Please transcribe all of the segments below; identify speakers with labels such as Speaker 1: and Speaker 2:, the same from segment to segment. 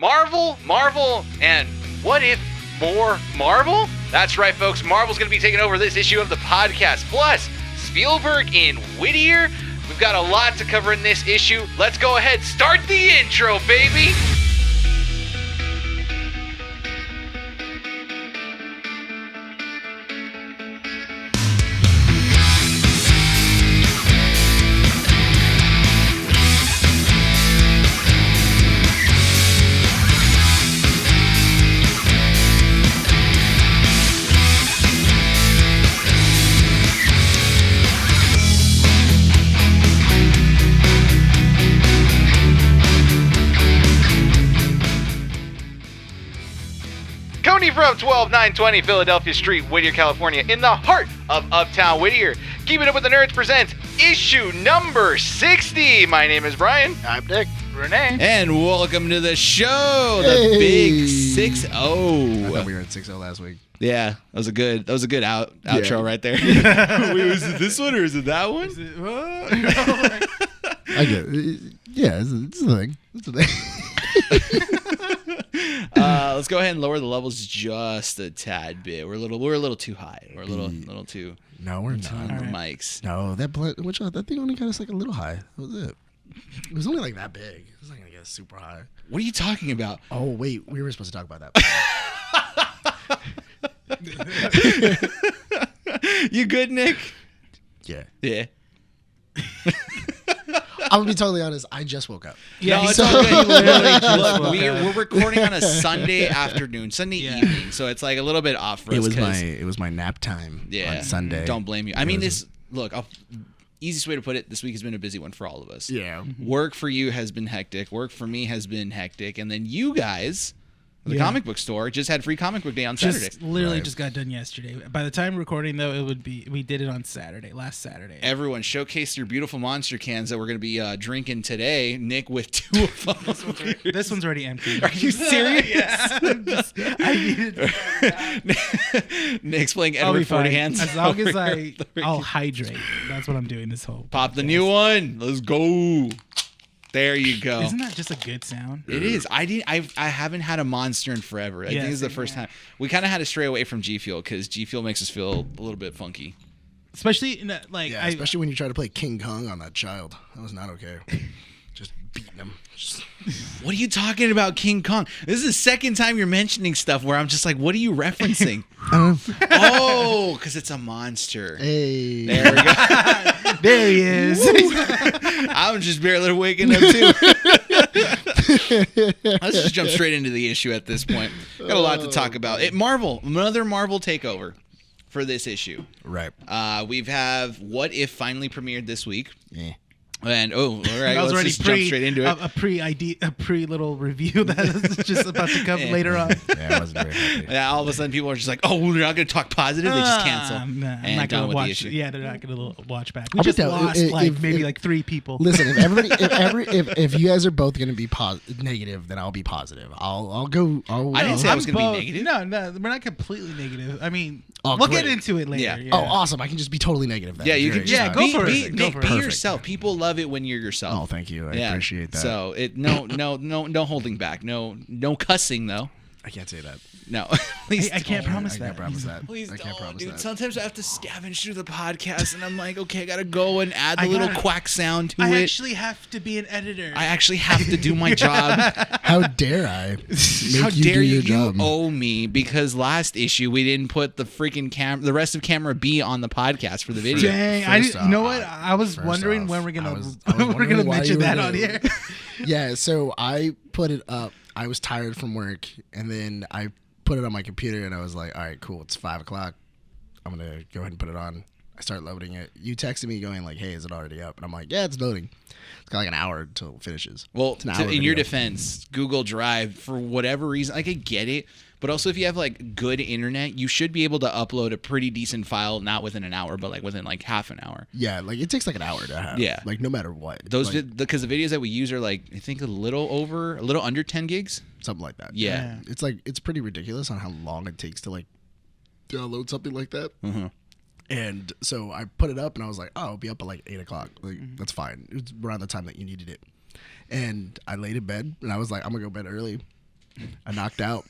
Speaker 1: Marvel, and what if more Marvel? That's right, folks. Marvel's going to be taking over this issue of the podcast. Plus, Spielberg and Whittier. We've got a lot to cover in this issue. Let's go ahead, start the intro, baby. From 12920 Philadelphia Street, Whittier, California, in the heart of Uptown Whittier. Keeping Up with the Nerds presents issue number 60. My name is Bryan.
Speaker 2: I'm Nick.
Speaker 1: Rene.
Speaker 3: And welcome to the show, the big 6-0.
Speaker 2: I thought we were at 6-0 last week.
Speaker 3: Yeah, that was a good outro right there. Wait, was it this one or is it that one?
Speaker 2: I get it. Yeah, it's a thing. It's a thing.
Speaker 3: Let's go ahead and lower the levels just a tad bit. We're a little too high. We're a little too.
Speaker 2: No, we're not.
Speaker 3: On the mics.
Speaker 2: No, that thing only got us like a little high. That was it. It was only like that big. It was not gonna get us super high.
Speaker 3: What are you talking about?
Speaker 2: Oh wait, we were supposed to talk about
Speaker 3: that. You good, Nick?
Speaker 2: Yeah.
Speaker 3: Yeah.
Speaker 2: I'm gonna be totally honest. I just woke up.
Speaker 3: Yeah, no, it's all good. We're recording on a Sunday afternoon, Sunday evening, so it's like a little bit off for us.
Speaker 2: It was my nap time on Sunday.
Speaker 3: Don't blame you. I mean, easiest way to put it, this week has been a busy one for all of us.
Speaker 2: Yeah.
Speaker 3: Work for you has been hectic. Work for me has been hectic, and then you guys. The comic book store just had free comic book day on Saturday.
Speaker 4: Just got done yesterday. By the time recording, though, we did it on last Saturday.
Speaker 3: Everyone showcase your beautiful monster cans that we're going to be drinking today. Nick with 2 of them.
Speaker 4: This one's already empty.
Speaker 3: Are you serious?
Speaker 4: Yeah. I needed.
Speaker 3: Nick's playing Edward 40 Hands.
Speaker 4: As long as I'll hydrate. That's what I'm doing this whole
Speaker 3: Pop the new one. Let's go. There you go.
Speaker 4: Isn't that just a good sound?
Speaker 3: It is. I haven't had a monster in forever. I think this is the first time. We kind of had to stray away from G Fuel because G Fuel makes us feel a little bit funky.
Speaker 4: Especially
Speaker 2: especially when you try to play King Kong on that child. That was not okay. Just beating him.
Speaker 3: What are you talking about, King Kong? This is the second time you're mentioning stuff where I'm just like, what are you referencing? Oh, because it's a monster.
Speaker 2: Hey.
Speaker 3: There we go.
Speaker 4: There he is.
Speaker 3: I'm just barely waking up, too. Let's just jump straight into the issue at this point. Got a lot to talk about. Another Marvel takeover for this issue.
Speaker 2: Right.
Speaker 3: We've What If finally premiered this week.
Speaker 2: Yeah.
Speaker 3: And all right,
Speaker 4: let's
Speaker 3: just jump straight into it.
Speaker 4: A pre little review that is just about to come later on.
Speaker 2: Yeah, I wasn't very happy.
Speaker 3: Yeah, all of a sudden people are just like, "Oh, we're not going to talk positive." They just cancel.
Speaker 4: I'm not going to watch. Yeah, they're not going to watch back. We just lost maybe 3 people.
Speaker 2: Listen, if you guys are both going to be negative, then I'll be positive. I'll go.
Speaker 3: I didn't say I was going to be negative.
Speaker 4: No, we're not completely negative. I mean, we'll
Speaker 2: great.
Speaker 4: get into it later.
Speaker 3: Yeah.
Speaker 2: Oh, awesome! I can just be totally negative. Then.
Speaker 3: Yeah, you can.
Speaker 4: Yeah, go for it.
Speaker 3: Nick, be yourself. People love it when you're yourself.
Speaker 2: Oh, thank you. I appreciate that.
Speaker 3: So no holding back. No cussing though.
Speaker 2: I can't say that.
Speaker 3: No,
Speaker 4: I can't promise that.
Speaker 2: I can't promise that.
Speaker 3: Please
Speaker 2: I can't promise
Speaker 3: dude.
Speaker 2: that.
Speaker 3: Sometimes I have to scavenge through the podcast, and I'm like, okay, I gotta go and add the little quack sound to it.
Speaker 4: I actually have to be an editor.
Speaker 3: I actually have to do my job.
Speaker 2: How dare I?
Speaker 3: How dare you?
Speaker 2: You
Speaker 3: owe me because last issue we didn't put the freaking the rest of camera B on the the for the video.
Speaker 4: Dang, you know what? I was wondering when we're gonna mention that on here.
Speaker 2: Yeah, so I put it up. I was tired from work, and then I put it on my computer, and I was like, all right, cool, it's 5 o'clock. I'm going to go ahead and put it on. I start loading it. You texted me going like, hey, is it already up? And I'm like, yeah, it's loading. It's got like an hour until it finishes.
Speaker 3: Well, in your defense, Google Drive, for whatever reason, I could get it, but also if you have like good internet, you should be able to upload a pretty decent file, not within an hour, but like within like half an hour.
Speaker 2: Yeah, like it takes like an hour to have.
Speaker 3: Yeah.
Speaker 2: Like no matter what.
Speaker 3: Those because the videos that we use are like, I think a little under 10 gigs.
Speaker 2: Something like that.
Speaker 3: Yeah.
Speaker 2: It's pretty ridiculous on how long it takes to like download something like that.
Speaker 3: Mm-hmm.
Speaker 2: And so I put it up and I was like, oh, I'll be up at like 8 o'clock. Like, that's fine. It was around the time that you needed it. And I laid in bed and I was like, I'm going to go to bed early. I knocked out.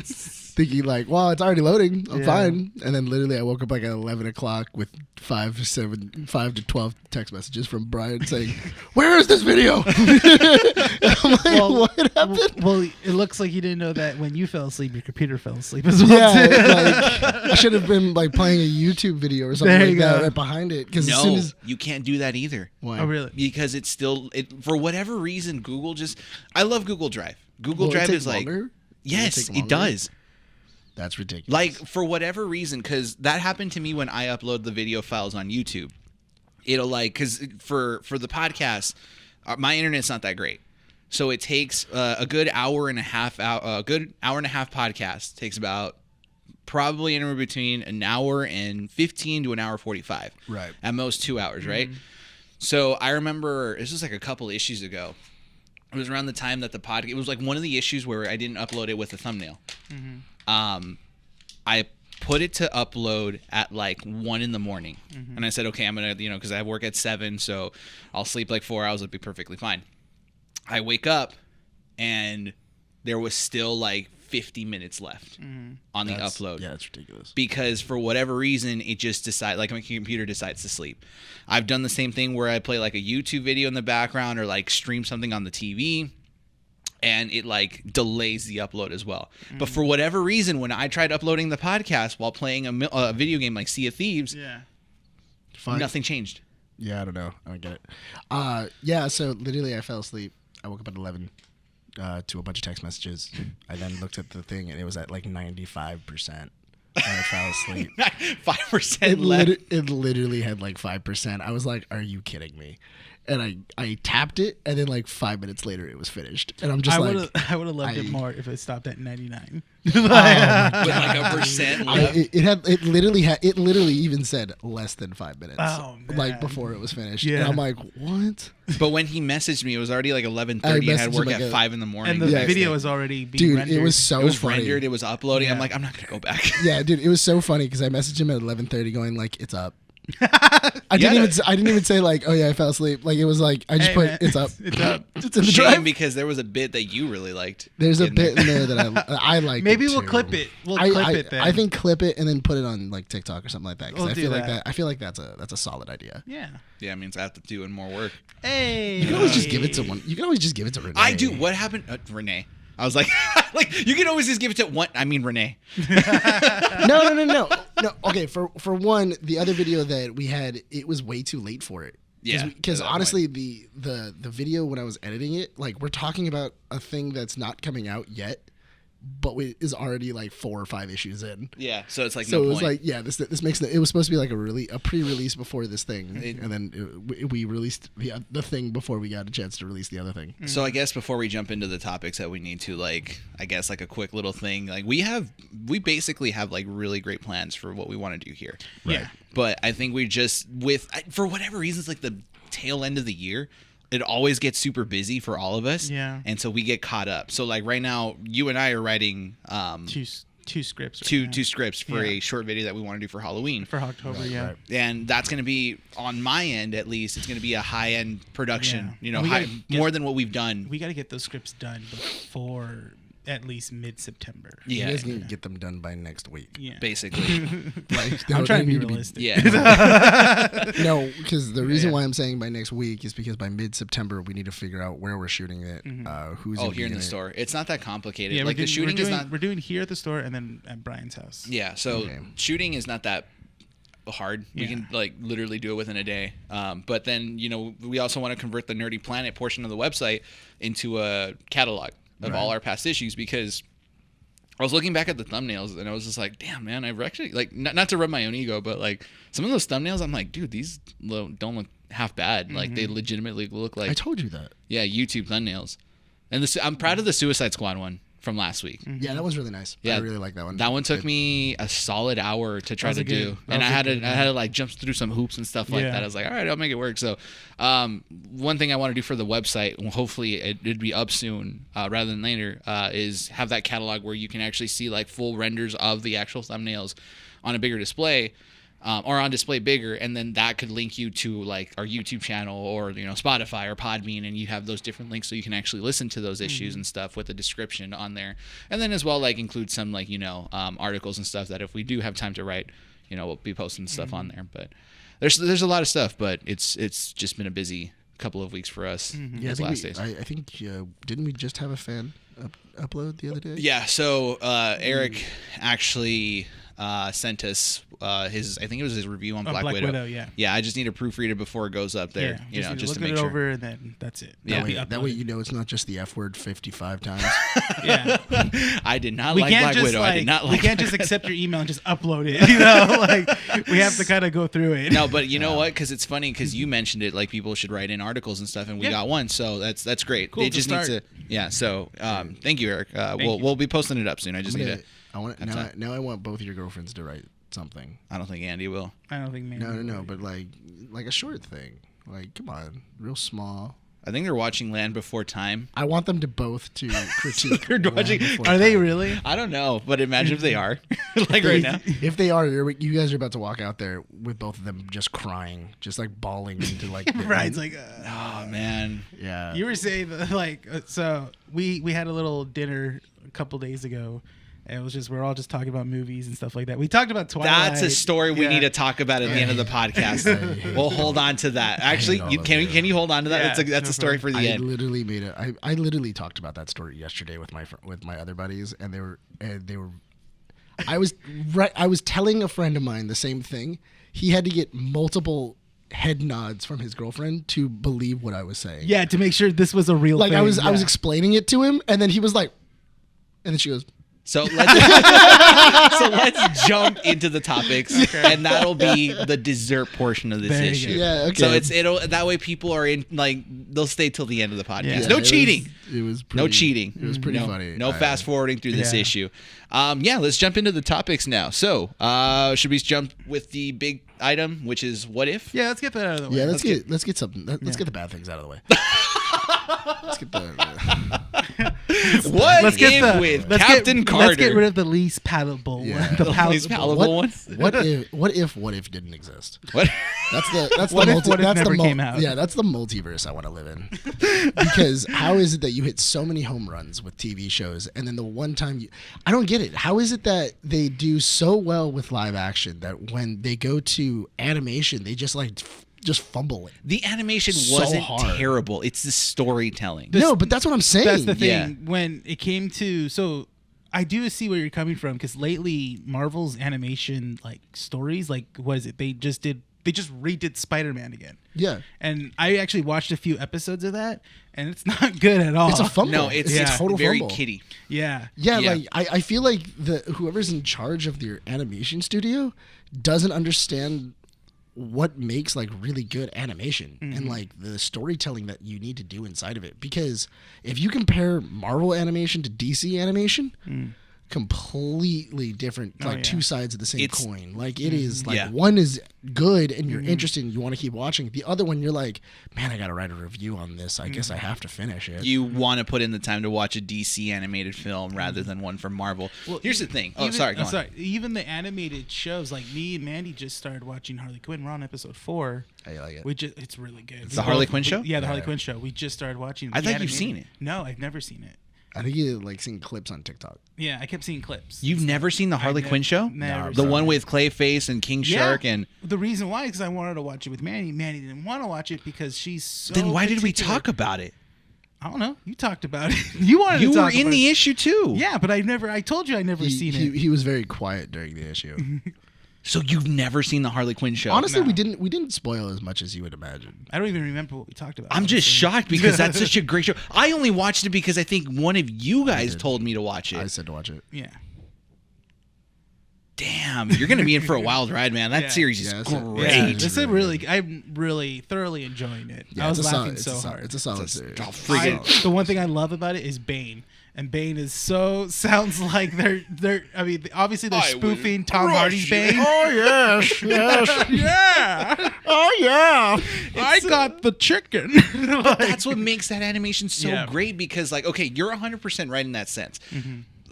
Speaker 2: Thinking like, well, it's already loading. I'm fine. And then literally I woke up like at 11 o'clock with 5 to 12 text messages from Bryan saying, where is this video? I'm like, what happened?
Speaker 4: Well, it looks like you didn't know that when you fell asleep, your computer fell asleep as well.
Speaker 2: Yeah,
Speaker 4: too.
Speaker 2: like, I should have been like playing a YouTube video or something
Speaker 4: There
Speaker 2: like
Speaker 4: you
Speaker 2: that
Speaker 4: go.
Speaker 2: right behind it. Because
Speaker 3: No,
Speaker 2: as soon as
Speaker 3: you can't do that either.
Speaker 2: why?
Speaker 4: Oh, really?
Speaker 3: Because it's still for whatever reason Google just. I love Google Drive. Google
Speaker 2: Will it
Speaker 3: Drive
Speaker 2: take
Speaker 3: is like
Speaker 2: longer?
Speaker 3: yes,
Speaker 2: take
Speaker 3: it
Speaker 2: longer?
Speaker 3: does.
Speaker 2: That's ridiculous.
Speaker 3: Like for whatever reason, because that happened to me when I upload the video files on YouTube. It'll like because for the podcast, my internet's not that great, so it takes a good hour and a half podcast takes about probably anywhere between an hour and 15 to an hour 45.
Speaker 2: Right.
Speaker 3: At most 2 hours, right? So I remember this was like a couple issues ago. It was around the time that the podcast. It was like one of the issues where I didn't upload it with a thumbnail. I put it to upload at like 1 a.m, and I said, okay, I'm gonna, because I work at 7, so I'll sleep like 4 hours. It'll be perfectly fine. I wake up, and there was still like 50 minutes left on the upload.
Speaker 2: Yeah, that's ridiculous.
Speaker 3: Because for whatever reason, it just decides, like my computer decides to sleep. I've done the same thing where I play like a YouTube video in the background or like stream something on the TV, and it like delays the upload as well. But for whatever reason, when I tried uploading the podcast while playing a video game like Sea of Thieves,
Speaker 2: Fine.
Speaker 3: nothing changed.
Speaker 2: Yeah, I don't know. I don't get it. Yeah, so literally I fell asleep. I woke up at 11 to a bunch of text messages. I then looked at the thing, and it was at like 95%. And I fell asleep.
Speaker 3: 5% left.
Speaker 2: It literally had like 5%. I was like, are you kidding me? And I tapped it, and then like 5 minutes later, it was finished. And I'm just
Speaker 4: I would have loved it more if it stopped at 99.
Speaker 3: With like a percent left.
Speaker 2: It literally even said less than 5 minutes.
Speaker 4: Oh, man.
Speaker 2: Like before it was finished.
Speaker 4: Yeah.
Speaker 2: And I'm like, what?
Speaker 3: But when he messaged me, it was already like 11:30.
Speaker 2: I
Speaker 3: I had
Speaker 2: messaged
Speaker 3: work
Speaker 2: him
Speaker 3: at
Speaker 2: like
Speaker 3: 5 a.m.
Speaker 4: And the video was already being
Speaker 2: Dude,
Speaker 4: rendered.
Speaker 2: it was so
Speaker 3: It was
Speaker 2: funny.
Speaker 3: rendered. It was uploading. I'm
Speaker 4: Yeah.
Speaker 3: like, I'm not gonna go back.
Speaker 2: Yeah, dude, it was so funny because I messaged him at 11:30, going like, "It's up." I didn't even say like, "Oh yeah, I fell asleep." Like it was like I just
Speaker 4: Hey,
Speaker 2: put,
Speaker 4: man,
Speaker 2: "It's up."
Speaker 4: It's up.
Speaker 2: It's in the
Speaker 3: Shame
Speaker 2: drive.
Speaker 3: because there was a bit that you really liked.
Speaker 2: There's a
Speaker 3: in
Speaker 2: bit
Speaker 3: there.
Speaker 2: in there that I like.
Speaker 4: Maybe we'll clip it. We'll clip it then.
Speaker 2: I think clip it and then put it on like TikTok or something like that. Because
Speaker 4: We'll
Speaker 2: I
Speaker 4: do
Speaker 2: feel like
Speaker 4: that.
Speaker 2: I feel like that's a solid idea.
Speaker 4: Yeah.
Speaker 3: Yeah, it means I have to do more work.
Speaker 4: Hey.
Speaker 2: You can always just give it to one. You can always just give it to Rene.
Speaker 3: I do. What happened? Rene. I was like, like you can always just give it to one. I mean, Rene.
Speaker 2: No. Okay, for one, the other video that we had, it was way too late for it.
Speaker 3: Yeah,
Speaker 2: Because
Speaker 3: at that
Speaker 2: honestly, the video when I was editing it, like we're talking about a thing that's not coming out yet, but is already like 4 or 5 issues in.
Speaker 3: Yeah. So it's like
Speaker 2: So
Speaker 3: no
Speaker 2: it was
Speaker 3: point.
Speaker 2: like, yeah, this makes it was supposed to be like a pre-release before this thing, and then we released the thing before we got a chance to release the other thing.
Speaker 3: So I guess before we jump into the topics that we need to like, I guess like a quick little thing. Like we basically have like really great plans for what we want to do here.
Speaker 4: Yeah.
Speaker 3: But I think we just for whatever reasons, like the tail end of the year, it always gets super busy for all of us.
Speaker 4: Yeah.
Speaker 3: And so we get caught up. So like right now, you and I are writing
Speaker 4: Two scripts. Right
Speaker 3: two
Speaker 4: now.
Speaker 3: scripts for
Speaker 4: Yeah.
Speaker 3: a short video that we want to do for Halloween.
Speaker 4: For October. Yeah.
Speaker 2: right.
Speaker 3: And that's going to be on my end, at least. It's going to be a high end production.
Speaker 4: Yeah.
Speaker 3: You know,
Speaker 4: We gotta get-
Speaker 3: more than what we've done.
Speaker 4: We got to get those scripts done before at least mid-September.
Speaker 2: You
Speaker 3: Yeah.
Speaker 2: guys can get them done by next week.
Speaker 4: Yeah.
Speaker 3: Basically.
Speaker 2: Like,
Speaker 4: I'm trying to be
Speaker 2: need
Speaker 4: realistic.
Speaker 3: Yeah.
Speaker 2: No, because the reason
Speaker 3: Yeah.
Speaker 2: why I'm saying by next week is because by mid-September we need to figure out where we're shooting it, who's
Speaker 3: Oh,
Speaker 2: gonna
Speaker 3: here
Speaker 2: be
Speaker 3: in the
Speaker 2: it.
Speaker 3: store. It's not that complicated.
Speaker 4: Yeah,
Speaker 3: like the shooting is not.
Speaker 4: We're doing here at the store and then at Bryan's house.
Speaker 3: Yeah, so
Speaker 2: Okay.
Speaker 3: shooting is not that hard. We
Speaker 4: Yeah.
Speaker 3: can like literally do it within a day. But then we also want to convert the Nerdy Planet portion of the website into a catalog of all our past issues, because I was looking back at the thumbnails and I was just like, damn, man, I've actually like not to rub my own ego, but like some of those thumbnails, I'm like, dude, these don't look half bad. Like they legitimately look like
Speaker 2: I told you that.
Speaker 3: YouTube thumbnails. And I'm proud of the Suicide Squad one from last week.
Speaker 2: Yeah, that was really nice.
Speaker 3: Yeah,
Speaker 2: I really like that one.
Speaker 3: That one took me a solid hour to try
Speaker 4: was
Speaker 3: to
Speaker 4: a good-
Speaker 3: do,
Speaker 4: that
Speaker 3: and
Speaker 4: was
Speaker 3: I
Speaker 4: a
Speaker 3: had
Speaker 4: good
Speaker 3: to like jump through some hoops and stuff like
Speaker 4: Yeah.
Speaker 3: that. I was like, all right, I'll make it work. So, one thing I want to do for the website, and hopefully it'd be up soon rather than later, is have that catalog where you can actually see like full renders of the actual thumbnails on a bigger display. or on display bigger, and then that could link you to like our YouTube channel or Spotify or Podbean, and you have those different links so you can actually listen to those issues and stuff with a description on there, and then as well like include some like articles and stuff that if we do have time to write, we'll be posting stuff on there. But there's a lot of stuff, but it's just been a busy couple of weeks for us.
Speaker 2: Yeah, I think didn't we just have a fan upload the other day?
Speaker 3: Yeah, so Eric actually sent us I think it was his review on Black Widow. Yeah, I just need to proofread it before it goes up there. Just to make
Speaker 4: look it
Speaker 3: sure.
Speaker 4: over, and then that's it.
Speaker 2: That way it's not just the F word 55 times.
Speaker 4: Yeah,
Speaker 3: I did not like Black Widow. I did not like.
Speaker 4: We can't just accept your email and just upload it. Like we have to kind of go through it.
Speaker 3: No, but you know what? Because it's funny because you mentioned it. Like people should write in articles and stuff, and we got one, so that's great.
Speaker 4: Cool,
Speaker 3: it just needs to. Yeah. So thank you, Eric. We'll be posting it up soon. I just need to.
Speaker 2: Now I want both of your girlfriends to write something.
Speaker 3: I don't think Andy will.
Speaker 4: I don't think Mandy.
Speaker 2: No, but like a short thing. Like, come on, real small.
Speaker 3: I think they're watching Land Before Time.
Speaker 2: I want them to both to critique.
Speaker 4: Are they really?
Speaker 3: I don't know, but imagine if they are. Like right now.
Speaker 2: If they are, you guys are about to walk out there with both of them just crying, just like bawling into like.
Speaker 4: Brian's like,
Speaker 3: oh man.
Speaker 2: Yeah.
Speaker 4: You were saying so we had a little dinner a couple days ago. And it was just we're all just talking about movies and stuff like that. We talked about Twilight.
Speaker 3: That's a story we need to talk about at the end of the podcast. We'll hold on to that. Actually, can you hold on to that?
Speaker 4: Yeah,
Speaker 3: that's a story for the end.
Speaker 2: I literally talked about that story yesterday with my other buddies, and they were I was telling a friend of mine the same thing. He had to get multiple head nods from his girlfriend to believe what I was saying.
Speaker 4: Yeah, to make sure this was a real thing.
Speaker 2: I was explaining it to him, and then he was like, and then she goes.
Speaker 3: So let's jump into the topics, and that'll be the dessert portion of this issue.
Speaker 2: Yeah, okay.
Speaker 3: So it'll that way people are in they'll stay till the end of the podcast.
Speaker 2: Yeah,
Speaker 3: No cheating.
Speaker 2: It was
Speaker 3: no cheating.
Speaker 2: It was pretty funny.
Speaker 3: No fast forwarding through this issue. Let's jump into the topics now. So should we jump with the big item, which is what if?
Speaker 4: Yeah, let's get that out of the way.
Speaker 2: Yeah, let's get something. Let's get the bad things out of the way. Let's get the.
Speaker 3: What if with Captain Carter?
Speaker 4: Let's get rid of the least palatable one. The
Speaker 3: least palatable one.
Speaker 2: What if didn't exist?
Speaker 3: What?
Speaker 2: That's the
Speaker 4: came out.
Speaker 2: Yeah, that's the multiverse I want to live in. Because how is it that you hit so many home runs with TV shows, and then the one time I don't get it. How is it that they do so well with live action that when they go to animation, they just fumble it?
Speaker 3: The animation wasn't terrible. It's the storytelling.
Speaker 2: No, but that's what I'm saying.
Speaker 4: That's the thing. Yeah. When it came to I do see where you're coming from, because lately Marvel's animation stories, what is it? They just redid Spiderman again.
Speaker 2: Yeah. And
Speaker 4: I actually watched a few episodes of that, and it's not good at all.
Speaker 2: It's a fumble.
Speaker 3: No, it's
Speaker 2: total
Speaker 3: very
Speaker 2: fumble.
Speaker 3: kiddie.
Speaker 4: Yeah.
Speaker 2: Yeah, like I feel like whoever's in charge of their animation studio doesn't understand what makes really good animation and the storytelling that you need to do inside of it. Because if you compare Marvel animation to DC animation, completely different, two sides of the same coin. It is one is good and you're interested and you want to keep watching. The other one, you're like, man, I got to write a review on this. I guess I have to finish it.
Speaker 3: You want to put in the time to watch a DC animated film rather than one from Marvel. Well, here's the thing. Go on.
Speaker 4: Even the animated shows, me and Mandy just started watching Harley Quinn. We're on episode 4.
Speaker 2: How you like it?
Speaker 4: It's really good.
Speaker 3: It's the Harley Quinn show?
Speaker 4: Yeah, the Harley Quinn show. We just started watching.
Speaker 3: I thought you've seen it.
Speaker 4: No, I've never seen it.
Speaker 2: I think you seen clips on TikTok.
Speaker 4: Yeah, I kept seeing clips.
Speaker 3: You've never seen the Harley Quinn show?
Speaker 4: Never.
Speaker 3: The one with Clayface and King Shark and.
Speaker 4: The reason why is because I wanted to watch it with Mandy. Mandy didn't want to watch it because she's so.
Speaker 3: Then why did we talk about it?
Speaker 4: I don't know. You talked about it. You wanted to talk about it.
Speaker 3: You were in the issue too.
Speaker 4: Yeah, but I told you I never seen it.
Speaker 2: He was very quiet during the issue.
Speaker 3: So you've never seen the Harley Quinn show?
Speaker 2: Honestly, we didn't spoil as much as you would imagine.
Speaker 4: I don't even remember what we talked about.
Speaker 3: I'm just shocked because that's such a great show. I only watched it because I think one of you guys told me to watch it.
Speaker 2: I said to watch it.
Speaker 4: Yeah.
Speaker 3: Damn, you're gonna be in for a wild ride, man. That series is great.
Speaker 4: Yeah, I'm really thoroughly enjoying it. I was laughing so hard.
Speaker 2: It's a solid series.
Speaker 4: The one thing I love about it is Bane. And Bane is sounds like they're obviously they're spoofing Tom Hardy's Bane.
Speaker 2: Oh yes,
Speaker 4: yeah.
Speaker 2: Oh yeah.
Speaker 4: I got the chicken.
Speaker 3: But that's what makes that animation so great because you're 100% right in that sense.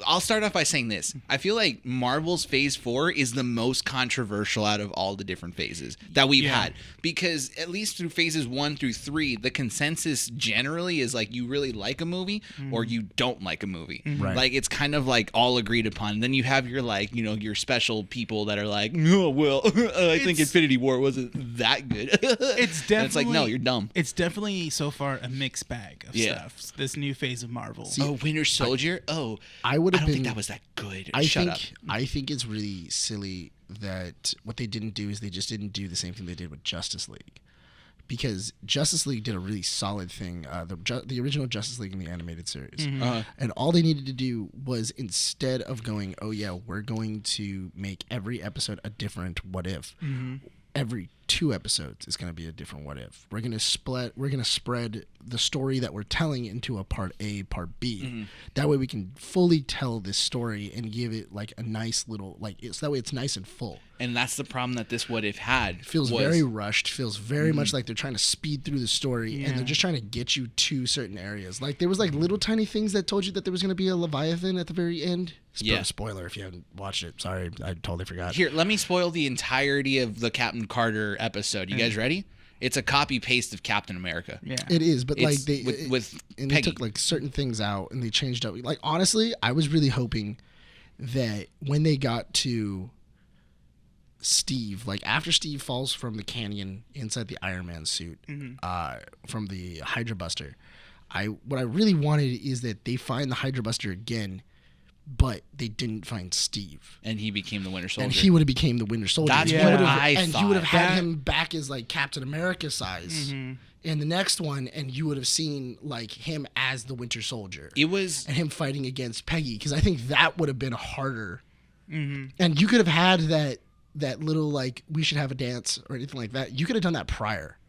Speaker 3: I'll start off by saying this. I feel like Marvel's Phase 4 is the most controversial out of all the different phases that we've had. Because at least through phases 1 through 3, the consensus generally is like you really like a movie or you don't like a movie.
Speaker 2: Right.
Speaker 3: Like it's kind of like all agreed upon. Then you have your like, your special people that are like, oh, well, I think Infinity War wasn't that good.
Speaker 4: It's definitely.
Speaker 3: And it's like, no, you're dumb.
Speaker 4: It's definitely so far a mixed bag of stuff. This new phase of Marvel.
Speaker 3: Winter Soldier?
Speaker 2: I would have
Speaker 3: don't
Speaker 2: been.
Speaker 3: think that was that good.
Speaker 2: I
Speaker 3: Shut
Speaker 2: think
Speaker 3: up.
Speaker 2: I think it's really silly that what they didn't do is they just didn't do the same thing they did with Justice League, because Justice League did a really solid thing. The original Justice League in the animated series, and all they needed to do was, instead of going, oh yeah, we're going to make every episode a different what if. Every 2 episodes is going to be a different what if. We're going to spread the story that we're telling into a part A, part B. That way we can fully tell this story and give it like a nice little, that way it's nice and full.
Speaker 3: And that's the problem that this what if had.
Speaker 2: Feels very rushed, feels very much like they're trying to speed through the story, and they're just trying to get you to certain areas. Like there was like little tiny things that told you that there was going to be a Leviathan at the very end. Spoiler if you haven't watched it. Sorry, I totally forgot.
Speaker 3: Here, let me spoil the entirety of the Captain Carter episode. You guys ready? It's a copy paste of Captain America.
Speaker 4: Yeah.
Speaker 2: It is, but
Speaker 3: It's
Speaker 2: like they took like certain things out and they changed up. Like honestly, I was really hoping that when they got to Steve, like after Steve falls from the canyon inside the Iron Man suit, from the Hydra Buster, what I really wanted is that they find the Hydra Buster again, but they didn't find Steve,
Speaker 3: and he became the Winter Soldier.
Speaker 2: and he would have became the Winter Soldier.
Speaker 3: That's
Speaker 2: and
Speaker 3: what
Speaker 2: you
Speaker 3: thought.
Speaker 2: would have had him back as like Captain America size in the next one, and you would have seen like him as the Winter Soldier.
Speaker 3: It was
Speaker 2: and him fighting against Peggy, because I think that would have been harder. And you could have had that little like we should have a dance or anything like that. You could have done that prior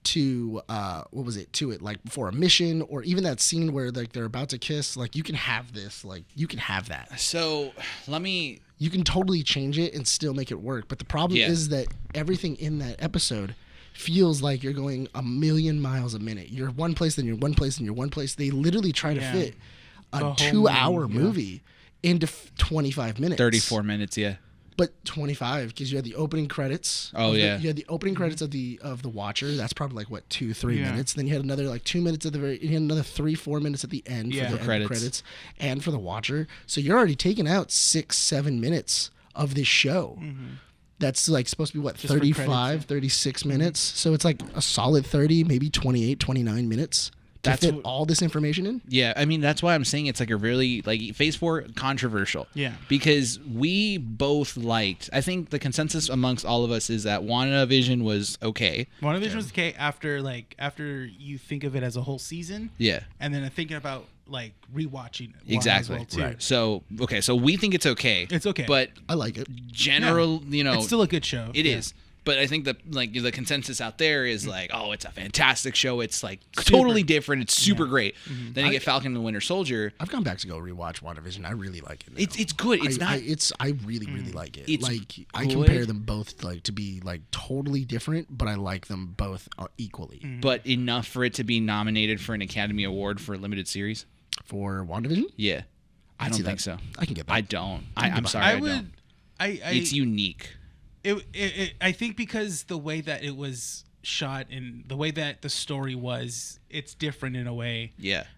Speaker 2: to like before a mission, or even that scene where like they're about to kiss. Like you can have this, like you can have that.
Speaker 3: So
Speaker 2: You can totally change it and still make it work. But the problem is that everything in that episode feels like you're going a million miles a minute. You're one place, then you're one place, and you're one place. They literally try to fit a 2-hour movie into 25 minutes.
Speaker 3: 34 minutes, yeah.
Speaker 2: But 25, because you had the opening credits.
Speaker 3: Oh, yeah.
Speaker 2: You had the opening credits of the Watcher. That's probably like what 2-3 minutes. Then you had another like 2 minutes at the very. You had another 3-4 minutes at the end for the end credits and for the Watcher. So you're already taking out 6-7 minutes of this show. That's like supposed to be what,
Speaker 4: Just
Speaker 2: 35, 36 minutes. So it's like a solid 30, maybe 28, 29 minutes. That's fit all this information in?
Speaker 3: Yeah, I mean, that's why I'm saying it's like a really, like, Phase 4, controversial.
Speaker 4: Yeah.
Speaker 3: Because we both liked, I think the consensus amongst all of us is that WandaVision was okay.
Speaker 4: WandaVision was okay after you think of it as a whole season.
Speaker 3: Yeah.
Speaker 4: And then thinking about, like, rewatching it.
Speaker 3: Exactly.
Speaker 4: As well, too.
Speaker 3: So, okay, so we think it's okay.
Speaker 4: It's okay.
Speaker 3: But
Speaker 2: I like it.
Speaker 3: General,
Speaker 4: it's still a good show.
Speaker 3: It is. But I think the consensus out there is like, oh, it's a fantastic show. It's like totally different. It's super great. Then you get Falcon and the Winter Soldier.
Speaker 2: I've gone back to go rewatch WandaVision. I really like it now.
Speaker 3: It's good.
Speaker 2: I really like it.
Speaker 3: It's
Speaker 2: like
Speaker 3: good.
Speaker 2: I compare them both like to be like totally different, but I like them both equally.
Speaker 3: But enough for it to be nominated for an Academy Award for a limited series?
Speaker 2: For WandaVision?
Speaker 3: Yeah. I don't think so.
Speaker 2: I can get that.
Speaker 3: I don't. I'm sorry. I don't. It's unique.
Speaker 4: I think because the way that it was shot and the way that the story was, it's different in a way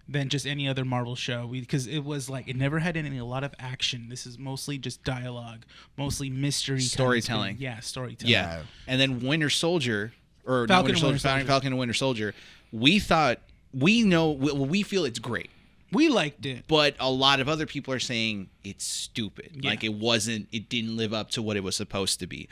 Speaker 4: than just any other Marvel show, because it was like it never had a lot of action. This is mostly just dialogue, mostly mystery,
Speaker 3: storytelling.
Speaker 4: Storytelling.
Speaker 3: Yeah. And then Winter Soldier, or Falcon and Winter Soldier, we feel it's great.
Speaker 4: We liked it.
Speaker 3: But a lot of other people are saying it's stupid. Yeah. Like it didn't live up to what it was supposed to be.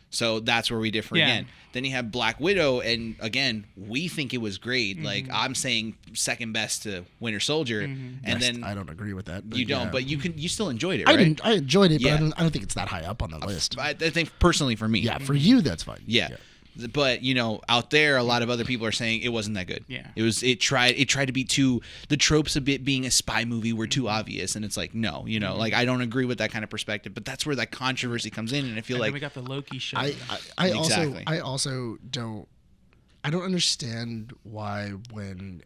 Speaker 3: So that's where we differ again. Then you have Black Widow, and again, we think it was great. Like I'm saying second best to Winter Soldier. And then
Speaker 2: I don't agree with that.
Speaker 3: But you don't, but you still enjoyed it, right?
Speaker 2: I enjoyed it, but I don't think it's that high up on the list.
Speaker 3: I think personally for me.
Speaker 2: Yeah, for you that's fine.
Speaker 3: Yeah. But out there, a lot of other people are saying it wasn't that good.
Speaker 4: Yeah,
Speaker 3: it tried to be too, the tropes of it being a spy movie were too obvious, and it's like no, like I don't agree with that kind of perspective. But that's where that controversy comes in, and I feel like
Speaker 4: we got the Loki show.
Speaker 2: I also don't understand why when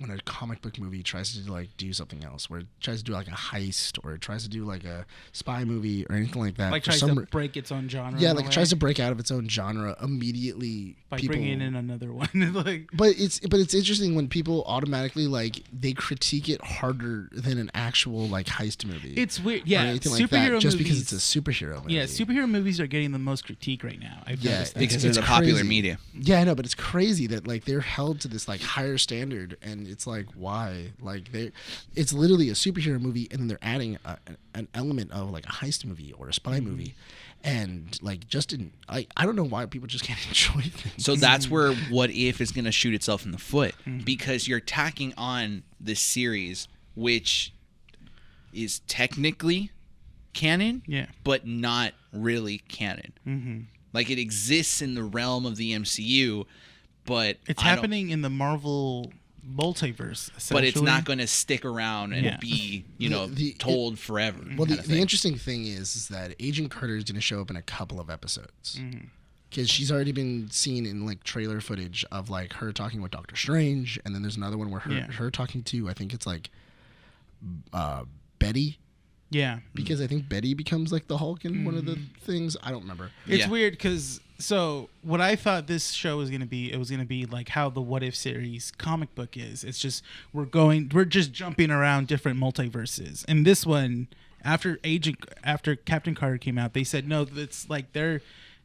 Speaker 2: when a comic book movie tries to like do something else, where it tries to do like a heist or it tries to do like a spy movie or anything like that.
Speaker 4: Like tries to break its own genre.
Speaker 2: Yeah, like it tries to break out of its own genre immediately.
Speaker 4: By bringing in another one. Like,
Speaker 2: but it's interesting when people automatically like they critique it harder than an actual like heist movie.
Speaker 4: It's weird. Yeah,
Speaker 2: anything like that, just because it's a superhero movie.
Speaker 4: Yeah, superhero movies are getting the most critique right now. I've noticed that.
Speaker 3: Because it's a popular media.
Speaker 2: Yeah, I know, but it's crazy that like they're held to this like higher standard, and it's like why? Like it's literally a superhero movie, and then they're adding an element of like a heist movie or a spy movie. And like I don't know why people just can't enjoy things.
Speaker 3: So that's where What If is going to shoot itself in the foot, because you're tacking on this series, which is technically canon, but not really canon. Like it exists in the realm of the MCU, but
Speaker 4: it's happening in the Marvel multiverse,
Speaker 3: but it's not going to stick around and be told forever.
Speaker 2: Well, the interesting thing is that Agent Carter is going to show up in a couple of episodes, because she's already been seen in like trailer footage of like her talking with Doctor Strange, and then there's another one where her talking to, I think it's like Betty.
Speaker 4: Yeah,
Speaker 2: because I think Betty becomes like the Hulk in one of the things. I don't remember.
Speaker 4: It's weird because what I thought this show was gonna be, it was gonna be like how the What If series comic book is. It's just we're just jumping around different multiverses. And this one, after Captain Carter came out, they said no, it's like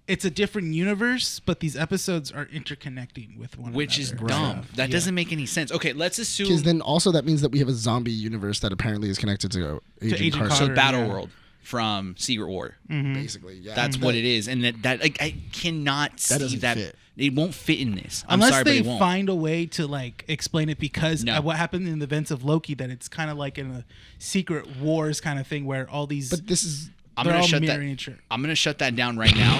Speaker 4: it's a different universe, but these episodes are interconnecting with one another.
Speaker 3: Which is dumb. That doesn't make any sense. Okay, let's assume...
Speaker 2: Because then also that means that we have a zombie universe that apparently is connected to Agent Carter.
Speaker 3: So Battleworld from Secret War.
Speaker 2: Basically, yeah.
Speaker 3: That's what it is. And that like, I cannot see that.
Speaker 2: Fit.
Speaker 3: It won't fit in this.
Speaker 4: Unless they find a way to like explain it, because what happened in the events of Loki, that it's kind of like in a Secret Wars kind of thing where all these...
Speaker 2: But this is...
Speaker 3: I'm gonna shut that down right now.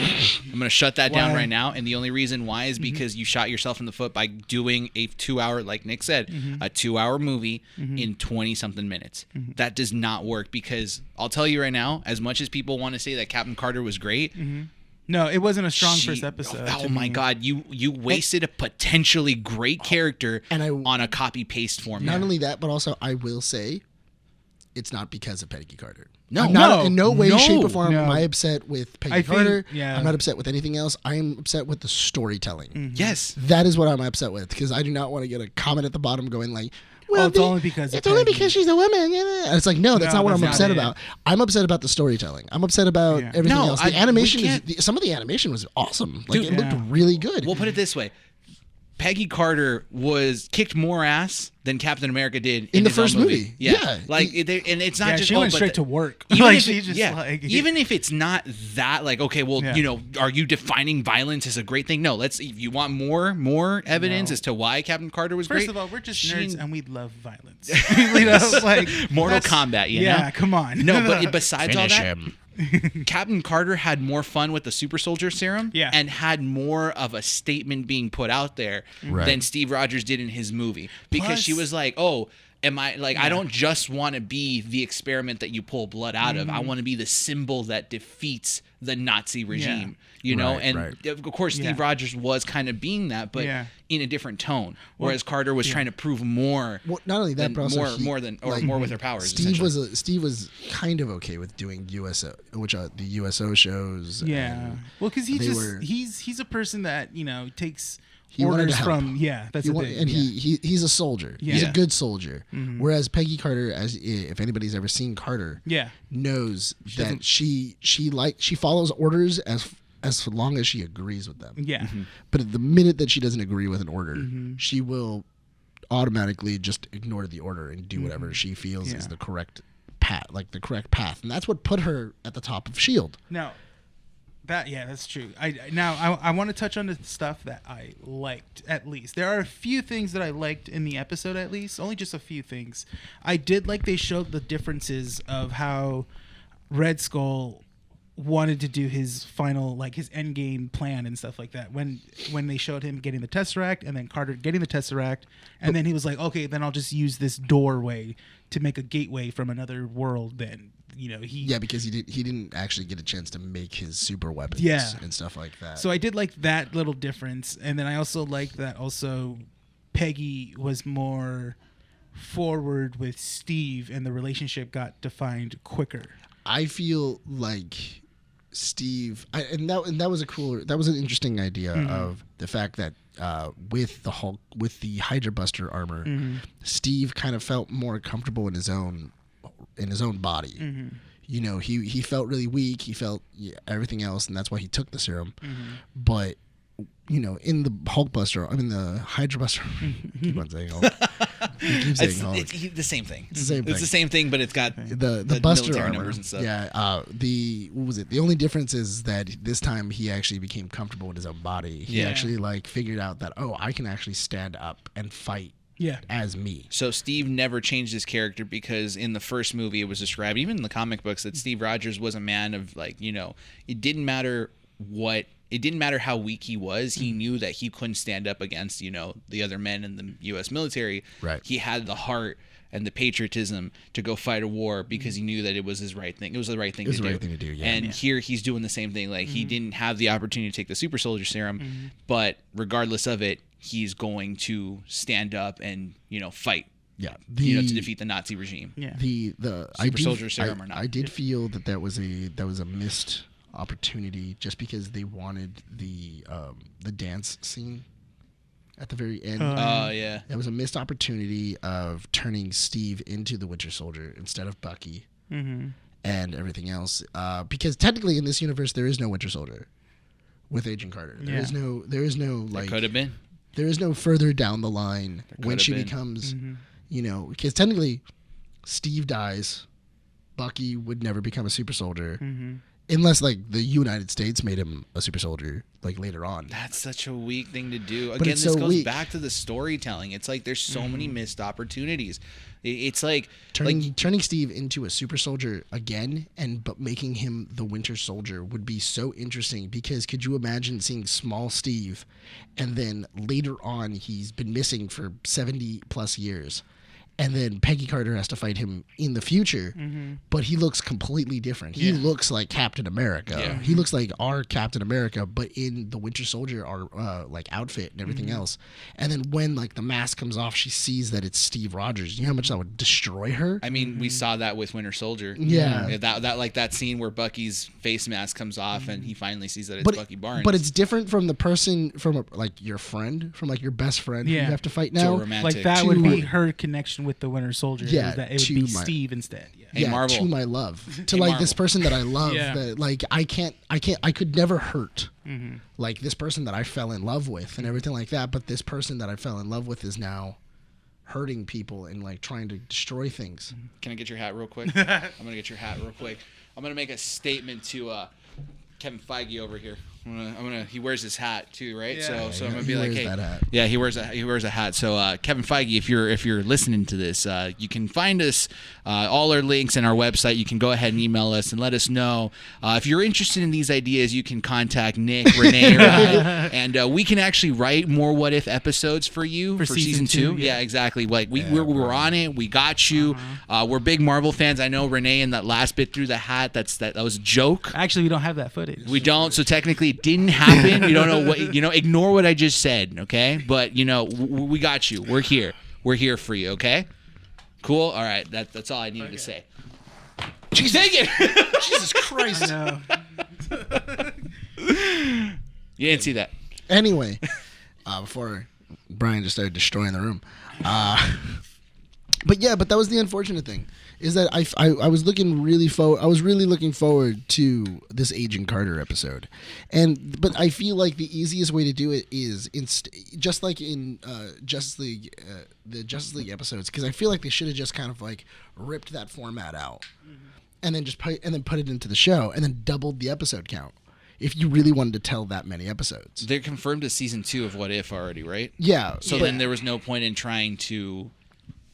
Speaker 3: I'm gonna shut that down right now, and the only reason why is because you shot yourself in the foot by doing a 2-hour, like Nick said, a 2-hour movie in 20-something minutes. That does not work, because I'll tell you right now, as much as people want to say that Captain Carter was great,
Speaker 4: no, it wasn't a strong first episode.
Speaker 3: Oh my God, you wasted a potentially great character on a copy paste format.
Speaker 2: Not only that, but also I will say, it's not because of Peggy Carter.
Speaker 3: No,
Speaker 2: in no way, shape, or form am I upset with Peggy Carter. I'm not upset with anything else. I am upset with the storytelling.
Speaker 3: Yes.
Speaker 2: That is what I'm upset with, because I do not want to get a comment at the bottom going like, well,
Speaker 4: it's only because
Speaker 2: she's a woman. And it's like, no, that's not what I'm upset about. I'm upset about the storytelling. I'm upset about everything else. The animation some of the animation was awesome. Like, it looked really good.
Speaker 3: We'll put it this way. Peggy Carter kicked more ass than Captain America did in
Speaker 2: the first movie.
Speaker 3: Yeah. Like, and it's not just...
Speaker 4: She went straight to work.
Speaker 3: Even if it's not that, like, okay, well, are you defining violence as a great thing? No, if you want more evidence as to why Captain Carter was great...
Speaker 4: First of all, we're just nerds and we love violence.
Speaker 3: Mortal Kombat, you know?
Speaker 4: Yeah, come on.
Speaker 3: No, but besides all that... Captain Carter had more fun with the super soldier serum and had more of a statement being put out there than Steve Rogers did in his movie, because she was like, oh, am I like, I don't just want to be the experiment that you pull blood out of. I want to be the symbol that defeats the Nazi regime, of course Steve Rogers was kind of being that, but in a different tone, whereas Carter was trying to prove more.
Speaker 2: Well, not only that, but also
Speaker 3: more with her powers.
Speaker 2: Steve was kind of okay with doing USO, which are the USO shows.
Speaker 4: Yeah, well, because he's a person that takes orders from that's the thing.
Speaker 2: And he's a soldier. He's a good soldier. Whereas Peggy Carter, if anybody's ever seen Carter, knows that she follows orders as long as she agrees with them.
Speaker 4: Yeah.
Speaker 2: But at the minute that she doesn't agree with an order, she will automatically just ignore the order and do whatever she feels is the correct path, and that's what put her at the top of S.H.I.E.L.D.
Speaker 4: Now, that's true. I want to touch on the stuff that I liked. At least there are a few things that I liked in the episode. At least only just a few things. I did like they showed the differences of how Red Skull wanted to do his final, like his end game plan and stuff like that. When they showed him getting the Tesseract and then Carter getting the Tesseract, and then he was like, okay, then I'll just use this doorway to make a gateway from another world. Then
Speaker 2: because he didn't actually get a chance to make his super weapons and stuff like that.
Speaker 4: So I did like that little difference, and then I also liked that Peggy was more forward with Steve, and the relationship got defined quicker.
Speaker 2: I feel like Steve, and that was an interesting idea of the fact that with the Hulk, with the Hydra Buster armor, Steve kind of felt more comfortable in his own body. You know, he felt really weak. He felt everything else, and that's why he took the serum. But you know, in the the Hydra Buster, keep on saying Hulk. Keep saying Hulk.
Speaker 3: It's the same thing.
Speaker 2: It's the same thing.
Speaker 3: It's the same thing, but it's got
Speaker 2: the Buster
Speaker 3: military
Speaker 2: armor.
Speaker 3: numbers and stuff.
Speaker 2: Yeah. What was it? The only difference is that this time he actually became comfortable in his own body. He actually like figured out that I can actually stand up and fight. As me.
Speaker 3: So Steve never changed his character because in the first movie it was described, even in the comic books, that Steve Rogers was a man of like, you know, it didn't matter how weak he was. He knew that he couldn't stand up against, you know, the other men in the U.S. military.
Speaker 2: Right.
Speaker 3: He had the heart and the patriotism to go fight a war because he knew that it was his right thing. It was the right thing to do.
Speaker 2: It was the right thing to do, yeah.
Speaker 3: And here he's doing the same thing. Like he didn't have the opportunity to take the super soldier serum, but regardless of it, he's going to stand up and, you know, fight.
Speaker 2: Yeah,
Speaker 3: to defeat the Nazi regime.
Speaker 4: Yeah.
Speaker 2: The
Speaker 3: super soldier serum or not.
Speaker 2: I did feel that was a missed opportunity just because they wanted the dance scene at the very end.
Speaker 3: Yeah.
Speaker 2: That was a missed opportunity of turning Steve into the Winter Soldier instead of Bucky and everything else. Because technically in this universe there is no Winter Soldier with Agent Carter. There is no like.
Speaker 3: It could have been.
Speaker 2: There is no further down the line when she becomes, you know, because technically Steve dies, Bucky would never become a super soldier. Unless, like, the United States made him a super soldier, like, later on.
Speaker 3: That's such a weak thing to do.
Speaker 2: But
Speaker 3: Again,
Speaker 2: it's
Speaker 3: this
Speaker 2: so
Speaker 3: goes
Speaker 2: weak.
Speaker 3: back to the storytelling. It's like there's so many missed opportunities. It's like...
Speaker 2: Turning Steve into a super soldier again, but making him the Winter Soldier would be so interesting, because could you imagine seeing small Steve, and then later on he's been missing for 70-plus years, and then Peggy Carter has to fight him in the future, but he looks completely different. He looks like Captain America.
Speaker 3: Yeah.
Speaker 2: He looks like our Captain America, but in the Winter Soldier, our like outfit and everything else. And then when like the mask comes off, she sees that it's Steve Rogers. You know how much that would destroy her?
Speaker 3: I mean, we saw that with Winter Soldier.
Speaker 2: Yeah.
Speaker 3: That like that scene where Bucky's face mask comes off and he finally sees that it's Bucky Barnes.
Speaker 2: But it's different from the person, from like your friend, from like your best friend who you have to fight now.
Speaker 3: So romantic.
Speaker 4: Like that would be her connection with the Winter Soldier.
Speaker 2: Yeah,
Speaker 4: that it would be Steve instead.
Speaker 3: Hey, Marvel.
Speaker 2: To my love, to
Speaker 3: Hey,
Speaker 2: like
Speaker 3: Marvel.
Speaker 2: this person that I love,
Speaker 4: Yeah.
Speaker 2: that like I could never hurt like this person that I fell in love with and everything like that. But this person that I fell in love with is now hurting people and like trying to destroy things.
Speaker 3: Can I get your hat real quick? I'm going to get your hat real quick. I'm going to make a statement to Kevin Feige over here. He wears his hat too, right?
Speaker 4: Yeah.
Speaker 3: So I'm gonna
Speaker 2: He
Speaker 3: be like,
Speaker 2: wears
Speaker 3: hey,
Speaker 2: that hat.
Speaker 3: yeah, he wears a hat. So Kevin Feige, if you're listening to this, you can find us all our links in our website. You can go ahead and email us and let us know if you're interested in these ideas. You can contact Nick, Rene, or I, and we can actually write more What If episodes for you for season 2. Yeah, exactly. Like we're on it. We got you. We're big Marvel fans. I know Rene in that last bit threw the hat. That was a joke.
Speaker 4: Actually, we don't have that footage.
Speaker 3: We don't, so technically it didn't happen. You don't know what, ignore what I just said, okay? But, we got you. We're here. We're here for you, okay? Cool? All right, that's all I needed to say.
Speaker 2: Jesus,
Speaker 3: Take it!
Speaker 2: Jesus Christ.
Speaker 4: No.
Speaker 3: You didn't see that.
Speaker 2: Anyway, before Bryan just started destroying the room. But that was the unfortunate thing, is that I was really looking forward to this Agent Carter episode, but I feel like the easiest way to do it is just like in Justice League, the Justice League episodes, because I feel like they should have just kind of like ripped that format out, and then put it into the show, and then doubled the episode count. If you really wanted to tell that many episodes,
Speaker 3: They're confirmed to season 2 of What If already, right?
Speaker 2: yeah.
Speaker 3: So then there was no point in trying to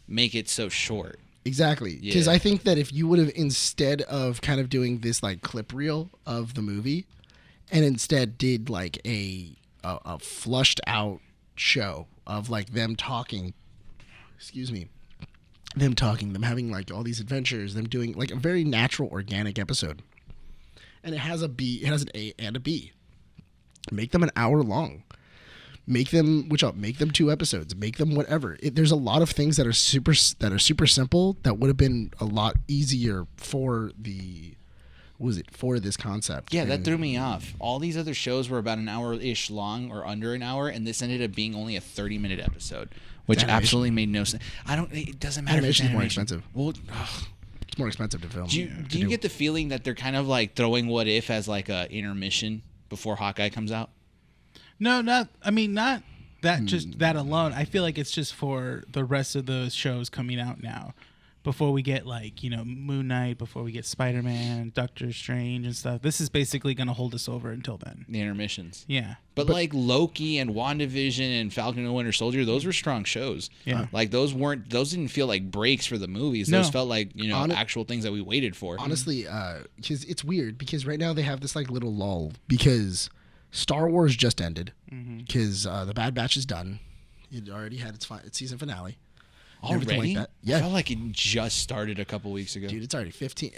Speaker 3: make it so short.
Speaker 2: Exactly, because
Speaker 3: Yeah.
Speaker 2: I think that if you would have, instead of kind of doing this like clip reel of the movie, and instead did like a flushed out show of like them talking, them having like all these adventures, them doing like a very natural, organic episode, and it has an A and a B. Make them an hour long. Make them 2 episodes. Make them whatever. There's a lot of things that are super simple that would have been a lot easier for this concept.
Speaker 3: Yeah, that threw me off. All these other shows were about an hour-ish long or under an hour, and this ended up being only a 30-minute episode, which absolutely made no sense. It doesn't matter.
Speaker 2: Animation is more expensive.
Speaker 3: Well,
Speaker 2: it's more expensive to film.
Speaker 3: do you get the feeling that they're kind of like throwing What If as like a intermission before Hawkeye comes out?
Speaker 4: No, not that. Just that alone. I feel like it's just for the rest of the shows coming out now. Before we get Moon Knight, before we get Spider-Man, Doctor Strange and stuff. This is basically going to hold us over until then.
Speaker 3: The intermissions.
Speaker 4: Yeah.
Speaker 3: But like Loki and WandaVision and Falcon and the Winter Soldier, those were strong shows.
Speaker 4: Yeah.
Speaker 3: Like those didn't feel like breaks for the movies.
Speaker 4: No.
Speaker 3: Those felt like, actual things that we waited for.
Speaker 2: Honestly, because it's weird because right now they have this like little lull because Star Wars just ended because the Bad Batch is done. It already had its season finale.
Speaker 3: Already?
Speaker 2: Like yeah.
Speaker 3: I felt like it just started a couple weeks ago.
Speaker 2: Dude, it's already 15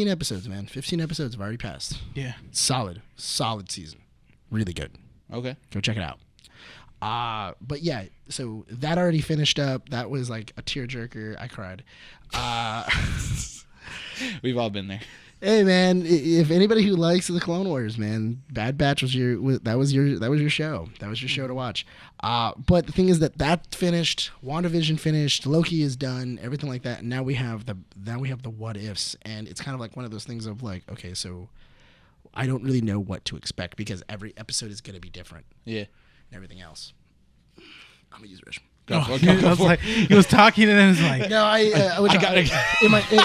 Speaker 2: episodes, man. 15 episodes have already passed.
Speaker 4: Yeah.
Speaker 2: Solid season. Really good.
Speaker 3: Okay.
Speaker 2: Go check it out. But yeah, so that already finished up. That was like a tearjerker. I cried.
Speaker 3: We've all been there.
Speaker 2: Hey man, if anybody who likes the Clone Wars, man, Bad Batch was your show. That was your show to watch. But the thing is that finished, WandaVision finished, Loki is done, everything like that. And now we have the what ifs, and it's kind of like one of those things of like, okay, so I don't really know what to expect because every episode is going to be different.
Speaker 3: Yeah.
Speaker 2: And everything else. I'm gonna use Rich.
Speaker 4: He was talking and then it was like,
Speaker 2: no, I got it.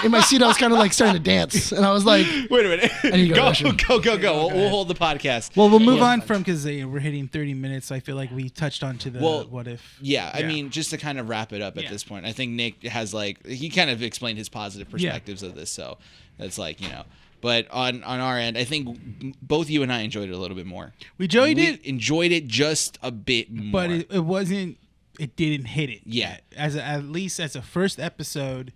Speaker 2: In my seat, I was kind of like starting to dance, and I was like,
Speaker 3: wait a minute,
Speaker 2: go.
Speaker 3: We'll hold the podcast.
Speaker 4: Well, we'll move on from because we're hitting 30 minutes. So I feel like we touched on to the what if.
Speaker 3: Yeah, I mean, just to kind of wrap it up at this point, I think Nick has he kind of explained his positive perspectives of this, so it's like But on our end, I think both you and I enjoyed it a little bit more.
Speaker 4: We enjoyed it
Speaker 3: just a bit more,
Speaker 4: but it wasn't. It didn't hit it.
Speaker 3: Yeah.
Speaker 4: At least as a first episode,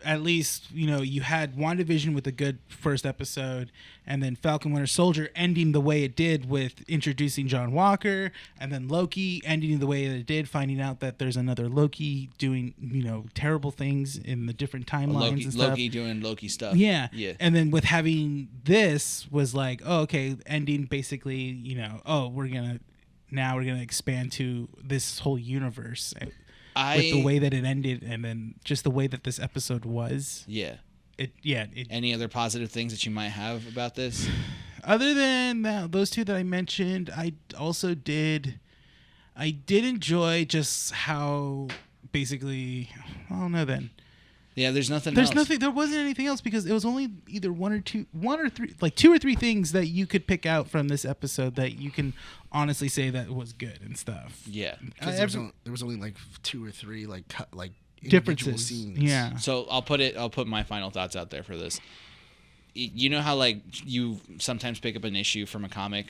Speaker 4: at least, you had WandaVision with a good first episode, and then Falcon Winter Soldier ending the way it did with introducing John Walker, and then Loki ending the way that it did, finding out that there's another Loki doing, terrible things in the different timelines and stuff.
Speaker 3: Loki doing Loki stuff.
Speaker 4: Yeah.
Speaker 3: Yeah.
Speaker 4: And then with having this was like, oh, okay, ending basically, we're going to expand to this whole universe. With the way that it ended, and then just the way that this episode was.
Speaker 3: Yeah.
Speaker 4: Any
Speaker 3: other positive things that you might have about this?
Speaker 4: Other than those two that I mentioned, I did enjoy just how basically, I don't know then.
Speaker 3: Yeah, there's nothing else.
Speaker 4: There wasn't anything else because it was only either one or three, like 2 or 3 things that you could pick out from this episode that you can honestly say that was good and stuff.
Speaker 3: Yeah.
Speaker 2: There was only like 2 or 3 like
Speaker 4: differences.
Speaker 2: Scenes.
Speaker 4: Yeah.
Speaker 3: So I'll put my final thoughts out there for this. You know how like you sometimes pick up an issue from a comic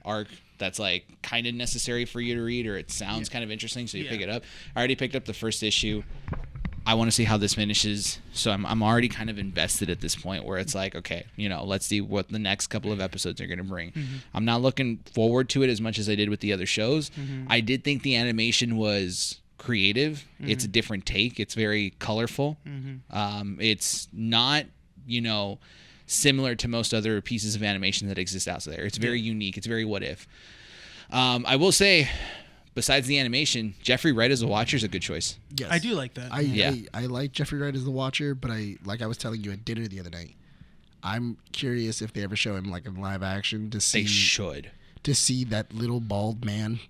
Speaker 3: arc that's like kind of necessary for you to read, or it sounds kind of interesting, so you pick it up. I already picked up the first issue. I want to see how this finishes, so I'm already kind of invested at this point where it's like, okay, let's see what the next couple of episodes are going to bring. I'm not looking forward to it as much as I did with the other shows. I did think the animation was creative. It's a different take. It's very colorful. It's not, similar to most other pieces of animation that exist out there. It's very unique. It's very what if. I will say, besides the animation, Jeffrey Wright as a Watcher is a good choice.
Speaker 2: Yes.
Speaker 4: I do like that.
Speaker 2: I like Jeffrey Wright as the Watcher, but I was telling you at dinner the other night, I'm curious if they ever show him like in live action to see.
Speaker 3: They should.
Speaker 2: To see that little bald man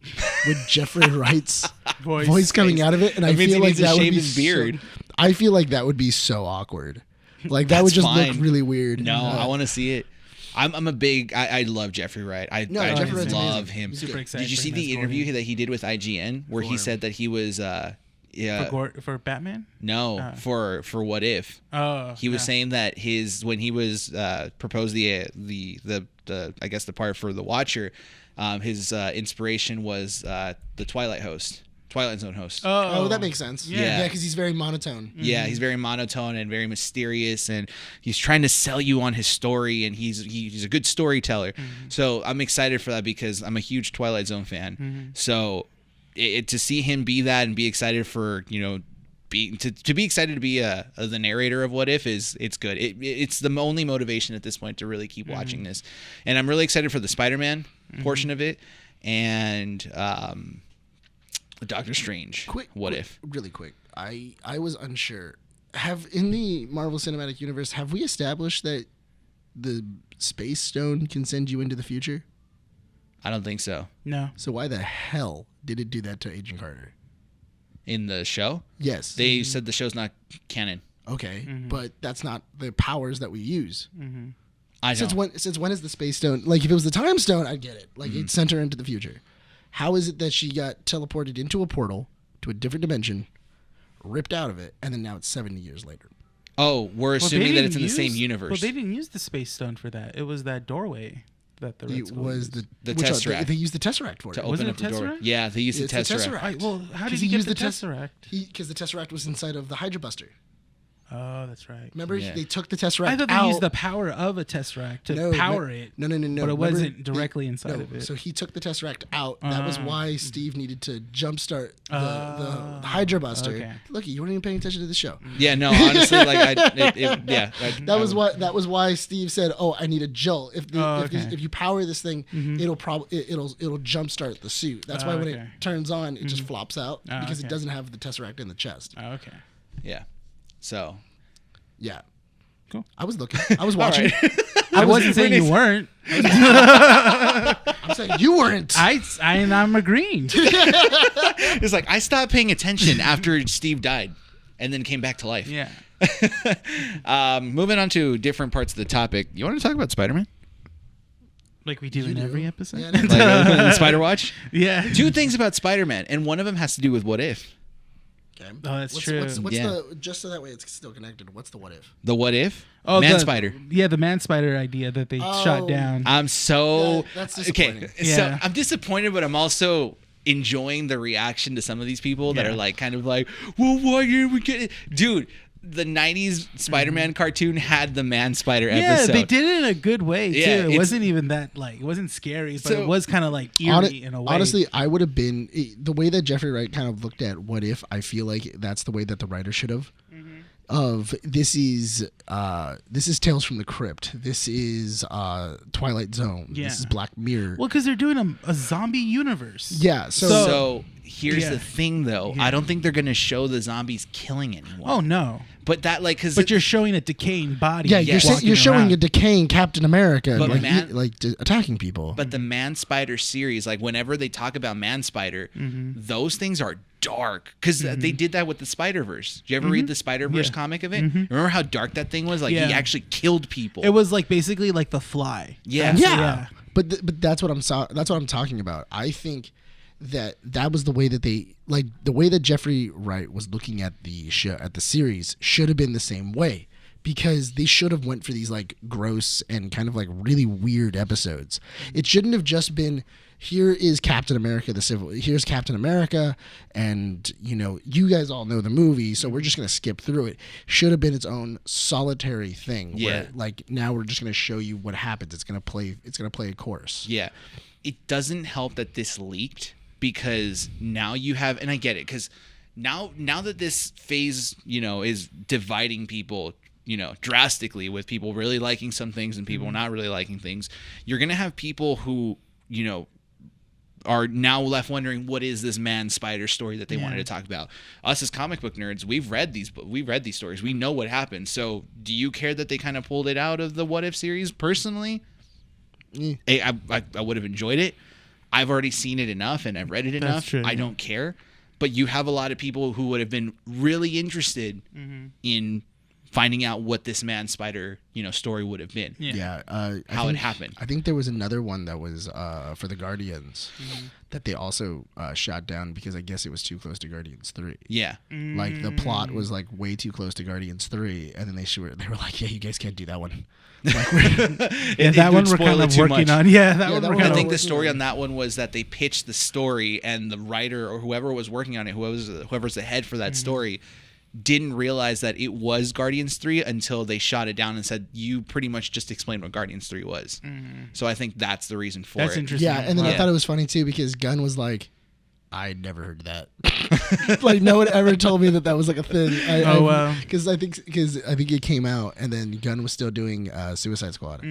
Speaker 2: with Jeffrey Wright's voice coming out of it, and I feel like that would be his beard. I feel like that would be so awkward. Like that would just look really weird.
Speaker 3: No, I want to see it. I'm a big. I love Jeffrey Wright. I love him.
Speaker 4: Super excited.
Speaker 3: Did you see the interview that he did with IGN where he said that he was
Speaker 4: for Batman?
Speaker 3: No, for What If.
Speaker 4: Oh,
Speaker 3: he was saying that when he was proposed the I guess the part for the Watcher, his inspiration was the Twilight host. Twilight Zone host.
Speaker 2: Oh, that makes sense.
Speaker 3: Yeah.
Speaker 2: Because he's very monotone.
Speaker 3: Yeah, he's very monotone and very mysterious, and he's trying to sell you on his story, and he's a good storyteller. So I'm excited for that because I'm a huge Twilight Zone fan. So to see him be that and be excited for, you know, to be excited to be the narrator of What If it's good. It's the only motivation at this point to really keep watching this, and I'm really excited for the Spider-Man portion of it, and Doctor Strange. What If?
Speaker 2: Really quick. I was unsure. In the Marvel Cinematic Universe, have we established that the Space Stone can send you into the future?
Speaker 3: I don't think so.
Speaker 4: No.
Speaker 2: So why the hell did it do that to Agent Carter?
Speaker 3: In the show?
Speaker 2: Yes.
Speaker 3: They said the show's not canon.
Speaker 2: Okay, but that's not the powers that we use.
Speaker 3: I don't.
Speaker 2: Since when is the Space Stone? Like, if it was the Time Stone, I'd get it. Like, it sent her into the future. How is it that she got teleported into a portal to a different dimension, ripped out of it, and then now it's 70 years later?
Speaker 3: Oh, we're assuming that it's in the same universe.
Speaker 4: Well, they didn't use the Space Stone for that. It was that doorway that the Red
Speaker 2: It
Speaker 4: Skull
Speaker 2: was
Speaker 4: used.
Speaker 3: the
Speaker 2: which
Speaker 3: Tesseract.
Speaker 2: They used the Tesseract for
Speaker 3: to
Speaker 2: it.
Speaker 3: open up
Speaker 4: it
Speaker 3: the door.
Speaker 4: Tesseract?
Speaker 3: Yeah, they used the
Speaker 2: It's the
Speaker 3: Tesseract.
Speaker 2: Tesseract.
Speaker 4: Well, how did
Speaker 2: he
Speaker 4: he get
Speaker 2: used
Speaker 4: the
Speaker 2: the
Speaker 4: Tesseract?
Speaker 2: Because the Tesseract was inside of the Hydra Buster.
Speaker 4: Oh, that's right.
Speaker 2: Remember,
Speaker 3: Yeah.
Speaker 2: they took the Tesseract
Speaker 4: I thought they
Speaker 2: out.
Speaker 4: used the power of a Tesseract to power it.
Speaker 2: No.
Speaker 4: But it
Speaker 2: Remember,
Speaker 4: wasn't directly inside of it.
Speaker 2: So he took the Tesseract out. That was why Steve needed to jumpstart the Hydra Buster.
Speaker 4: Okay.
Speaker 2: Look, you weren't even paying attention to the show.
Speaker 3: Yeah, no, honestly, like
Speaker 2: That was why Steve said, "Oh, I need a jolt. If you power this thing, it'll jumpstart the suit. That's why when it turns on, it just flops out because it doesn't have the Tesseract in the chest."
Speaker 4: Oh, okay.
Speaker 3: Yeah. So.
Speaker 2: Yeah.
Speaker 4: Cool.
Speaker 2: I was looking. I was watching.
Speaker 4: I wasn't saying you weren't.
Speaker 2: I'm saying you weren't.
Speaker 4: I'm agreeing.
Speaker 3: It's like I stopped paying attention after Steve died, and then came back to life.
Speaker 4: Yeah.
Speaker 3: Moving on to different parts of the topic. You want to talk about Spider-Man?
Speaker 4: Like we do in every episode.
Speaker 2: Yeah,
Speaker 3: Like Spider Watch?
Speaker 4: Yeah.
Speaker 3: 2 things about Spider-Man, and one of them has to do with What If.
Speaker 2: Okay.
Speaker 4: Oh, that's true.
Speaker 2: What's
Speaker 3: Yeah.
Speaker 2: the, just so that way it's still connected, what's the what if?
Speaker 3: The What If?
Speaker 4: Oh,
Speaker 3: Man Spider.
Speaker 4: Yeah, the Man Spider idea that they shot down.
Speaker 3: I'm so
Speaker 2: That's
Speaker 3: okay.
Speaker 2: disappointing.
Speaker 3: So
Speaker 4: Yeah.
Speaker 3: I'm disappointed, but I'm also enjoying the reaction to some of these people that
Speaker 4: Yeah.
Speaker 3: are like kind of like, well, why didn't we get it? Dude, the 90s Spider-Man cartoon had the Man Spider
Speaker 4: Yeah,
Speaker 3: episode.
Speaker 4: they did it in a good way
Speaker 3: Yeah,
Speaker 4: too. It wasn't even that it wasn't scary, but it was kind of like eerie in a way.
Speaker 2: Honestly, I would have been the way that Jeffrey Wright kind of looked at what if. I feel like that's the way that the writer should have. Of this is Tales from the Crypt. This is Twilight Zone.
Speaker 4: Yeah.
Speaker 2: This is Black Mirror.
Speaker 4: Well, because they're doing a zombie universe.
Speaker 2: Yeah.
Speaker 3: So here's
Speaker 4: Yeah.
Speaker 3: the thing, though.
Speaker 4: Yeah.
Speaker 3: I don't think they're gonna show the zombies killing anyone.
Speaker 4: Oh no!
Speaker 3: But that because
Speaker 4: But you're showing a decaying body.
Speaker 2: yeah,
Speaker 3: Yes.
Speaker 2: you're showing
Speaker 4: around.
Speaker 2: a decaying Captain America,
Speaker 3: But
Speaker 2: attacking people.
Speaker 3: But the Man Spider series, like whenever they talk about Man Spider, those things are dark because they did that with the Spider-Verse. Did you ever read the Spider-Verse
Speaker 4: Yeah.
Speaker 3: comic of it? Remember how dark that thing was? Like
Speaker 4: Yeah.
Speaker 3: he actually killed people.
Speaker 4: It was like basically like the Fly.
Speaker 3: Yeah.
Speaker 2: Yeah. But that's what I'm talking about. I think that was the way that the way that Jeffrey Wright was looking at the show, at the series, should have been the same way, because they should have went for these like gross and kind of like really weird episodes. It shouldn't have just been, here is Captain America here's Captain America, and you guys all know the movie, so we're just gonna skip through it. Should have been its own solitary thing.
Speaker 3: Yeah.
Speaker 2: Where, like, now we're just gonna show you what happens. It's gonna play a course.
Speaker 3: Yeah. It doesn't help that this leaked, because now you have, and I get it, because now that this phase, is dividing people, drastically, with people really liking some things and people not really liking things, you're going to have people who, are now left wondering, what is this Man Spider story that they wanted to talk about? Us as comic book nerds, we've read these stories. We know what happened. So do you care that they kind of pulled it out of the What If series? Personally, I would have enjoyed it. I've already seen it enough and I've read it enough.
Speaker 4: true,
Speaker 3: I don't care. But you have a lot of people who would have been really interested in finding out what this man spider, story would have been.
Speaker 2: Yeah.
Speaker 3: How it happened.
Speaker 2: I think there was another one that was for the Guardians that they also shot down because I guess it was too close to Guardians 3.
Speaker 3: Yeah.
Speaker 2: Like the plot was like way too close to Guardians 3, and then they were like, yeah, you guys can't do that one. Like,
Speaker 4: that one we're kind of working on. Yeah, that one.
Speaker 3: I think the story on that one was that they pitched the story, and the writer or whoever was working on it, whoever's the head for that story, didn't realize that it was Guardians 3 until they shot it down and said, you pretty much just explained what Guardians 3 was. So I think that's the reason for it.
Speaker 4: That's interesting.
Speaker 2: Yeah, and then I thought it was funny too because Gunn was like, I never heard that. Like no one ever told me that was like a thing. Because I think it came out and then Gunn was still doing Suicide Squad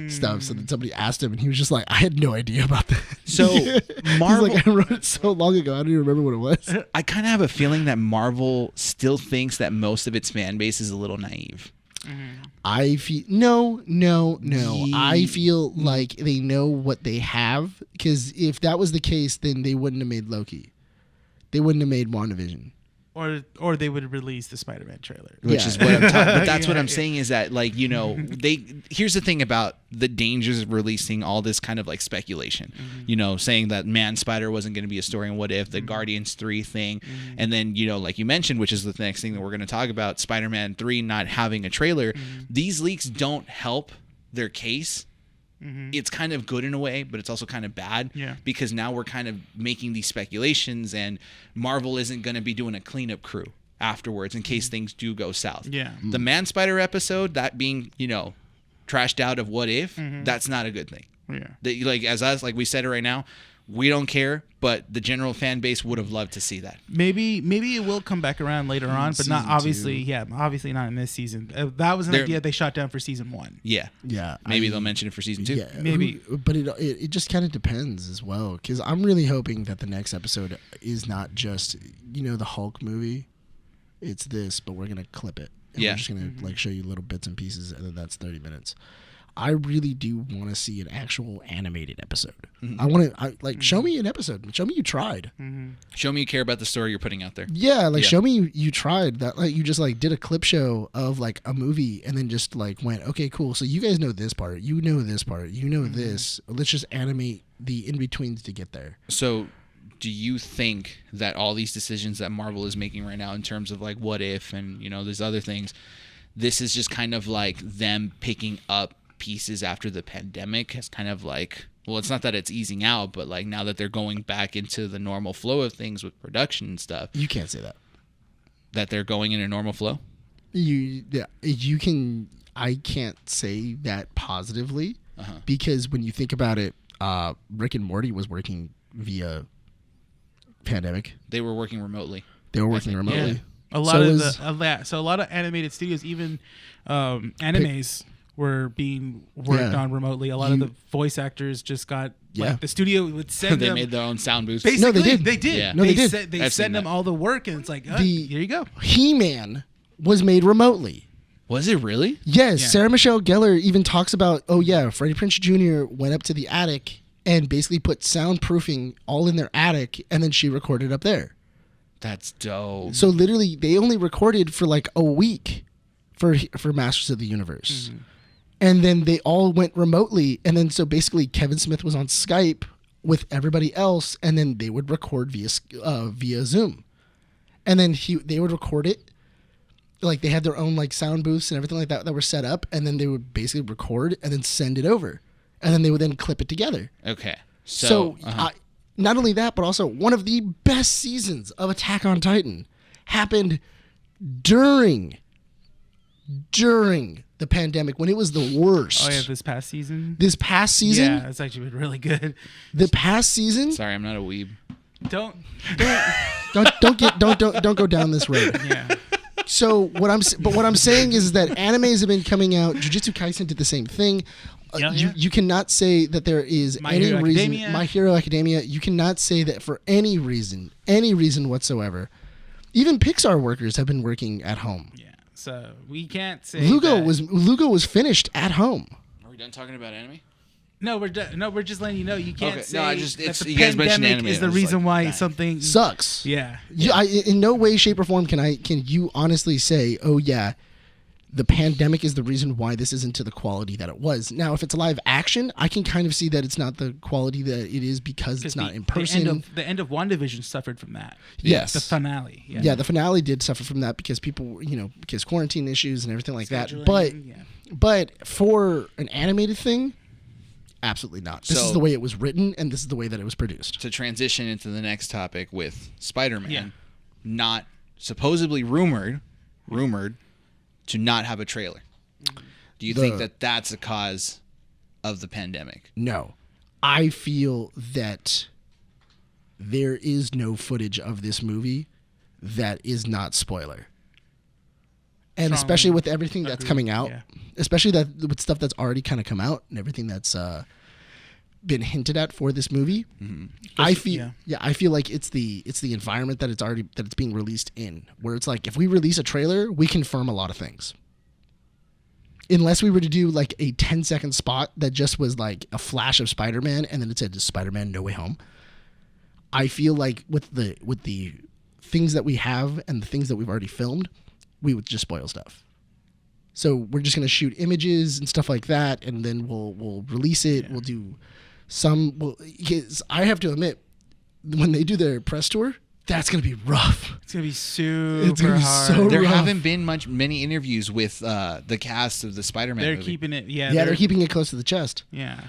Speaker 2: stuff. So then somebody asked him and he was just like, I had no idea about that.
Speaker 3: So Marvel,
Speaker 2: he's like, I wrote it so long ago, I don't even remember what it was.
Speaker 3: I kind of have a feeling that Marvel still thinks that most of its fan base is a little naive.
Speaker 2: I feel no. I feel like they know what they have, because if that was the case, then they wouldn't have made Loki. They wouldn't have made WandaVision.
Speaker 4: Or they would release the Spider-Man trailer,
Speaker 3: which is what I'm talking. But that's what I'm saying is that, like, here's the thing about the dangers of releasing all this kind of like speculation. Saying that Man Spider wasn't going to be a story, and what if the Guardians 3 thing, and then like you mentioned, which is the next thing that we're going to talk about, Spider-Man 3 not having a trailer. These leaks don't help their case. It's kind of good in a way, but it's also kind of bad because now we're kind of making these speculations, and Marvel isn't going to be doing a cleanup crew afterwards in case things do go south. The Man Spider episode, that being trashed out of What If, that's not a good thing. Like as us, like we said it right now, we don't care, but the general fan base would have loved to see that.
Speaker 4: Maybe it will come back around later on, but not obviously. 2. Yeah, obviously not in this season. That was an idea they shot down for season 1.
Speaker 3: Yeah. Maybe they'll mention it for season 2.
Speaker 2: Yeah,
Speaker 4: maybe.
Speaker 2: But it just kind of depends as well, because I'm really hoping that the next episode is not just the Hulk movie. It's this, but we're gonna clip it. And we're just gonna like show you little bits and pieces, and then that's 30 minutes. I really do want to see an actual animated episode. I want to show me an episode. Show me you tried.
Speaker 3: Show me you care about the story you're putting out there.
Speaker 2: Yeah, show me you tried that. Like you just like did a clip show of like a movie and then just like went, okay, cool. So you guys know this part. You know this part. You know this. Let's just animate the in betweens to get there.
Speaker 3: So, do you think that all these decisions that Marvel is making right now in terms of like What If and there's other things, this is just kind of like them picking up pieces after the pandemic? Has kind of like, well, it's not that it's easing out, but like now that they're going back into the normal flow of things with production and stuff.
Speaker 2: You can't say
Speaker 3: that they're going in a normal flow.
Speaker 2: You can. I can't say that positively because when you think about it, Rick and Morty was working via pandemic.
Speaker 3: They were working remotely.
Speaker 2: Yeah.
Speaker 4: A lot of animated studios, even animes, were being worked on remotely. A lot of the voice actors just got the studio would send them.
Speaker 3: They made their own sound booths.
Speaker 2: No, they did.
Speaker 4: They did.
Speaker 3: Yeah.
Speaker 2: No, they did.
Speaker 4: They send them all the work, and it's like, here you go.
Speaker 2: He-Man was made remotely.
Speaker 3: Was it really?
Speaker 2: Yes. Yeah. Sarah Michelle Gellar even talks about, Freddie Prinze Jr. went up to the attic and basically put soundproofing all in their attic, and then she recorded up there.
Speaker 3: That's dope.
Speaker 2: So literally, they only recorded for like a week for Masters of the Universe. And then they all went remotely. And then so basically Kevin Smith was on Skype with everybody else, and then they would record via Zoom. And then they would record it. Like they had their own like sound booths and everything like that were set up, and then they would basically record and then send it over. And then they would then clip it together.
Speaker 3: Okay.
Speaker 2: So not only that, but also one of the best seasons of Attack on Titan happened during the pandemic when it was the worst.
Speaker 4: Oh yeah, this past season.
Speaker 2: Yeah,
Speaker 4: it's actually been really good.
Speaker 2: The past season.
Speaker 3: Sorry, I'm not a weeb.
Speaker 4: Don't
Speaker 2: go down this road.
Speaker 4: Yeah.
Speaker 2: So what I'm saying is that animes have been coming out. Jujutsu Kaisen did the same thing. You cannot say that there is any reason. My Hero Academia. You cannot say that for any reason whatsoever. Even Pixar workers have been working at home.
Speaker 4: Yeah. So we can't say
Speaker 2: Lugo was finished at home.
Speaker 3: Are we done talking about anime?
Speaker 4: No, we're just letting you know you can't say that the
Speaker 3: you guys mentioned
Speaker 4: pandemic
Speaker 3: anime.
Speaker 4: is the reason why something
Speaker 2: sucks.
Speaker 4: Yeah.
Speaker 2: In no way, shape, or form can you honestly say, oh yeah, the pandemic is the reason why this isn't to the quality that it was. Now, if it's live action, I can kind of see that it's not the quality that it is because it's not in person.
Speaker 4: The end of WandaVision suffered from that.
Speaker 2: Yes.
Speaker 4: The finale.
Speaker 2: Yeah, the finale did suffer from that because people, because quarantine issues and everything like that.
Speaker 4: Scheduling,
Speaker 2: But for an animated thing, absolutely not. This is the way it was written, and this is the way that it was produced.
Speaker 3: To transition into the next topic with Spider-Man, not supposedly rumored to not have a trailer. Do you think that that's a cause of the pandemic?
Speaker 2: No. I feel that there is no footage of this movie that is not spoiler. And especially with everything that's coming out, especially with stuff that's already kind of come out and everything that's been hinted at for this movie, I feel like it's the environment that it's being released in, where it's like if we release a trailer, we confirm a lot of things. Unless we were to do like a 10-second spot that just was like a flash of Spider-Man and then it said Spider-Man No Way Home. I feel like with the things that we have and the things that we've already filmed, we would just spoil stuff. So we're just going to shoot images and stuff like that, and then we'll release it. Yeah. We'll do some. I have to admit, when they do their press tour, that's going to be rough.
Speaker 4: It's going to be super hard.
Speaker 2: So
Speaker 3: there
Speaker 2: rough.
Speaker 3: haven't been many interviews with the cast of the Spider-Man movie.
Speaker 4: They're keeping it.
Speaker 2: They're keeping it close to the chest.
Speaker 4: Yeah.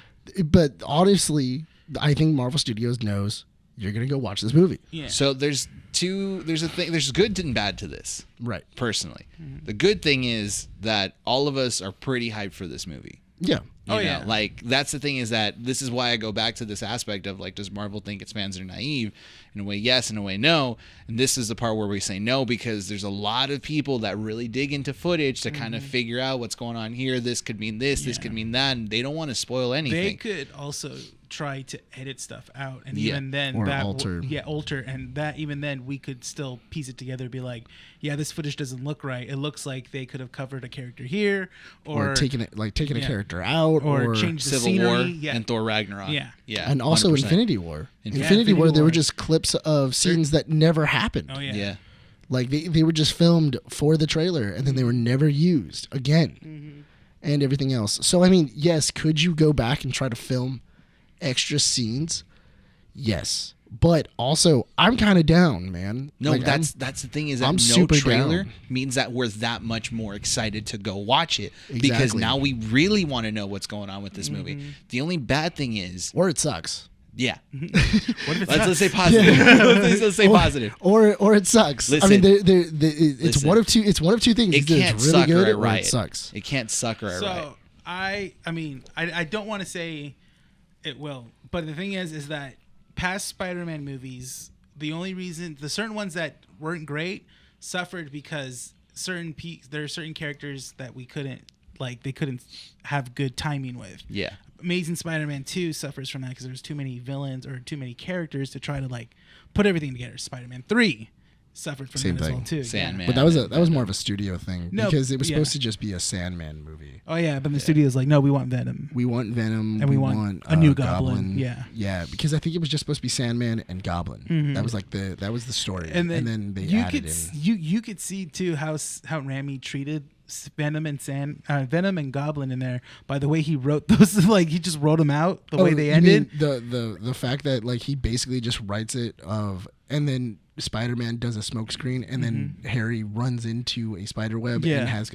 Speaker 2: But honestly, I think Marvel Studios knows you're going to go watch this movie.
Speaker 3: Yeah. So there's good and bad to this.
Speaker 2: Right.
Speaker 3: Personally. Mm-hmm. The good thing is that all of us are pretty hyped for this movie.
Speaker 2: Yeah.
Speaker 3: You know, like that's the thing is that this is why I go back to this aspect of like, does Marvel think its fans are naive? In a way, yes. In a way, no. And this is the part where we say no, because there's a lot of people that really dig into footage to kind of figure out what's going on here. This could mean this. This could mean that. And they don't want to spoil anything.
Speaker 4: They could also try to edit stuff out, and even then alter, and that even then we could still piece it together and be like, yeah, this footage doesn't look right. It looks like they could have covered a character here, or taking
Speaker 2: a character out,
Speaker 4: or change the
Speaker 3: Civil
Speaker 4: scenery.
Speaker 3: War and Thor Ragnarok.
Speaker 2: And also 100%. Infinity War. Infinity War, they were just clips of scenes that never happened. Like they were just filmed for the trailer, and then they were never used again, and everything else. So I mean, yes, could you go back and try to film extra scenes? Yes, but also I'm kind of down, man.
Speaker 3: No, like, that's the thing is that no trailer means that we're that much more excited to go watch it, because now we really want to know what's going on with this movie. The only bad thing is,
Speaker 2: or it sucks.
Speaker 3: Yeah.
Speaker 4: What if
Speaker 3: let's say positive. Let's say positive.
Speaker 2: Or it sucks.
Speaker 3: Listen,
Speaker 2: I mean, it's one of two. It's one of two things.
Speaker 3: It can't
Speaker 2: it's really
Speaker 3: suck
Speaker 2: good,
Speaker 3: or
Speaker 2: it sucks.
Speaker 3: It can't suck or right.
Speaker 4: So I mean, I don't want to say it will, but the thing is that past Spider-Man movies, the only reason the certain ones that weren't great suffered because there are certain characters that we couldn't have good timing with.
Speaker 3: Yeah.
Speaker 4: Amazing Spider-Man 2 suffers from that because there's too many villains or too many characters to try to like put everything together. Spider-Man 3 suffered from that as well too.
Speaker 3: Sandman.
Speaker 2: But that was more of a studio thing because it was supposed to just be a Sandman movie.
Speaker 4: Oh yeah, but the studio's like, no, we want Venom.
Speaker 2: We want Venom,
Speaker 4: and we want a new Goblin.
Speaker 2: Yeah, because I think it was just supposed to be Sandman and Goblin. That was like that was the story, and then they added in.
Speaker 4: You could see too how Raimi treated Venom and Goblin in there by the way he wrote those. Like he just wrote them out the way they ended.
Speaker 2: The fact that like he basically just writes it and then Spider-Man does a smoke screen, and then Harry runs into a spider web and has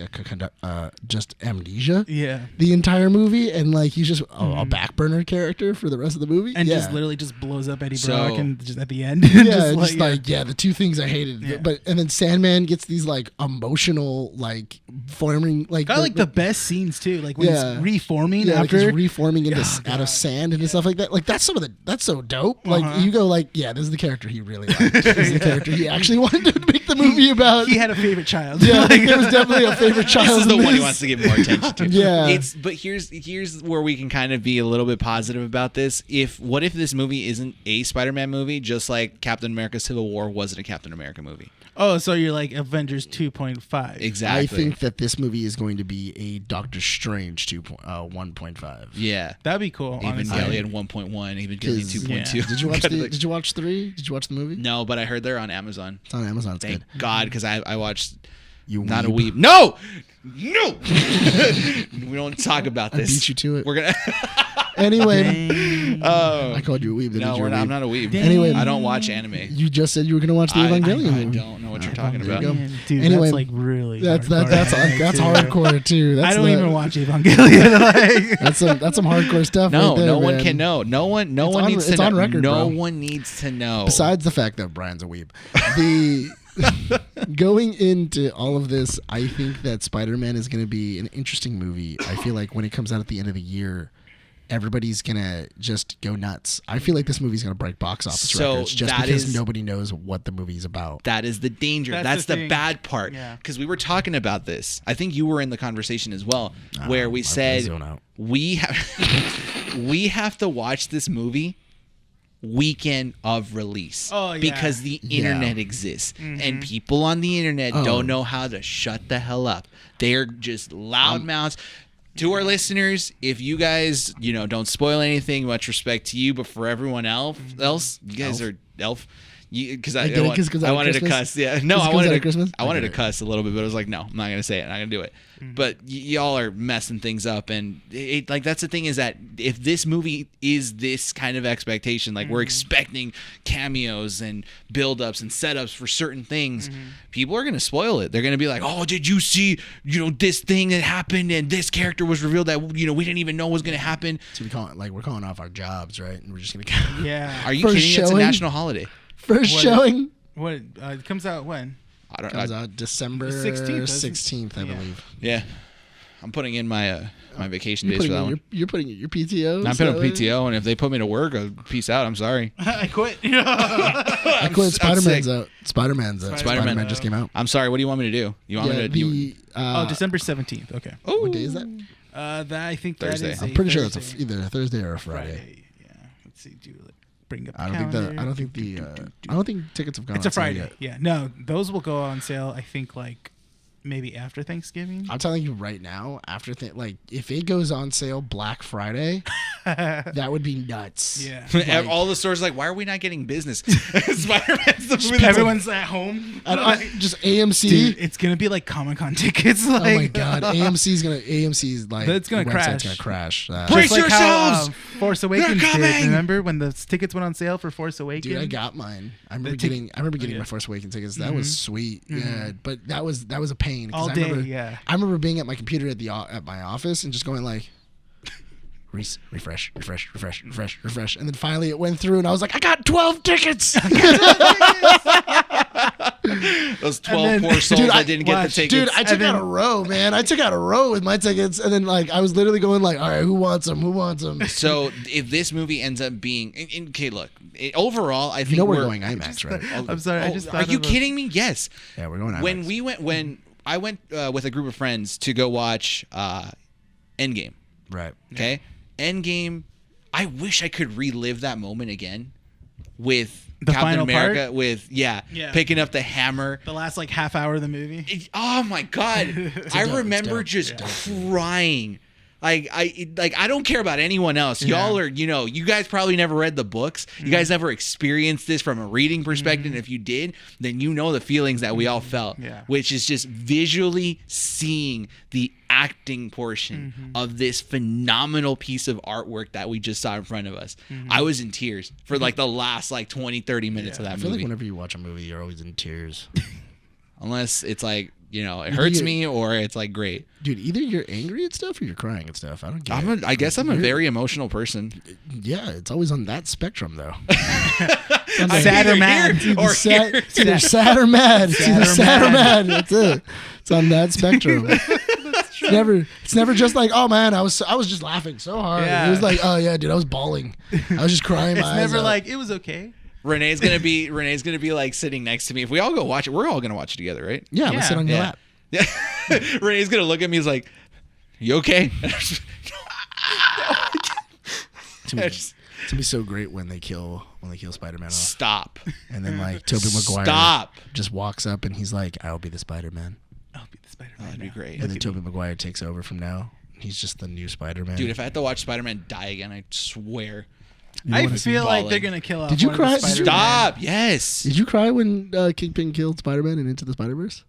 Speaker 2: just amnesia. The entire movie, and like he's just a back burner character for the rest of the movie,
Speaker 4: and just literally just blows up Eddie Brock, and just at the end,
Speaker 2: the two things I hated. And then Sandman gets these like emotional like forming like
Speaker 4: the best scenes too, like when he's reforming after
Speaker 2: like he's reforming out of sand and stuff like that. Like that's so dope. Like you go like, yeah, this is the character he really liked. The character he actually wanted to make the movie about.
Speaker 4: He had a favorite child.
Speaker 2: Yeah, there was definitely a favorite child.
Speaker 3: This is the one he wants to give more attention to.
Speaker 2: Yeah.
Speaker 3: But here's where we can kind of be a little bit positive about this. What if this movie isn't a Spider-Man movie, just like Captain America Civil War wasn't a Captain America movie?
Speaker 4: Oh, so you're like Avengers 2.5.
Speaker 3: Exactly.
Speaker 2: I think that this movie is going to be a Doctor Strange 1.5.
Speaker 3: Yeah.
Speaker 4: That'd be cool.
Speaker 3: Evangelion 1.1, Evangelion 2.2.
Speaker 2: Yeah. Did you watch 3? Did you watch the movie?
Speaker 3: No, but I heard they're on Amazon.
Speaker 2: It's on Amazon. It's
Speaker 3: Thank
Speaker 2: good.
Speaker 3: God, because I watched
Speaker 2: You
Speaker 3: not
Speaker 2: weeb.
Speaker 3: a weeb. No. We don't talk about this.
Speaker 2: I beat you to it.
Speaker 3: We're gonna.
Speaker 2: Anyway, I called you a weeb.
Speaker 3: No, I'm not a weeb.
Speaker 2: Anyway,
Speaker 3: I don't watch anime.
Speaker 2: You just said you were going to watch the Evangelion
Speaker 3: I
Speaker 2: movie.
Speaker 3: don't know what you're talking
Speaker 2: there
Speaker 3: about.
Speaker 2: you go.
Speaker 4: Dude,
Speaker 2: Anyway,
Speaker 4: that's like really.
Speaker 2: That's
Speaker 4: hardcore
Speaker 2: hardcore too. That's
Speaker 4: I don't even watch Evangelion. Like,
Speaker 2: that's some hardcore stuff.
Speaker 3: No,
Speaker 2: right there,
Speaker 3: no one
Speaker 2: man.
Speaker 3: can know. No one needs to
Speaker 2: it's
Speaker 3: know.
Speaker 2: on record,
Speaker 3: no
Speaker 2: bro.
Speaker 3: one needs to know.
Speaker 2: Besides the fact that Brian's a weeb, going into all of this, I think that Spider-Man is going to be an interesting movie. I feel like when it comes out at the end of the year, everybody's gonna just go nuts. I feel like this movie's gonna break box office records just because nobody knows what the movie's about.
Speaker 3: That is the danger. That's the bad part. Because we were talking about this. I think you were in the conversation as well, where we said we have to watch this movie weekend of release because the internet exists and people on the internet don't know how to shut the hell up. They're just loud mouths. To our listeners, if you guys, don't spoil anything, much respect to you, but for everyone else, you guys are elf. Because I wanted to cuss. Yeah, no, I wanted to cuss a little bit, but I was like, no, I'm not gonna say it. I'm not gonna do it. But y'all are messing things up, and that's the thing is that if this movie is this kind of expectation, like we're expecting cameos and build-ups and setups for certain things, people are gonna spoil it. They're gonna be like, oh, did you see, this thing that happened and this character was revealed that we didn't even know was gonna happen.
Speaker 2: So we're calling off our jobs, right? And we're just gonna.
Speaker 3: Are you kidding? It's a national holiday.
Speaker 2: First showing.
Speaker 4: What it comes out when?
Speaker 2: Comes out December 16th, I believe.
Speaker 3: Yeah, I'm putting in my my vacation days for that one.
Speaker 2: You're putting in your PTO.
Speaker 3: I'm putting PTO, and if they put me to work, peace out. I'm sorry.
Speaker 4: I quit.
Speaker 2: I quit. Spider-Man's out. Spider-Man just came out.
Speaker 3: I'm sorry. What do you want me to do? You want me to
Speaker 4: December 17th. Okay.
Speaker 2: Oh, what day is that?
Speaker 4: I think
Speaker 3: Thursday.
Speaker 4: That is
Speaker 2: I'm pretty sure it's either a Thursday or a Friday.
Speaker 4: Yeah. Let's see. Bring up.
Speaker 2: I don't think tickets have gone.
Speaker 4: It's a Friday.
Speaker 2: Yet.
Speaker 4: Yeah. No, those will go on sale. I think maybe after Thanksgiving.
Speaker 2: I'm telling you right now, if it goes on sale Black Friday, that would be nuts.
Speaker 4: Yeah.
Speaker 3: All the stores why are we not getting business? Spider-Man's the movie.
Speaker 4: Everyone's at home.
Speaker 2: Just AMC.
Speaker 4: Dude, it's gonna be like Comic-Con tickets.
Speaker 2: Oh my god, AMC's like
Speaker 4: it's gonna
Speaker 2: crash.
Speaker 4: Gonna
Speaker 2: crash.
Speaker 3: Brace yourselves.
Speaker 4: How, Force Awakens did. Remember when the tickets went on sale for Force Awakens?
Speaker 2: Dude, I got mine. I remember getting my Force Awakens tickets. That was sweet. Yeah, but that was a pain.
Speaker 4: All day, I
Speaker 2: remember being at my computer at my office and just going like, refresh, and then finally it went through, and I was like, I got 12 tickets.
Speaker 3: Those 12 poor souls that didn't get the tickets.
Speaker 2: Dude, I took out a row, man. I took out a row with my tickets, and then I was literally going like, all right, who wants them?
Speaker 3: So if this movie ends up being, okay, look, overall, I think
Speaker 2: we're going IMAX, right?
Speaker 4: I'm sorry, I just.
Speaker 3: Are you kidding me? Yes.
Speaker 2: Yeah, we're going IMAX.
Speaker 3: When I went with a group of friends to go watch Endgame.
Speaker 2: Right.
Speaker 3: Okay. Endgame. I wish I could relive that moment again with
Speaker 4: the
Speaker 3: Captain
Speaker 4: final
Speaker 3: America.
Speaker 4: part?
Speaker 3: With picking up the hammer.
Speaker 4: The last half hour of the movie.
Speaker 3: Oh my god! I remember just crying. I don't care about anyone else. Y'all are, you guys probably never read the books. You guys never experienced this from a reading perspective. And if you did, then you know the feelings that we all felt, which is just visually seeing the acting portion of this phenomenal piece of artwork that we just saw in front of us. I was in tears for the last 20, 30 minutes of that movie.
Speaker 2: I feel like whenever you watch a movie, you're always in tears.
Speaker 3: Unless it's it hurts me or it's great.
Speaker 2: Dude, either you're angry at stuff or you're crying at stuff. I don't get it.
Speaker 3: I guess I'm a very emotional person.
Speaker 2: Yeah, it's always on that spectrum, though.
Speaker 4: Sad or mad.
Speaker 2: It's either sad or mad. It's either sad or mad. That's it. It's on that spectrum. It's never just oh man, I was just laughing so hard.
Speaker 4: Yeah.
Speaker 2: It was oh yeah, dude, I was bawling. I was just crying.
Speaker 4: It's never it was okay.
Speaker 3: Renee's gonna be sitting next to me. If we all go watch it, we're all gonna watch it together, right?
Speaker 2: Yeah, I'm gonna sit on your lap.
Speaker 3: Yeah. Renee's gonna look at me. He's like, "You okay?"
Speaker 2: It's gonna be so great when they kill Spider-Man off.
Speaker 3: Stop.
Speaker 2: And then Tobey Maguire just walks up and he's like, "I'll be the Spider-Man."
Speaker 4: I'll be the Spider-Man.
Speaker 3: That'd be great.
Speaker 2: And then Tobey Maguire takes over from now. He's just the new Spider-Man.
Speaker 3: Dude, if I had to watch Spider-Man die again, I swear.
Speaker 4: I feel like they're gonna kill off.
Speaker 2: Did you cry?
Speaker 3: Stop! Yes.
Speaker 2: Did you cry when Kingpin killed Spider-Man in Into the Spider-Verse?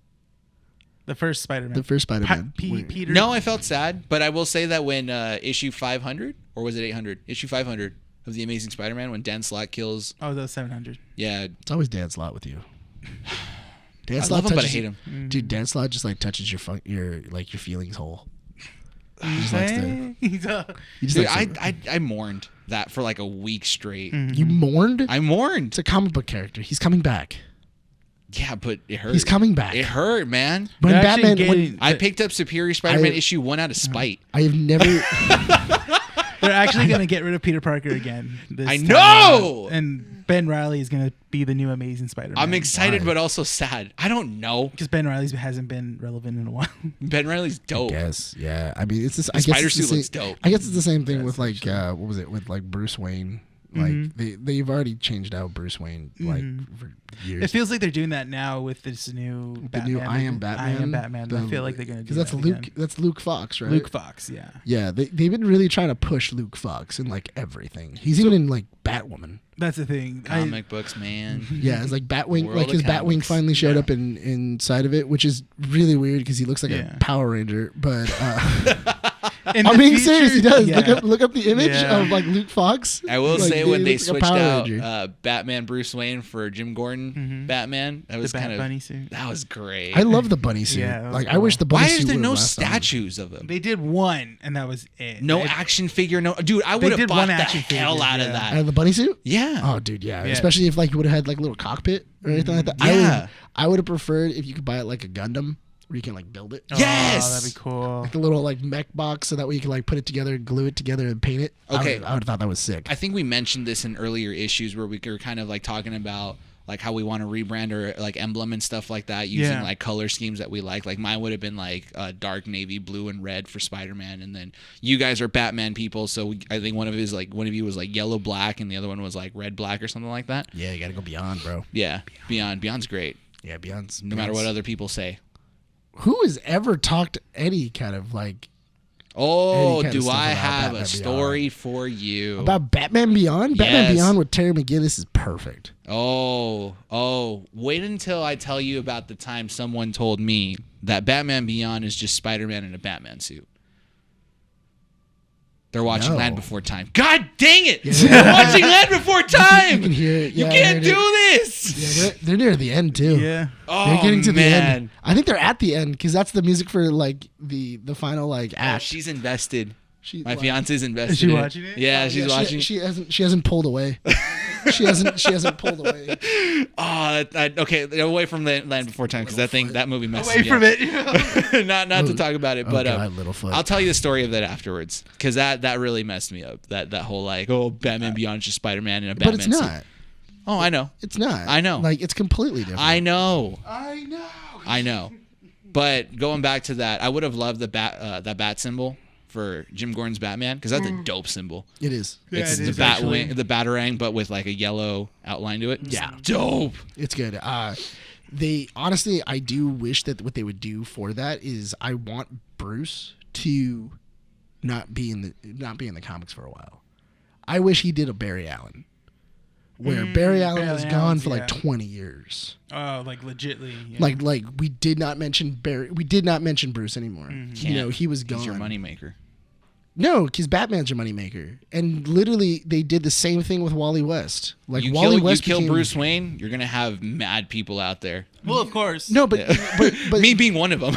Speaker 4: The first Spider-Man.
Speaker 2: The first Spider-Man.
Speaker 4: Peter.
Speaker 3: No, I felt sad, but I will say that when issue 500, or was it 800? Issue 500 of The Amazing Spider-Man, when Dan Slott kills...
Speaker 4: Oh, that was 700.
Speaker 3: Yeah.
Speaker 2: It's always Dan Slott with you. Dan
Speaker 3: I
Speaker 2: Slott
Speaker 3: love him, but I
Speaker 2: touches-
Speaker 3: hate him.
Speaker 2: Dude, Dan Slott just like touches your feelings whole. He just likes to. He just
Speaker 3: Dude,
Speaker 2: likes to-
Speaker 3: I mourned that for like a week straight.
Speaker 2: You mourned?
Speaker 3: I mourned.
Speaker 2: It's a comic book character. He's coming back.
Speaker 3: Yeah, but it hurt.
Speaker 2: He's coming back.
Speaker 3: It hurt, man.
Speaker 2: When
Speaker 4: They're actually
Speaker 2: Batman,
Speaker 4: getting-
Speaker 3: I picked up Superior Spider-Man
Speaker 2: I-
Speaker 3: issue 1 out of spite.
Speaker 2: I have never.
Speaker 4: They're actually going to get rid of Peter Parker again. This
Speaker 3: I
Speaker 4: time
Speaker 3: know!
Speaker 4: around. And Ben Reilly is going to be the new Amazing Spider-Man.
Speaker 3: I'm excited,
Speaker 2: Why?
Speaker 3: but also sad. I don't know.
Speaker 4: Because Ben Reilly hasn't been relevant in a while.
Speaker 3: Ben Riley's dope.
Speaker 2: Yes, yeah. I mean, it's this.
Speaker 3: The
Speaker 2: I guess
Speaker 3: spider
Speaker 2: it's the
Speaker 3: suit
Speaker 2: same-
Speaker 3: looks dope.
Speaker 2: I guess it's the same thing with like what was it with like Bruce Wayne? Like they've already changed out Bruce Wayne like for years.
Speaker 4: It feels like they're doing that now with this new
Speaker 2: the
Speaker 4: Batman.
Speaker 2: new I Am Batman.
Speaker 4: I Am Batman. I feel like they're going to do
Speaker 2: because that's
Speaker 4: that
Speaker 2: Luke.
Speaker 4: again.
Speaker 2: That's Luke Fox, right?
Speaker 4: Luke Fox, yeah.
Speaker 2: Yeah, they've been really trying to push Luke Fox in like everything. He's even in like Batwoman.
Speaker 4: That's the thing.
Speaker 3: Comic books, man.
Speaker 2: Yeah, it's like Batwing.
Speaker 3: World
Speaker 2: Like his
Speaker 3: of
Speaker 2: Batwing
Speaker 3: comics.
Speaker 2: finally showed up inside of it, which is really weird because he looks like
Speaker 4: Yeah.
Speaker 2: a Power Ranger. But
Speaker 4: In
Speaker 2: I'm
Speaker 4: the
Speaker 2: being
Speaker 4: future-
Speaker 2: serious. He does.
Speaker 4: Yeah.
Speaker 2: Look up the image
Speaker 4: Yeah.
Speaker 2: of like Luke Fox.
Speaker 3: I will
Speaker 2: Like,
Speaker 3: say when they
Speaker 2: looks like a
Speaker 3: switched
Speaker 2: Power
Speaker 3: out
Speaker 2: Ranger.
Speaker 3: Batman Bruce Wayne for Jim Gordon Batman, that was
Speaker 4: Bat
Speaker 3: kind of
Speaker 4: bunny suit.
Speaker 3: that was great.
Speaker 2: I love the bunny suit.
Speaker 4: Yeah, that was
Speaker 2: like I
Speaker 4: cool.
Speaker 2: wish the bunny
Speaker 3: Why
Speaker 2: suit
Speaker 3: is there
Speaker 2: would've
Speaker 3: no
Speaker 2: lasted on.
Speaker 3: statues of him?
Speaker 4: They did one, and that was it.
Speaker 3: No
Speaker 4: They-
Speaker 3: action figure. No, dude, I would have
Speaker 4: did
Speaker 3: bought
Speaker 4: one
Speaker 3: the
Speaker 4: action
Speaker 3: hell
Speaker 4: figure,
Speaker 3: out of
Speaker 4: yeah.
Speaker 3: that.
Speaker 2: The bunny suit?
Speaker 3: Yeah.
Speaker 2: Oh, dude, yeah.
Speaker 4: Yeah.
Speaker 2: Especially if like you would have had like a little cockpit or anything like that.
Speaker 3: Yeah.
Speaker 2: I would have preferred if you could buy it like a Gundam where you can like build it.
Speaker 4: Oh,
Speaker 3: Yes!
Speaker 4: that'd be cool.
Speaker 2: Like the little like mech box, so that way you can like put it together, glue it together, and paint it.
Speaker 3: Okay.
Speaker 2: I would have thought that was sick.
Speaker 3: I think we mentioned this in earlier issues where we were kind of like talking about like how we want to rebrand our like emblem and stuff like that using
Speaker 4: Yeah.
Speaker 3: like color schemes that we like. Like mine would have been like dark navy blue and red for Spider-Man, and then you guys are Batman people, so I think one of you was like yellow black and the other one was like red black or something like that.
Speaker 2: Yeah, you got to go beyond, bro.
Speaker 3: Yeah, Beyond's great.
Speaker 2: Yeah, beyond's
Speaker 3: No matter what other people say.
Speaker 2: Who has ever talked any kind of like
Speaker 3: Oh,
Speaker 2: Any kind of
Speaker 3: do
Speaker 2: stuff
Speaker 3: I
Speaker 2: about
Speaker 3: have
Speaker 2: Batman
Speaker 3: a story
Speaker 2: Beyond.
Speaker 3: for you?
Speaker 2: about Batman Beyond? Batman
Speaker 3: Yes.
Speaker 2: Beyond with Terry McGinnis is perfect.
Speaker 3: Oh, wait until I tell you about the time someone told me that Batman Beyond is just Spider-Man in a Batman suit. They're watching
Speaker 2: No.
Speaker 3: Land Before Time. God dang it!
Speaker 2: Yeah.
Speaker 3: They're watching Land Before Time!
Speaker 2: You can hear it.
Speaker 3: You
Speaker 2: Yeah,
Speaker 3: can't
Speaker 2: I
Speaker 3: do
Speaker 2: heard it.
Speaker 3: this!
Speaker 2: Yeah, they're near the end too.
Speaker 4: Yeah.
Speaker 3: Oh,
Speaker 2: They're getting to the
Speaker 3: man.
Speaker 2: end. I think they're at the end because that's the music for like the final like
Speaker 3: Oh,
Speaker 2: act.
Speaker 3: she's invested.
Speaker 2: She,
Speaker 3: My
Speaker 2: like-
Speaker 3: fiance's invested.
Speaker 4: Is she
Speaker 3: in
Speaker 4: watching it?
Speaker 3: Yeah, she's
Speaker 2: yeah,
Speaker 3: watching.
Speaker 2: She hasn't pulled away. she hasn't pulled away.
Speaker 3: Oh, okay. Away from Land Before Time because that movie messes
Speaker 4: Away
Speaker 3: me
Speaker 4: from
Speaker 3: up.
Speaker 4: it.
Speaker 3: not to talk about it,
Speaker 2: Oh,
Speaker 3: but
Speaker 2: God, Littlefoot.
Speaker 3: I'll tell you the story of that afterwards because that really messed me up. That whole like Batman Beyond is just Spider-Man in a Batman
Speaker 2: But it's not.
Speaker 3: suit. Oh, I know.
Speaker 2: It's not.
Speaker 3: I know.
Speaker 2: Like it's completely different.
Speaker 3: I know.
Speaker 4: I know.
Speaker 3: But going back to that, I would have loved that bat symbol for Jim Gordon's Batman because that's a dope symbol.
Speaker 2: It is.
Speaker 4: Yeah,
Speaker 3: It's
Speaker 4: it
Speaker 3: the
Speaker 4: is, actually.
Speaker 3: Batwing, the Batarang, but with like a yellow outline to it.
Speaker 2: Yeah.
Speaker 3: It's dope.
Speaker 2: It's good. They honestly, I do wish that what they would do for that is I want Bruce to not be in the comics for a while. I wish he did a Barry Allen, where Barry Allen
Speaker 4: Barry
Speaker 2: was gone
Speaker 4: Allen's,
Speaker 2: for like
Speaker 4: yeah.
Speaker 2: 20 years.
Speaker 4: Oh, like legitly. Yeah.
Speaker 2: Like we did not mention Barry. We did not mention Bruce anymore. You know, he was gone.
Speaker 3: He's your moneymaker.
Speaker 2: No, because Batman's your moneymaker, and literally they did the same thing with Wally West. Like
Speaker 3: You
Speaker 2: Wally West
Speaker 3: kill
Speaker 2: became-
Speaker 3: Bruce Wayne, you're gonna have mad people out there.
Speaker 4: well, of course.
Speaker 2: No, but
Speaker 3: Me being one of them.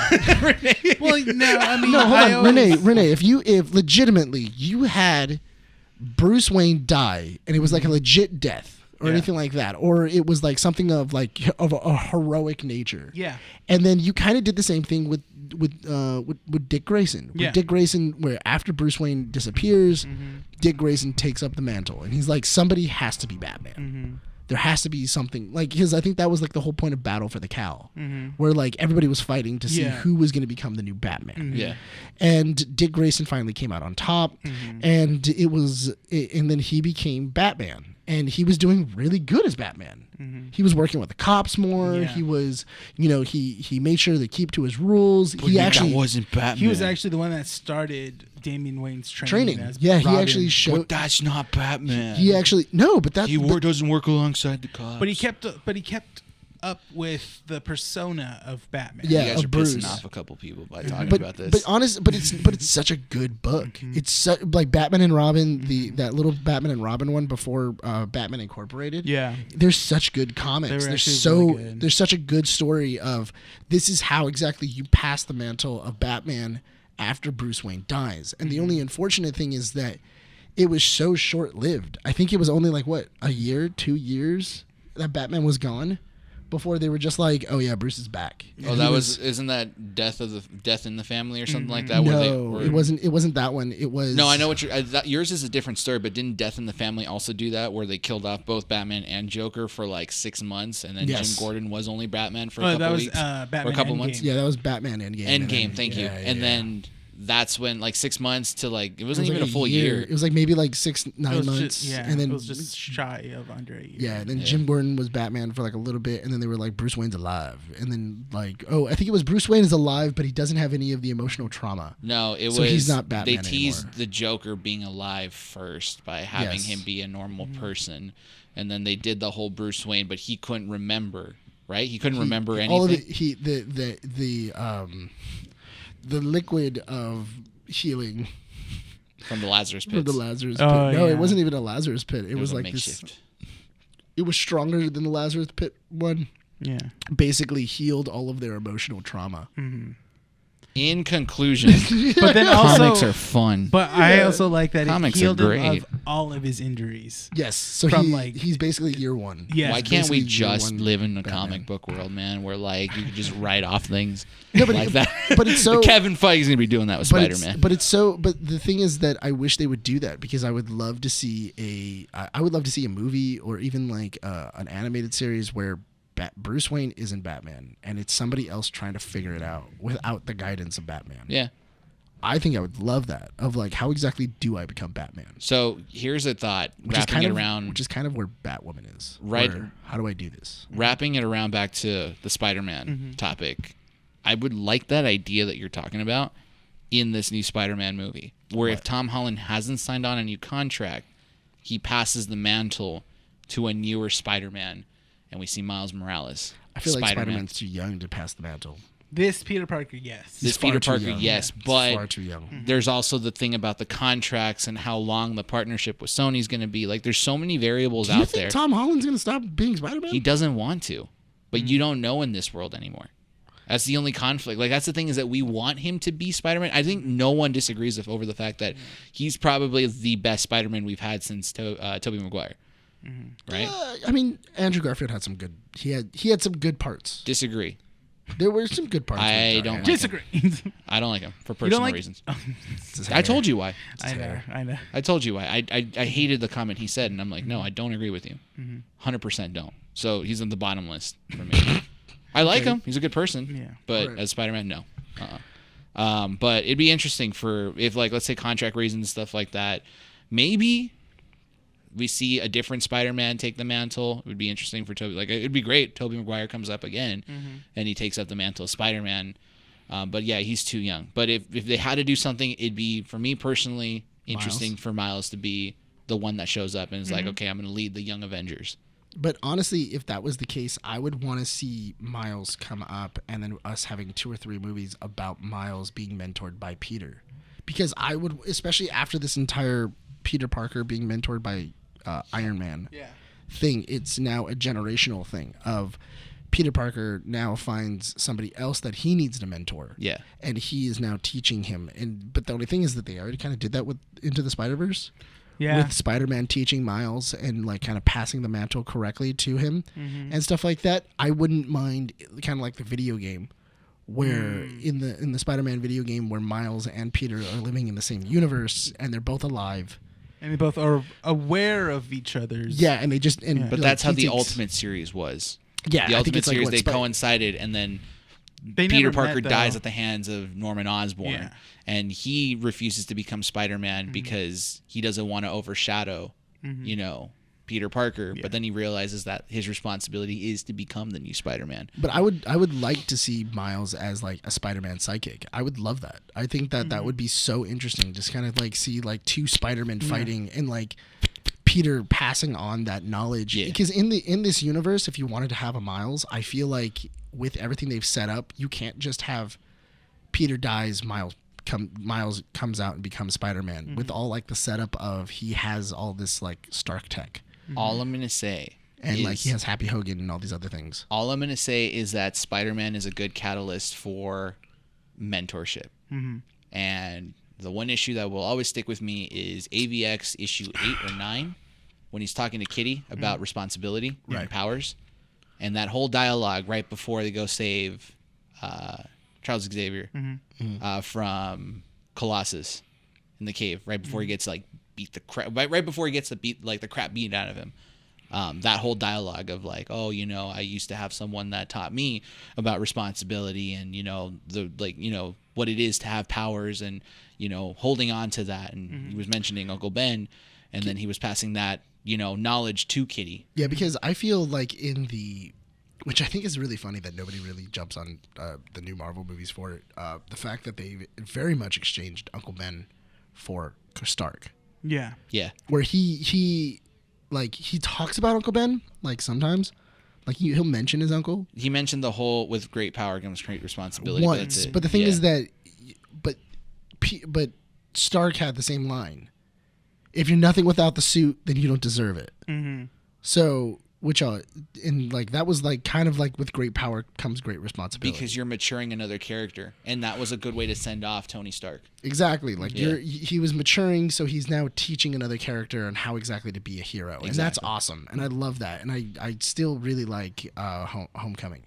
Speaker 4: Well, no. I mean,
Speaker 2: no, hold
Speaker 4: I
Speaker 2: on,
Speaker 4: always-
Speaker 2: Rene. If legitimately you had Bruce Wayne die and it was like a legit death or
Speaker 4: Yeah.
Speaker 2: anything like that, or it was like something of a heroic nature.
Speaker 4: Yeah.
Speaker 2: And then you kind of did the same thing with Dick Grayson. With
Speaker 4: Yeah.
Speaker 2: Dick Grayson, where after Bruce Wayne disappears, Dick Grayson takes up the mantle, and he's like, somebody has to be Batman. There has to be something like because I think that was like the whole point of Battle for the Cowl, where like everybody was fighting to see
Speaker 4: Yeah.
Speaker 2: who was going to become the new Batman.
Speaker 3: Yeah.
Speaker 2: And Dick Grayson finally came out on top, and and then he became Batman, and he was doing really good as Batman. He was working with the cops more.
Speaker 4: Yeah.
Speaker 2: He was, he made sure to keep to his rules. He actually
Speaker 3: wasn't Batman.
Speaker 4: He was actually the one that started Damian Wayne's
Speaker 2: training.
Speaker 4: as
Speaker 2: Yeah, he
Speaker 4: Robin.
Speaker 2: actually showed.
Speaker 3: But that's not Batman.
Speaker 2: He actually no, but that
Speaker 3: He doesn't work alongside the cops.
Speaker 4: But he kept up with the persona of Batman.
Speaker 2: Yeah,
Speaker 3: You guys are
Speaker 2: Bruce.
Speaker 3: pissing off a couple people by talking
Speaker 2: but
Speaker 3: about this.
Speaker 2: but it's such a good book. It's like Batman and Robin, that little Batman and Robin one before Batman Incorporated.
Speaker 4: Yeah.
Speaker 2: They're such good comics.
Speaker 4: They were
Speaker 2: They're
Speaker 4: actually
Speaker 2: so
Speaker 4: really good.
Speaker 2: there's such a good story of this is how exactly you pass the mantle of Batman after Bruce Wayne dies. And the only unfortunate thing is that it was so short-lived. I think it was only like a year, 2 years that Batman was gone before they were just like, oh yeah, Bruce is back.
Speaker 3: Oh,
Speaker 2: And
Speaker 3: that
Speaker 2: he
Speaker 3: isn't that death in the family or something like that?
Speaker 2: No, it wasn't that one. It was
Speaker 3: No, I know what yours is a different story, but didn't Death in the Family also do that, where they killed off both Batman and Joker for like 6 months, and then
Speaker 2: Yes.
Speaker 3: Jim Gordon was only Batman for a
Speaker 4: that
Speaker 3: couple
Speaker 4: was
Speaker 3: weeks
Speaker 4: Batman
Speaker 3: or a couple
Speaker 4: Endgame.
Speaker 3: months?
Speaker 2: Yeah, that was Batman Endgame.
Speaker 3: Endgame, thank you.
Speaker 2: Yeah,
Speaker 3: And
Speaker 2: yeah.
Speaker 3: then that's when like 6 months to like it
Speaker 2: It
Speaker 3: wasn't
Speaker 2: was
Speaker 3: even
Speaker 2: like
Speaker 3: a full year.
Speaker 2: It was like maybe like 9
Speaker 4: It was
Speaker 2: months.
Speaker 4: just,
Speaker 2: and then
Speaker 4: it was just shy of under a year.
Speaker 2: yeah, and then Jim Gordon was Batman for like a little bit, and then they were like, Bruce Wayne's alive. And then like, oh, I think it was Bruce Wayne is alive, but he doesn't have any of the emotional trauma.
Speaker 3: No, it
Speaker 2: So
Speaker 3: was.
Speaker 2: he's not Batman
Speaker 3: They teased
Speaker 2: anymore.
Speaker 3: the Joker being alive first by having
Speaker 2: Yes.
Speaker 3: him be a normal person, and then they did the whole Bruce Wayne, but he couldn't remember. Right? He couldn't remember anything.
Speaker 2: All of it, the liquid of healing
Speaker 3: From the Lazarus
Speaker 2: from
Speaker 3: pit.
Speaker 2: the Lazarus pit.
Speaker 4: Oh,
Speaker 2: No,
Speaker 4: yeah.
Speaker 2: it wasn't even a Lazarus pit. It was
Speaker 3: a
Speaker 2: like
Speaker 3: makeshift.
Speaker 2: this. It was stronger than the Lazarus pit one.
Speaker 4: Yeah.
Speaker 2: Basically healed all of their emotional trauma.
Speaker 3: In conclusion,
Speaker 4: But then also,
Speaker 3: comics are fun.
Speaker 4: but I also like that
Speaker 3: Comics
Speaker 4: it
Speaker 3: are
Speaker 4: healed him
Speaker 3: great.
Speaker 4: of all of his injuries.
Speaker 2: Yes, so
Speaker 4: From, like-
Speaker 2: he's basically year one.
Speaker 4: Yes.
Speaker 3: Why can't we
Speaker 2: basically year
Speaker 3: just
Speaker 2: one
Speaker 3: live in a
Speaker 2: Batman.
Speaker 3: comic book world, man, where like you can just write off things
Speaker 2: No, but
Speaker 3: like that?
Speaker 2: but it's so-
Speaker 3: Kevin Feige's gonna be doing that with Spider-Man.
Speaker 2: But the thing is that I wish they would do that, because I would love to see a movie or even like an animated series where Bruce Wayne isn't Batman and it's somebody else trying to figure it out without the guidance of Batman.
Speaker 3: Yeah.
Speaker 2: I think I would love that, of like, how exactly do I become Batman?
Speaker 3: So here's a thought,
Speaker 2: Which is
Speaker 3: wrapping
Speaker 2: which is kind of where Batwoman is.
Speaker 3: Right.
Speaker 2: Where, how do I do this?
Speaker 3: wrapping it around back to the Spider-Man topic. I would like that idea that you're talking about in this new Spider-Man movie, where if Tom Holland hasn't signed on a new contract, he passes the mantle to a newer Spider-Man, and we see Miles Morales.
Speaker 2: I feel like Spider-Man's too young to pass the mantle.
Speaker 4: This Peter Parker, yes.
Speaker 3: This
Speaker 2: far
Speaker 3: Peter
Speaker 2: too
Speaker 3: Parker,
Speaker 2: young.
Speaker 3: yes,
Speaker 2: He's
Speaker 3: but
Speaker 2: far too young.
Speaker 3: there's also the thing about the contracts and how long the partnership with Sony's going to be. Like, there's so many variables
Speaker 2: Do you
Speaker 3: out
Speaker 2: think
Speaker 3: there.
Speaker 2: Tom Holland's gonna stop being Spider-Man?
Speaker 3: He doesn't want to, but you don't know in this world anymore. That's the only conflict. Like, that's the thing, is that we want him to be Spider-Man. I think no one disagrees over the fact that he's probably the best Spider-Man we've had since Tobey Maguire. Right?
Speaker 2: I mean, Andrew Garfield had some good. He had some good parts.
Speaker 3: Disagree.
Speaker 2: There were some good parts.
Speaker 3: I
Speaker 2: with
Speaker 3: don't
Speaker 2: Andrew.
Speaker 3: like
Speaker 4: Disagree.
Speaker 3: I don't like him for
Speaker 4: You don't
Speaker 3: personal
Speaker 4: like-
Speaker 3: reasons.
Speaker 2: It's his
Speaker 3: I
Speaker 2: hair.
Speaker 3: told you why.
Speaker 4: I know.
Speaker 3: I told you why. I hated the comment he said, and I'm like, no, I don't agree with you. 100% don't. So he's on the bottom list for me. I like him. He's a good person.
Speaker 4: Yeah.
Speaker 3: But
Speaker 2: Right.
Speaker 3: as Spider-Man, no. But it'd be interesting for, if, like, let's say contract reasons, stuff like that, maybe we see a different Spider-Man take the mantle. It would be interesting for Tobey. Like, it'd be great. Tobey Maguire comes up again, and he takes up the mantle of Spider-Man. But yeah, he's too young. But if they had to do something, it'd be, for me personally, interesting for Miles to be the one that shows up and is like, okay, I'm going to lead the Young Avengers.
Speaker 2: But honestly, if that was the case, I would want to see Miles come up, and then us having 2 or 3 movies about Miles being mentored by Peter, because I would, especially after this entire Peter Parker being mentored by Iron Man thing, it's now a generational thing of Peter Parker now finds somebody else that he needs to mentor.
Speaker 3: Yeah.
Speaker 2: And he is now teaching him. But the only thing is that they already kind of did that with Into the Spider-Verse.
Speaker 4: Yeah.
Speaker 2: With Spider-Man teaching Miles and like kind of passing the mantle correctly to him and stuff like that. I wouldn't mind, kind of like the video game, where in the Spider-Man video game where Miles and Peter are living in the same universe and they're both alive.
Speaker 4: And they both are aware of each other's.
Speaker 2: Yeah, and they just
Speaker 3: But that's how the Ultimate series was.
Speaker 2: Yeah,
Speaker 3: The
Speaker 2: I think
Speaker 3: Ultimate
Speaker 2: it's like
Speaker 3: series,
Speaker 2: what,
Speaker 3: they
Speaker 2: Spy-
Speaker 3: coincided, and then
Speaker 4: They
Speaker 3: Peter
Speaker 4: never
Speaker 3: Parker
Speaker 4: met, though.
Speaker 3: dies at the hands of Norman Osborn,
Speaker 4: Yeah.
Speaker 3: and he refuses to become Spider-Man because he doesn't want to overshadow, Peter Parker.
Speaker 4: Yeah.
Speaker 3: But then he realizes that his responsibility is to become the new Spider-Man.
Speaker 2: But I would like to see Miles as like a Spider-Man psychic. I would love that. I think that that would be so interesting. Just kind of like see like 2 Spider-Men fighting and like Peter passing on that knowledge.
Speaker 3: Yeah.
Speaker 2: Because in this universe, if you wanted to have a Miles, I feel like with everything they've set up, you can't just have Peter dies, Miles comes out and becomes Spider-Man.
Speaker 4: Mm-hmm.
Speaker 2: With all like the setup of he has all this like Stark tech.
Speaker 3: All I'm gonna say,
Speaker 2: and like he has Happy Hogan and all these other things.
Speaker 3: All I'm gonna say is that Spider-Man is a good catalyst for mentorship.
Speaker 4: Mm-hmm.
Speaker 3: And the one issue that will always stick with me is AVX issue 8 or 9, when he's talking to Kitty about responsibility and powers, and that whole dialogue right before they go save Charles Xavier from Colossus in the cave, right before he gets like beat the crap, right before he gets the crap beat out of him. That whole dialogue of like, oh, you know, I used to have someone that taught me about responsibility and, you know, what it is to have powers and, you know, holding on to that. And he was mentioning Uncle Ben, and then he was passing that, you know, knowledge to Kitty.
Speaker 2: Yeah, because I feel like which I think is really funny that nobody really jumps on the new Marvel movies for it. The fact that they very much exchanged Uncle Ben for Stark.
Speaker 4: Yeah.
Speaker 3: Yeah.
Speaker 2: Where he talks about Uncle Ben, like sometimes. Like he'll mention his uncle.
Speaker 3: He mentioned the whole with great power comes great responsibility.
Speaker 2: Once. But the thing is that but Stark had the same line. If you're nothing without the suit, then you don't deserve it.
Speaker 4: Mm-hmm.
Speaker 2: So, that was like kind of like with great power comes great responsibility.
Speaker 3: Because you're maturing another character, and that was a good way to send off Tony Stark.
Speaker 2: Exactly. Like he was maturing, so he's now teaching another character on how exactly to be a hero. Exactly. And that's awesome. And I love that. And I still really like Homecoming.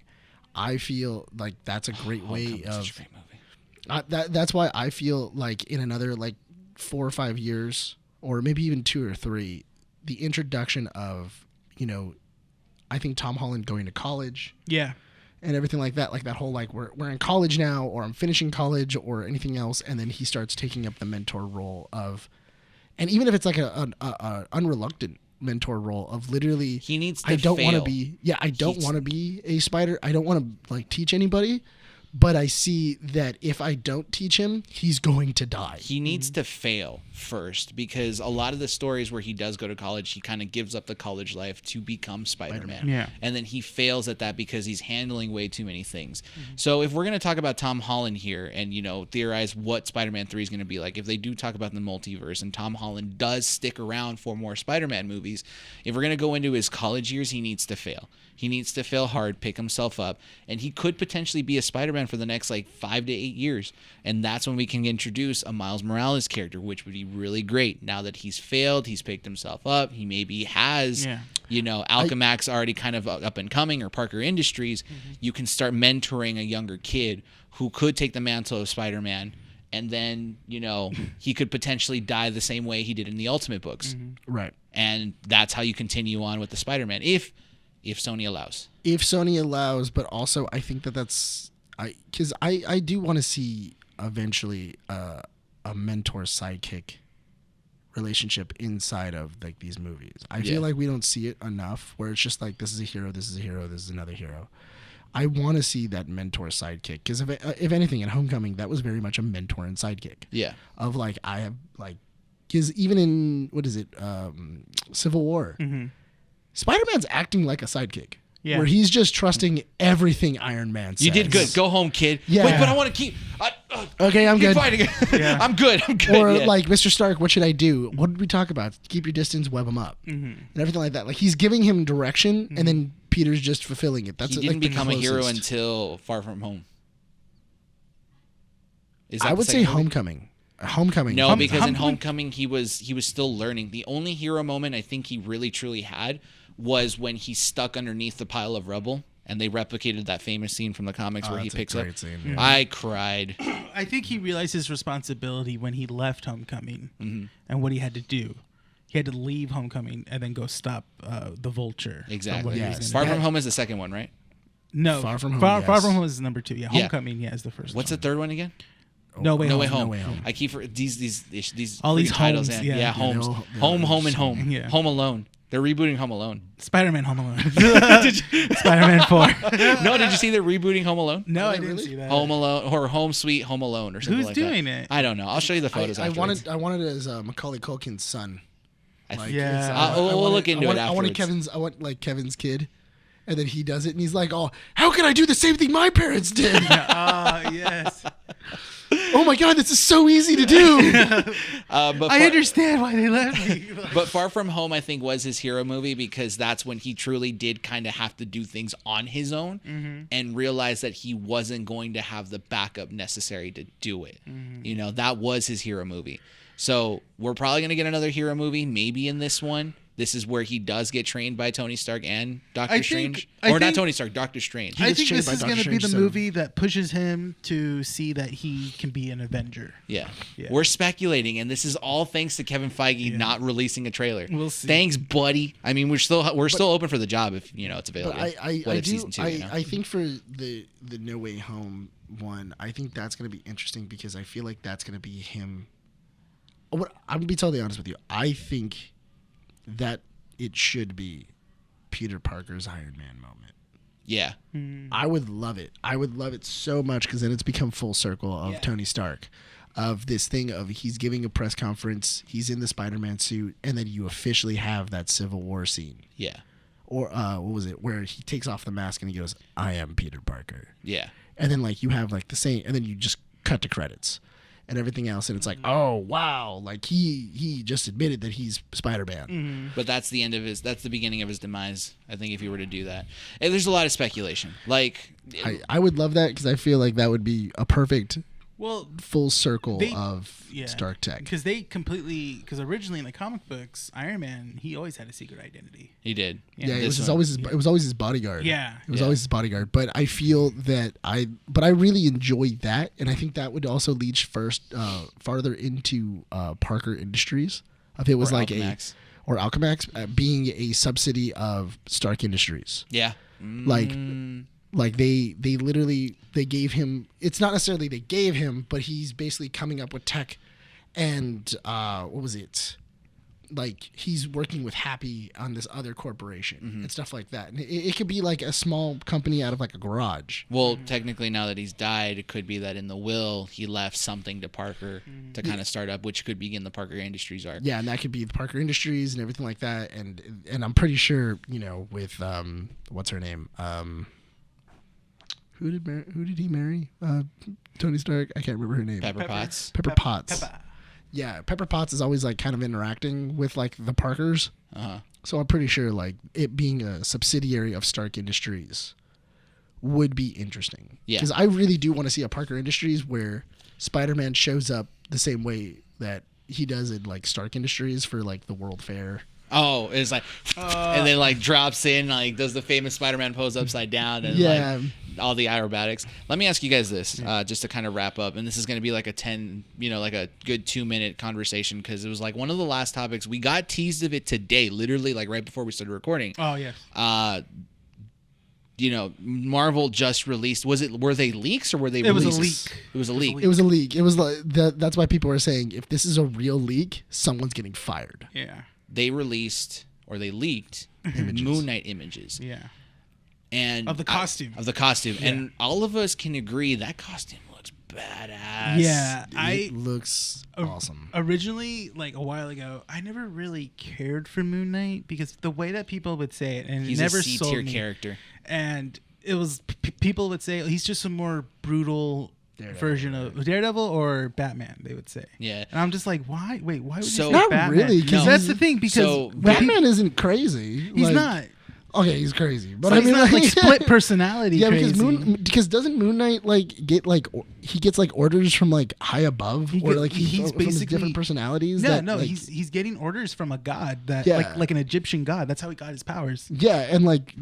Speaker 2: I feel like that's a great way of...
Speaker 3: Such a great movie.
Speaker 2: That's why I feel like in another like 4 or 5 years, or maybe even 2 or 3, the introduction of, you know, I think Tom Holland going to college.
Speaker 4: Yeah.
Speaker 2: And everything like that whole like we're in college now, or I'm finishing college, or anything else, and then he starts taking up the mentor role of, and even if it's like a unreluctant mentor role of literally,
Speaker 3: he needs to
Speaker 2: I don't want to
Speaker 3: fail.
Speaker 2: be I don't want to be a spider. I don't want to like teach anybody, but I see that if I don't teach him, he's going to die.
Speaker 3: He needs to fail first, because a lot of the stories where he does go to college, he kind of gives up the college life to become Spider-Man.
Speaker 4: Yeah.
Speaker 3: And then he fails at that because he's handling way too many things. So if we're going to talk about Tom Holland here and, you know, theorize what Spider-Man 3 is going to be like, if they do talk about the multiverse and Tom Holland does stick around for more Spider-Man movies, if we're going to go into his college years, he needs to fail. He needs to fail hard, pick himself up, and he could potentially be a Spider-Man for the next like 5 to 8 years. And that's when we can introduce a Miles Morales character, which would be really great. Now that he's failed, he's picked himself up. He maybe has, you know, Alchemax already kind of up and coming, or Parker Industries. You can start mentoring a younger kid who could take the mantle of Spider-Man. And then, you know, he could potentially die the same way he did in the Ultimate books.
Speaker 2: Right.
Speaker 3: And that's how you continue on with the Spider-Man. If Sony allows.
Speaker 2: If Sony allows, but also I think that's because I do want to see eventually a mentor sidekick relationship inside of like these movies. I feel like we don't see it enough, where it's just like this is a hero, this is a hero, this is another hero. I want to see that mentor sidekick, because if anything, in Homecoming that was very much a mentor and sidekick.
Speaker 3: Yeah.
Speaker 2: Of like I have like, because even in Civil War. Spider-Man's acting like a sidekick. Yeah. Where he's just trusting everything Iron Man says.
Speaker 3: You did good. Go home, kid.
Speaker 2: Yeah.
Speaker 3: Wait, but I want to keep...
Speaker 2: okay, I'm good.
Speaker 3: Yeah. I'm good.
Speaker 2: Or like, Mr. Stark, what should I do? What did we talk about? Keep your distance, web him up. And everything like that. Like, he's giving him direction, and then Peter's just fulfilling it. That's
Speaker 3: he didn't become a hero until Far From Home.
Speaker 2: I would say Homecoming. Homecoming.
Speaker 3: No, because in Homecoming, he was still learning. The only hero moment I think he really, truly had was when he's stuck underneath the pile of rubble, and they replicated that famous scene from the comics where he picks up.
Speaker 2: Scene, yeah.
Speaker 3: I cried.
Speaker 4: I think he realized his responsibility when he left Homecoming and what he had to do. He had to leave Homecoming and then go stop the Vulture.
Speaker 3: Exactly. Far From Home is the second one, right?
Speaker 4: No.
Speaker 2: Far From Home.
Speaker 4: Far From Home is number 2. Yeah. Homecoming, is the first.
Speaker 3: What's the third one again?
Speaker 4: No Way Home.
Speaker 3: No Way Home. I keep these
Speaker 4: all these
Speaker 3: titles.
Speaker 4: homes.
Speaker 3: Homes. Home, and Home.
Speaker 4: Yeah.
Speaker 3: Home Alone. They're rebooting Home Alone.
Speaker 4: Spider-Man Home Alone. Spider-Man 4.
Speaker 3: No, did you see they're rebooting Home Alone?
Speaker 4: No, I didn't see that.
Speaker 3: Home Alone or Home Sweet Home Alone or something like that.
Speaker 4: Who's doing it?
Speaker 3: I don't know. I'll show you the photos.
Speaker 2: I wanted it as Macaulay Culkin's son.
Speaker 3: We'll look into it afterwards.
Speaker 2: I want like Kevin's kid, and then he does it, and he's like, "Oh, how can I do the same thing my parents did?"
Speaker 4: Yes.
Speaker 2: Oh my God, this is so easy to do.
Speaker 4: I understand why they left me.
Speaker 3: But Far From Home, I think, was his hero movie because that's when he truly did kind of have to do things on his own and realize that he wasn't going to have the backup necessary to do it. You know, that was his hero movie. So we're probably going to get another hero movie, maybe in this one. This is where he does get trained by Tony Stark and Doctor Strange. Not Tony Stark, Doctor Strange.
Speaker 4: I think this is going to be the movie that pushes him to see that he can be an Avenger.
Speaker 3: Yeah. We're speculating, and this is all thanks to Kevin Feige not releasing a trailer.
Speaker 4: We'll see.
Speaker 3: Thanks, buddy. I mean, we're still open for the job if it's available.
Speaker 2: But I think for the No Way Home one, I think that's going to be interesting because I feel like that's going to be him. I'm going to be totally honest with you. I think that it should be Peter Parker's Iron Man moment.
Speaker 3: Yeah.
Speaker 2: I would love it. I would love it so much because then it's become full circle of Tony Stark. Of this thing of he's giving a press conference, he's in the Spider-Man suit, and then you officially have that Civil War scene.
Speaker 3: Yeah.
Speaker 2: Or what was it? Where he takes off the mask and he goes, "I am Peter Parker."
Speaker 3: Yeah.
Speaker 2: And then like you have like the same, and then you just cut to credits. And everything else, and it's like, oh wow, like he just admitted that he's Spider-Man.
Speaker 3: But that's the beginning of his demise. I think if you were to do that, and there's a lot of speculation. Like,
Speaker 2: I would love that because I feel like that would be a perfect full circle of Stark Tech.
Speaker 4: Because originally in the comic books, Iron Man, he always had a secret identity.
Speaker 3: He did.
Speaker 2: Yeah, it was always his bodyguard.
Speaker 4: Yeah.
Speaker 2: It was always his bodyguard. But I feel that I really enjoy that, and I think that would also lead farther into Parker Industries. If it was
Speaker 3: or
Speaker 2: like
Speaker 3: Alchemax.
Speaker 2: Or Alchemax being a subsidy of Stark Industries.
Speaker 3: Yeah.
Speaker 2: Like they literally gave him. It's not necessarily they gave him, but he's basically coming up with tech, and what was it? Like he's working with Happy on this other corporation and stuff like that. And it could be like a small company out of like a garage.
Speaker 3: Well, technically, now that he's died, it could be that in the will he left something to Parker to kind of start up, which could begin the Parker Industries arc.
Speaker 2: Yeah, and that could be the Parker Industries and everything like that. And I'm pretty sure with what's her name. Who did he marry? Tony Stark? I can't remember her name.
Speaker 3: Pepper Potts.
Speaker 2: Pepper Potts. Yeah, Pepper Potts is always like kind of interacting with like the Parkers. So I'm pretty sure like it being a subsidiary of Stark Industries would be interesting. Yeah. Because I really do want to see a Parker Industries where Spider-Man shows up the same way that he does in like Stark Industries for like the World Fair.
Speaker 3: Oh, it's like, and then like drops in, like does the famous Spider-Man pose upside down, and like all the aerobatics. Let me ask you guys this, just to kind of wrap up, and this is going to be like like a good 2-minute conversation because it was like one of the last topics we got teased of it today, literally like right before we started recording.
Speaker 4: Oh yes.
Speaker 3: Marvel just released. Were they leaks or were they?
Speaker 4: It was a leak.
Speaker 3: It was a leak.
Speaker 2: It was a leak. It was like that's why people are saying if this is a real leak, someone's getting fired.
Speaker 4: Yeah.
Speaker 3: They released or they leaked Moon Knight images.
Speaker 4: Yeah.
Speaker 3: And
Speaker 4: of the costume.
Speaker 3: Yeah. And all of us can agree that costume looks badass.
Speaker 4: Yeah.
Speaker 2: It looks awesome.
Speaker 4: Originally, like a while ago, I never really cared for Moon Knight because the way that people would say it, and
Speaker 3: he's
Speaker 4: it never
Speaker 3: a C-tier
Speaker 4: sold me.
Speaker 3: character.
Speaker 4: And it was people would say he's just a more brutal version of Daredevil or Batman, they would say.
Speaker 3: Yeah.
Speaker 4: And I'm just like, why? Wait, why would you say
Speaker 2: not
Speaker 4: Batman?
Speaker 2: really,
Speaker 4: Because that's the thing. Because
Speaker 2: Batman isn't crazy.
Speaker 4: He's not.
Speaker 2: Okay, he's crazy, but
Speaker 4: so
Speaker 2: I mean,
Speaker 4: he's not like split personality.
Speaker 2: Yeah,
Speaker 4: crazy.
Speaker 2: because doesn't Moon Knight like get like he gets like orders from like high above, or like he's basically from different personalities?
Speaker 4: Yeah,
Speaker 2: like,
Speaker 4: he's getting orders from a god that like an Egyptian god. That's how he got his powers.
Speaker 2: Yeah, and like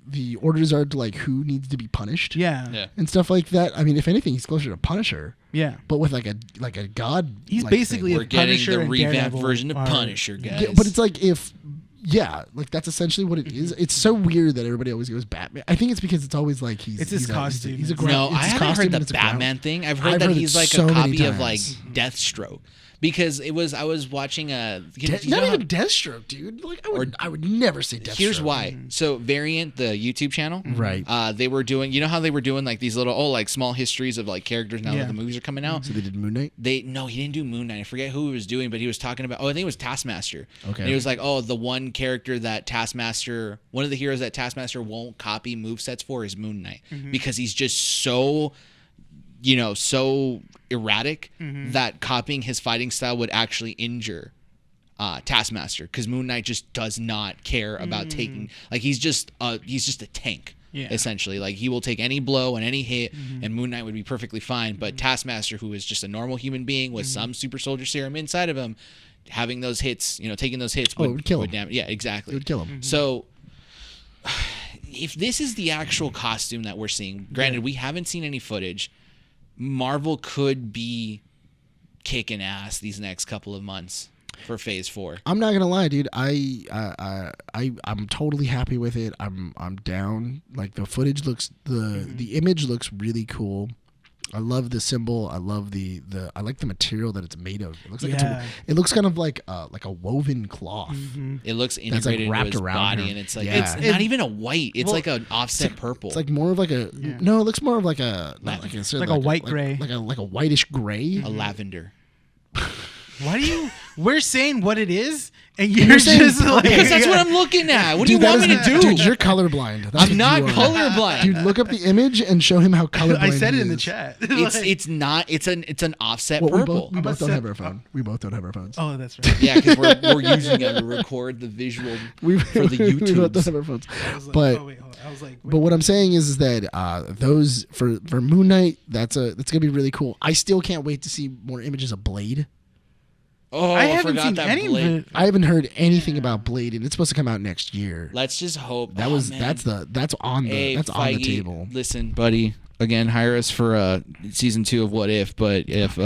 Speaker 2: the orders are to like who needs to be punished.
Speaker 4: Yeah,
Speaker 2: and stuff like that. I mean, if anything, he's closer to Punisher.
Speaker 4: Yeah,
Speaker 2: but with like a god.
Speaker 4: He's basically
Speaker 3: we're getting the revamped version of Punisher, guys.
Speaker 2: Yeah, but it's like if. Yeah, like that's essentially what it is. It's so weird that everybody always goes Batman. I think it's because it's always like
Speaker 4: it's his costume.
Speaker 2: He's a
Speaker 3: no, I haven't heard the Batman thing. I've heard that he's like a copy of like Deathstroke. because I was watching a
Speaker 2: not even Deathstroke, dude. Like I would never say Deathstroke.
Speaker 3: Here's why. So Variant, the YouTube channel,
Speaker 2: right?
Speaker 3: They were doing, you know how they were doing like these little like small histories of like characters now that the movies are coming out.
Speaker 2: So they did Moon Knight.
Speaker 3: No, he didn't do Moon Knight. I forget who he was doing, but he was talking about. I think it was Taskmaster.
Speaker 2: Okay.
Speaker 3: And he was like, the one character that Taskmaster, one of the heroes that Taskmaster won't copy movesets for is Moon Knight because he's just so, so erratic that copying his fighting style would actually injure Taskmaster, because Moon Knight just does not care about taking, like, he's just a tank. Essentially, like, he will take any blow and any hit, and Moon Knight would be perfectly fine. But Taskmaster, who is just a normal human being with some super soldier serum inside of him, having those hits, taking those hits
Speaker 2: would kill him.
Speaker 3: Yeah, exactly.
Speaker 2: It would kill him.
Speaker 3: So, if this is the actual costume that we're seeing, granted, we haven't seen any footage. Marvel could be kicking ass these next couple of months for Phase 4.
Speaker 2: I'm not gonna lie, dude. I'm totally happy with it. I'm down. Like, the footage looks, the image looks really cool. I love the symbol. I love I like the material that it's made of. It looks like it looks kind of like a woven cloth.
Speaker 3: It looks integrated into his body, and it's like it's not even a white. It's like an offset purple.
Speaker 2: It's like more of like a no. It looks more of like a
Speaker 4: like a white gray,
Speaker 2: like a whitish gray,
Speaker 3: a lavender.
Speaker 4: Why do you? We're saying what it is, and you're just like,
Speaker 3: because that's what I'm looking at. What do you want me to do?
Speaker 2: Dude, you're colorblind.
Speaker 3: I'm not colorblind.
Speaker 2: Dude, look up the image and show him how colorblind.
Speaker 4: I said it in the chat.
Speaker 3: It's not. It's an offset purple.
Speaker 2: We both don't have our phone. We both don't have our phones.
Speaker 4: Oh, that's right.
Speaker 3: Yeah, because we're using it to record the visual for the YouTube.
Speaker 2: We both don't have our phones. But what I'm saying is that those for Moon Knight, that's gonna be really cool. I still can't wait to see more images of Blade.
Speaker 3: Oh,
Speaker 4: I haven't
Speaker 3: forgot
Speaker 4: seen
Speaker 3: that
Speaker 4: any
Speaker 3: Blade.
Speaker 4: of it.
Speaker 2: I haven't heard anything about Blade, and it's supposed to come out next year.
Speaker 3: Let's just hope.
Speaker 2: That's on the table.
Speaker 3: Listen, buddy. Again, hire us for season 2 of What If. But if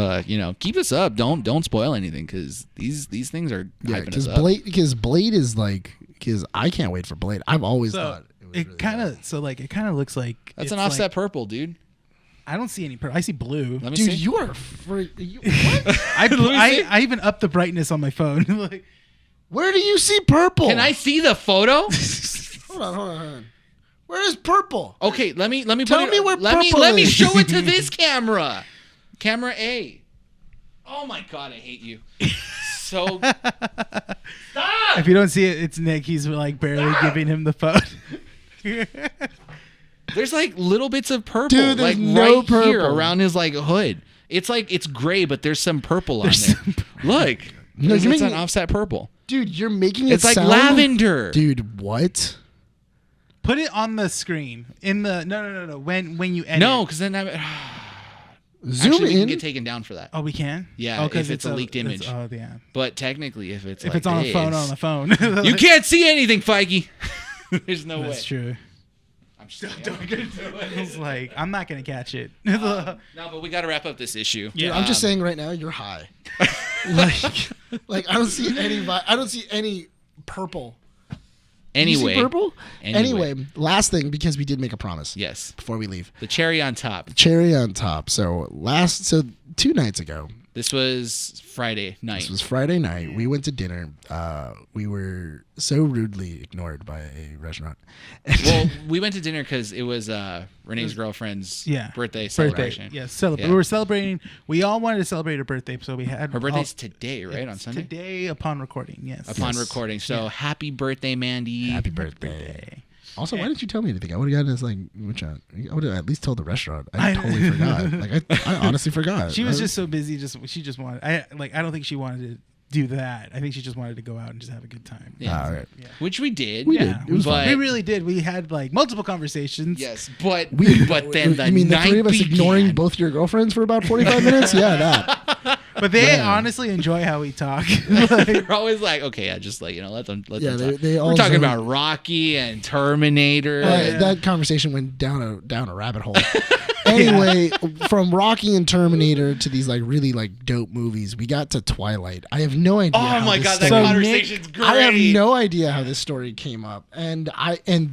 Speaker 3: keep us up. Don't spoil anything, because these things are hyping us up.
Speaker 2: Because Blade is like, because I can't wait for Blade. I've always thought
Speaker 4: it kind of looks like
Speaker 3: that's an offset purple, dude.
Speaker 4: I don't see any purple. I see blue.
Speaker 2: Dude, see. You are what?
Speaker 4: I even upped the brightness on my phone. Like,
Speaker 2: where do you see purple?
Speaker 3: Can I see the photo?
Speaker 2: Hold on. Where is purple?
Speaker 3: Okay, let me
Speaker 2: Tell me where purple is.
Speaker 3: Let me show it to this camera. Camera A. Oh my god, I hate you. So stop!
Speaker 4: If you don't see it, it's Nick. He's like barely giving him the phone.
Speaker 3: There's like little bits of purple,
Speaker 2: dude,
Speaker 3: like
Speaker 2: no
Speaker 3: right
Speaker 2: purple
Speaker 3: here around his like hood. It's like it's gray, but there's some purple on there. Look, it's an offset purple.
Speaker 2: Dude, you're making it
Speaker 3: It's like
Speaker 2: sound
Speaker 3: lavender.
Speaker 2: Dude, what?
Speaker 4: Put it on the screen. In the no. When you edit.
Speaker 3: No, because then
Speaker 2: Zoom
Speaker 3: actually, we
Speaker 2: in.
Speaker 3: can get taken down for that.
Speaker 4: Oh, we can.
Speaker 3: Yeah, if it's a leaked image.
Speaker 4: Oh, yeah.
Speaker 3: But technically, if it's
Speaker 4: on a phone, on the phone.
Speaker 3: You can't see anything, Feige. There's no way.
Speaker 4: That's true.
Speaker 3: I'm just
Speaker 4: I was like, I'm not gonna catch it.
Speaker 3: No, but we got to wrap up this issue.
Speaker 2: Dude, I'm just saying right now, you're high. like I don't see any purple.
Speaker 3: Anyway,
Speaker 2: you see purple? Anyway, last thing, because we did make a promise.
Speaker 3: Yes.
Speaker 2: Before we leave,
Speaker 3: the cherry on top.
Speaker 2: Cherry on top. So 2 nights ago.
Speaker 3: This was Friday night.
Speaker 2: We went to dinner. We were so rudely ignored by a restaurant.
Speaker 3: Well, we went to dinner because it was Rene's girlfriend's birthday celebration.
Speaker 4: Yes, we were celebrating. We all wanted to celebrate her birthday, so we had
Speaker 3: her birthday's today, right? On Sunday.
Speaker 4: Today, upon recording. Yes.
Speaker 3: Upon recording. So happy birthday, Mandy.
Speaker 2: Happy birthday. Also, why didn't you tell me anything? I would have gotten this I would have at least told the restaurant. I totally forgot. I honestly forgot.
Speaker 4: She was just so busy. She just wanted. I don't think she wanted to do that. I think she just wanted to go out and just have a good time.
Speaker 3: Yeah.
Speaker 2: All right.
Speaker 3: Yeah. Which we did.
Speaker 2: We did. It was fun.
Speaker 4: We really did. We had like multiple conversations.
Speaker 3: Yes, but then the
Speaker 2: the three of us ignoring both your girlfriends for about 45 minutes? Yeah, that.
Speaker 4: But they honestly enjoy how we talk.
Speaker 3: They're always like, okay, yeah, just like, let them talk. We're talking about Rocky and Terminator.
Speaker 2: That conversation went down a rabbit hole. Anyway, from Rocky and Terminator to these like really like dope movies, we got to Twilight. I have no idea.
Speaker 3: Oh my god, that conversation's great.
Speaker 2: I have no idea how this story came up, and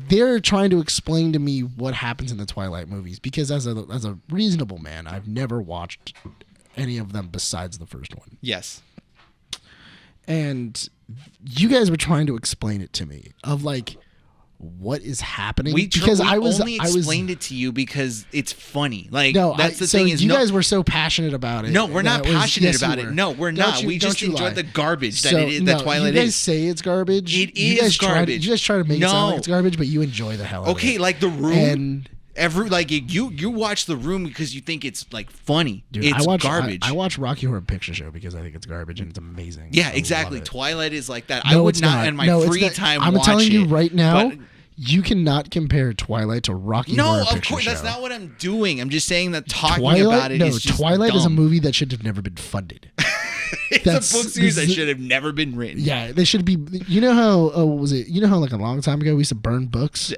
Speaker 2: they're trying to explain to me what happens in the Twilight movies, because as a reasonable man, I've never watched any of them besides the first one.
Speaker 3: Yes.
Speaker 2: and you guys were trying to explain it to me of like what is happening
Speaker 3: I only explained it to you because it's funny. Like that's the thing is
Speaker 2: you guys were so passionate about it.
Speaker 3: No, we're not passionate about it. No, we're not. We just enjoyed the garbage that it is. That Twilight is.
Speaker 2: You guys say it's garbage.
Speaker 3: It is garbage.
Speaker 2: You guys try to make it sound like it's garbage, but you enjoy the hell out of it.
Speaker 3: Okay, like The Room. You watch The Room because you think it's like funny.
Speaker 2: Dude,
Speaker 3: it's garbage.
Speaker 2: I watch Rocky Horror Picture Show because I think it's garbage and it's amazing.
Speaker 3: Yeah, exactly. Twilight is like that. I would not in my free time.
Speaker 2: I'm
Speaker 3: watch
Speaker 2: telling you
Speaker 3: it,
Speaker 2: right now. You cannot compare Twilight to Rocky Horror Picture Show. No, of course,
Speaker 3: that's not what I'm doing. I'm just saying that talking about it is just
Speaker 2: Twilight
Speaker 3: dumb.
Speaker 2: is a movie that should have never been funded.
Speaker 3: It's a book series that should have never been written.
Speaker 2: Yeah, they should be. You know how was it? You know how like a long time ago we used to burn books.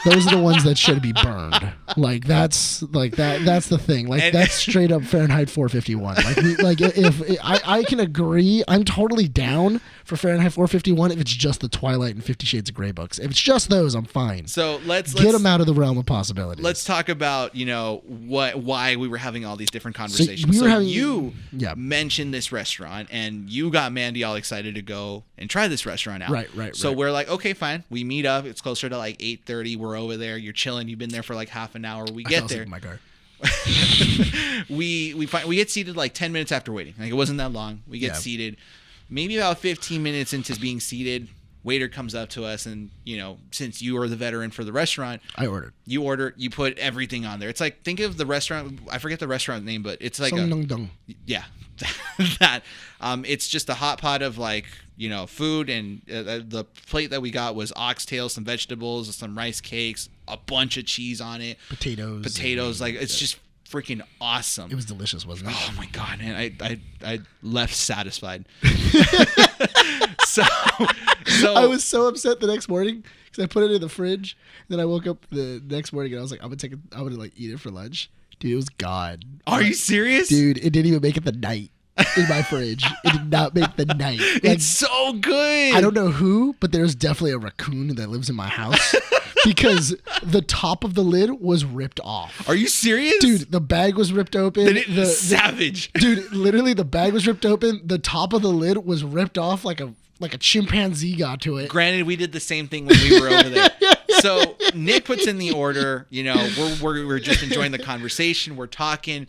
Speaker 2: Those are the ones that should be burned. Like that's the thing. Like that's straight up Fahrenheit 451. Like if I can agree, I'm totally down for Fahrenheit 451 if it's just the Twilight and 50 Shades of Grey books. If it's just those, I'm fine.
Speaker 3: So let's
Speaker 2: get them out of the realm of possibilities.
Speaker 3: Let's talk about why we were having all these different conversations. You mentioned this restaurant and you got Mandy all excited to go and try this restaurant out.
Speaker 2: Right.
Speaker 3: So we're like, okay, fine. We meet up. It's closer to like 8:30. We're over there. You're chilling. You've been there for like half an hour. We get there.
Speaker 2: In my car.
Speaker 3: we get seated like 10 minutes after waiting. Like it wasn't that long. We get seated. Maybe about 15 minutes into being seated, waiter comes up to us and, since you are the veteran for the restaurant,
Speaker 2: I ordered.
Speaker 3: You order, you put everything on there. It's like, think of the restaurant. I forget the restaurant name, but it's like yeah, that. It's just a hot pot of like, food, and the plate that we got was oxtail, some vegetables, some rice cakes, a bunch of cheese on it, potatoes. Like it's just freaking awesome.
Speaker 2: It was delicious, wasn't it?
Speaker 3: Oh my god, man! I left satisfied. so
Speaker 2: I was so upset the next morning because I put it in the fridge. And then I woke up the next morning and I was like, I'm gonna like eat it for lunch. Dude, it was God.
Speaker 3: Are you serious?
Speaker 2: Dude, it didn't even make it the night in my fridge. It did not make the night. Like,
Speaker 3: it's so good.
Speaker 2: I don't know who, but there's definitely a raccoon that lives in my house. Because the top of the lid was ripped off.
Speaker 3: Are you serious?
Speaker 2: Dude, the bag was ripped open.
Speaker 3: Savage.
Speaker 2: Dude, literally the bag was ripped open. The top of the lid was ripped off like a chimpanzee got to it.
Speaker 3: Granted, we did the same thing when we were over there. So Nick puts in the order. We're just enjoying the conversation. We're talking.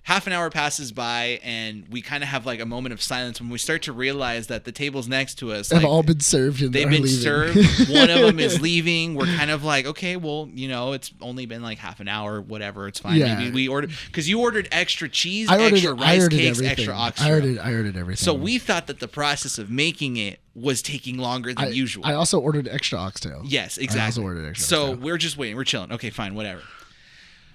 Speaker 3: Half an hour passes by, and we kind of have like a moment of silence when we start to realize that the tables next to us
Speaker 2: have all been served. And
Speaker 3: they've been served. One of them is leaving. We're kind of like, okay, well, it's only been like half an hour, whatever. It's fine.
Speaker 2: Yeah.
Speaker 3: Maybe we ordered because you ordered extra cheese, extra rice cakes,
Speaker 2: everything.
Speaker 3: extra oxtail.
Speaker 2: I ordered everything.
Speaker 3: So we thought that the process of making it was taking longer than usual.
Speaker 2: I also ordered extra oxtail.
Speaker 3: Yes, exactly.
Speaker 2: I also ordered extra oxtail.
Speaker 3: We're just waiting. We're chilling. Okay, fine, whatever.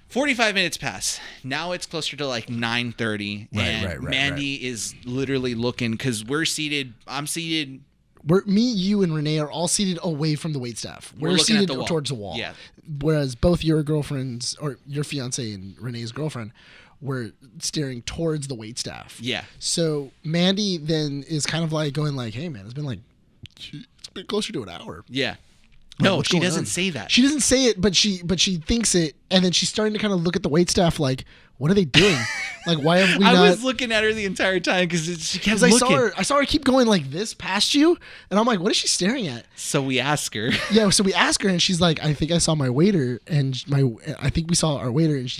Speaker 3: 45 minutes pass. Now it's closer to like 9:30, and Mandy is literally looking because we're seated. I'm seated.
Speaker 2: Me, you, and Rene are all seated away from the waitstaff. We're seated towards the wall.
Speaker 3: Yeah.
Speaker 2: Whereas both your girlfriends, or your fiance and Renee's girlfriend, were staring towards the waitstaff.
Speaker 3: Yeah.
Speaker 2: So Mandy then is kind of like going like, "Hey, man, it's been closer to an hour."
Speaker 3: Yeah. No, she doesn't say that.
Speaker 2: She doesn't say it, but she thinks it, and then she's starting to kind of look at the waitstaff like, "What are they doing? Like, why have we not?"
Speaker 3: I was looking at her the entire time because she kept looking.
Speaker 2: I saw her keep going like this past you, and I'm like, "What is she staring at?"
Speaker 3: So we ask her.
Speaker 2: Yeah, so we ask her, and she's like, "I think I saw my waiter, and I think we saw our waiter, and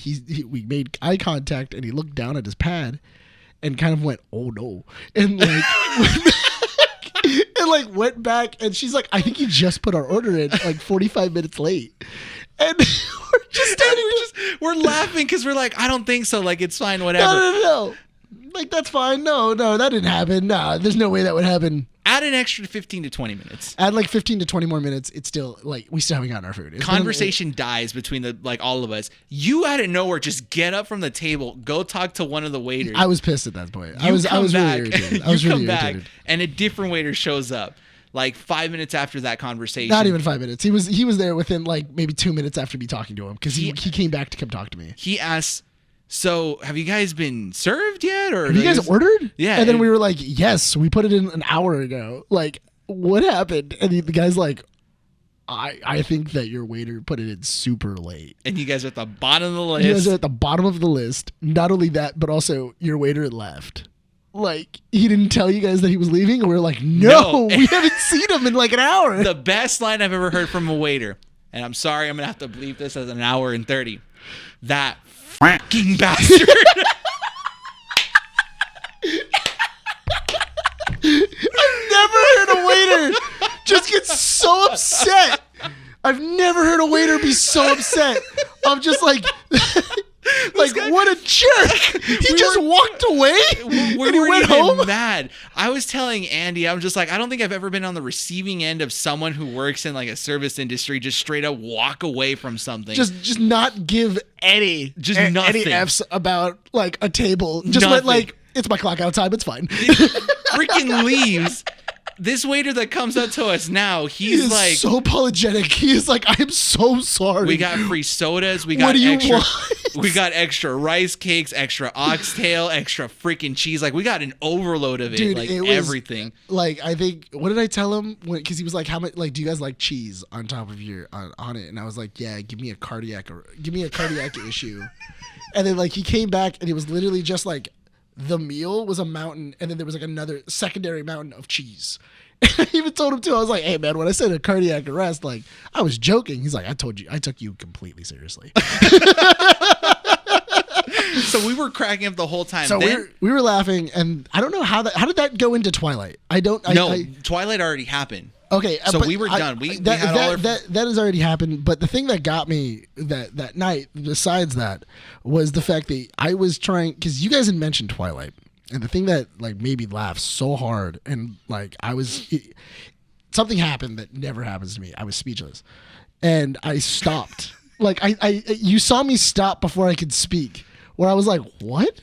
Speaker 2: we made eye contact, and he looked down at his pad, and kind of went, oh no,' and like." And like went back, and she's like, "I think you just put our order in like 45 minutes late," and we're just standing.
Speaker 3: We're laughing because we're like, "I don't think so. Like it's fine, whatever."
Speaker 2: No. Like that's fine. No, that didn't happen. No, there's no way that would happen.
Speaker 3: Add an extra 15 to 20 minutes.
Speaker 2: Add like 15 to 20 more minutes. It's still like we still haven't gotten our food.
Speaker 3: Conversation dies between all of us. You out of nowhere just get up from the table, go talk to one of the waiters.
Speaker 2: I was pissed at that point. I was really irritated. I was really irritated.
Speaker 3: And a different waiter shows up. Like 5 minutes after that conversation.
Speaker 2: Not even 5 minutes. He was there within like maybe 2 minutes after me talking to him because he came back to come talk to me.
Speaker 3: He asks, "So have you guys been served yet? Or
Speaker 2: have you guys ordered?"
Speaker 3: Yeah.
Speaker 2: And then we were like, "Yes, we put it in an hour ago." Like, what happened? And the guy's like, I think that your waiter put it in super late.
Speaker 3: And you guys are at the bottom of the list.
Speaker 2: You guys are at the bottom of the list. Not only that, but also your waiter left. like he didn't tell you guys that he was leaving? And we were like, no. We haven't seen him in like an hour.
Speaker 3: The best line I've ever heard from a waiter, and I'm sorry, I'm gonna have to bleep this as an hour and 30. That fucking bastard.
Speaker 2: I've never heard a waiter just get so upset. I've never heard a waiter be so upset. I'm just like, what a jerk. He just walked away and he went home.
Speaker 3: Mad. I was telling Andy, I'm just like, I don't think I've ever been on the receiving end of someone who works in like a service industry just straight up walk away from something.
Speaker 2: Just not give any
Speaker 3: nothing.
Speaker 2: F's about like a table. Just went like, it's my clock out time. It's fine.
Speaker 3: Freaking leaves. This waiter that comes up to us now, he's like
Speaker 2: so apologetic. He is like, I am so sorry.
Speaker 3: We got free sodas. We got
Speaker 2: what do you
Speaker 3: extra.
Speaker 2: Want?
Speaker 3: We got extra rice cakes, extra oxtail, extra freaking cheese. Like we got an overload of it.
Speaker 2: Dude,
Speaker 3: like
Speaker 2: it was,
Speaker 3: everything.
Speaker 2: Like I think, what did I tell him? Because he was like, how much? Like, do you guys like cheese on top of your on it? And I was like, yeah, give me a cardiac issue. And then like he came back and it was literally just like. The meal was a mountain, and then there was like another secondary mountain of cheese. And I even told him too. I was like, "Hey man, when I said a cardiac arrest, like I was joking." He's like, "I told you, I took you completely seriously."
Speaker 3: So we were cracking up the whole time.
Speaker 2: So we were laughing, and I don't know how did that go into Twilight?
Speaker 3: Twilight already happened.
Speaker 2: Okay,
Speaker 3: so we were done.
Speaker 2: That has already happened. But the thing that got me that night, besides that, was the fact that I was trying, because you guys had mentioned Twilight, and the thing that like made me laugh so hard, and like something happened that never happens to me. I was speechless, and I stopped. Like you saw me stop before I could speak. Where I was like, what?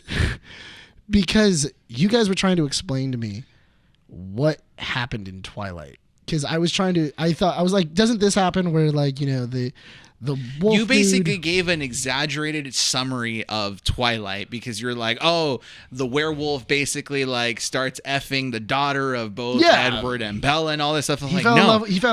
Speaker 2: Because you guys were trying to explain to me what happened in Twilight. Because I was like, doesn't this happen where like, you know, the wolf
Speaker 3: you basically gave an exaggerated summary of Twilight because you're like, oh, the werewolf basically like starts effing the daughter of both Edward and Bella and all this stuff.
Speaker 2: He fell in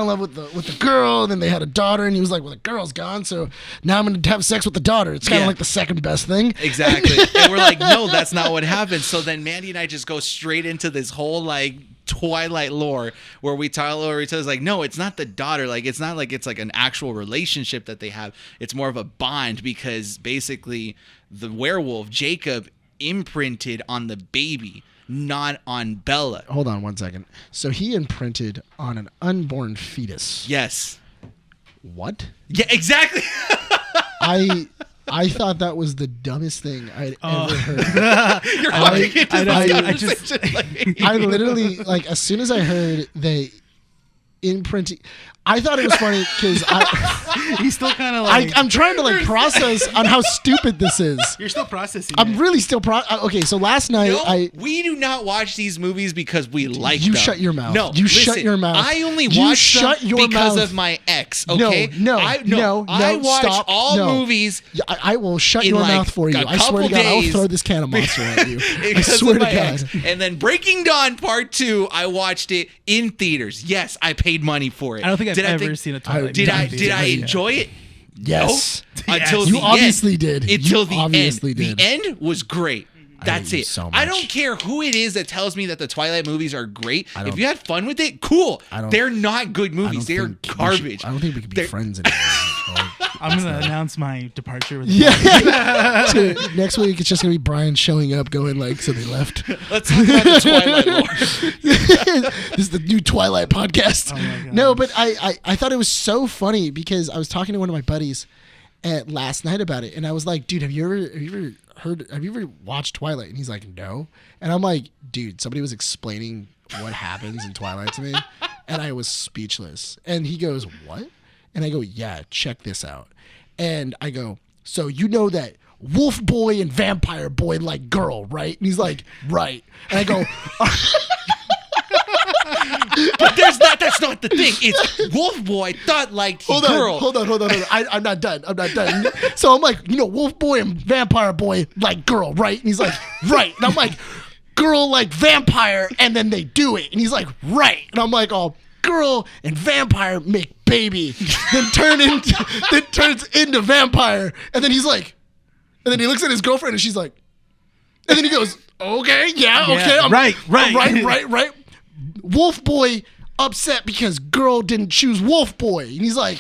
Speaker 2: love with the girl, and then they had a daughter, and he was like, well, the girl's gone, so now I'm gonna have sex with the daughter. It's kind of like the second best thing.
Speaker 3: Exactly. And we're like, no, that's not what happened. So then Mandy and I just go straight into this whole like Twilight lore where we tell each other like, no, it's not the daughter. Like, it's not like it's like an actual relationship that they have. It's more of a bond because basically the werewolf Jacob imprinted on the baby, not on Bella.
Speaker 2: Hold on 1 second. So he imprinted on an unborn fetus.
Speaker 3: Yes.
Speaker 2: What?
Speaker 3: Yeah, exactly.
Speaker 2: I thought that was the dumbest thing I'd ever heard. I literally, like, as soon as I heard they imprinting, I thought it was funny because
Speaker 4: he's still kind of like
Speaker 2: I'm trying to like process on how stupid this is.
Speaker 4: You're still processing.
Speaker 2: I'm really still okay. So last night
Speaker 3: we do not watch these movies because we like them.
Speaker 2: You shut your mouth.
Speaker 3: No,
Speaker 2: you shut your mouth.
Speaker 3: I only watch them because of my ex. Okay,
Speaker 2: no.
Speaker 3: I watch all movies.
Speaker 2: I will shut your mouth for you. I swear to God, I will throw this can of monster at you. I swear to God.
Speaker 3: Ex. And then Breaking Dawn Part 2, I watched it in theaters. Yes, I paid money for it.
Speaker 4: I don't think I've ever seen a Twilight.
Speaker 3: Did I enjoy it?
Speaker 2: Yes.
Speaker 3: No. Until
Speaker 2: you
Speaker 3: the
Speaker 2: obviously
Speaker 3: end.
Speaker 2: did.
Speaker 3: Until
Speaker 2: you
Speaker 3: the
Speaker 2: obviously
Speaker 3: end.
Speaker 2: Did.
Speaker 3: The end was great. That's it.
Speaker 2: So
Speaker 3: I don't care who it is that tells me that the Twilight movies are great. If you had fun with it, cool. They're not good movies. They're garbage.
Speaker 2: I don't think we can be friends anymore.
Speaker 4: I'm going to announce my departure with
Speaker 2: so next week, it's just going to be Bryan showing up going like, so they left.
Speaker 3: Let's talk about the Twilight lore.
Speaker 2: This is the new Twilight podcast.
Speaker 4: Oh my God.
Speaker 2: No, but I thought it was so funny because I was talking to one of my buddies last night about it. And I was like, dude, have you ever watched Twilight? And he's like, no. And I'm like, dude, somebody was explaining what happens in Twilight to me. And I was speechless. And he goes, what? And I go, yeah, check this out. And I go, so you know that wolf boy and vampire boy like girl, right? And he's like, right. And I go,
Speaker 3: but that's not the thing. It's wolf boy thought like girl.
Speaker 2: Hold on. I'm not done. So I'm like, you know, wolf boy and vampire boy like girl, right? And he's like, right. And I'm like, girl like vampire, and then they do it. And he's like, right. And I'm like, oh, girl and vampire make baby, then turns into vampire. And then he's like, and then he looks at his girlfriend and she's like, And then he goes, okay, yeah, okay. Right. Wolf Boy upset because girl didn't choose Wolf Boy. And he's like,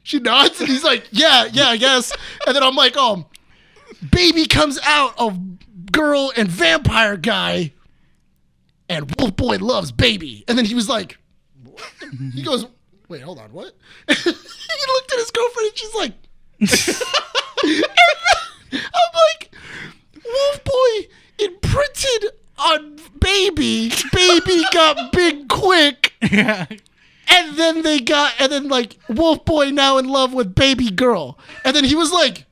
Speaker 2: she nods and he's like, yeah, I guess. And then I'm like, baby comes out of girl and vampire guy and Wolf Boy loves baby. And then he was like, what? He goes, wait, hold on, what? He looked at his girlfriend and she's like, I'm like, Wolf Boy imprinted on baby got big quick.
Speaker 4: Yeah.
Speaker 2: And then like Wolf Boy now in love with baby girl. And then he was like,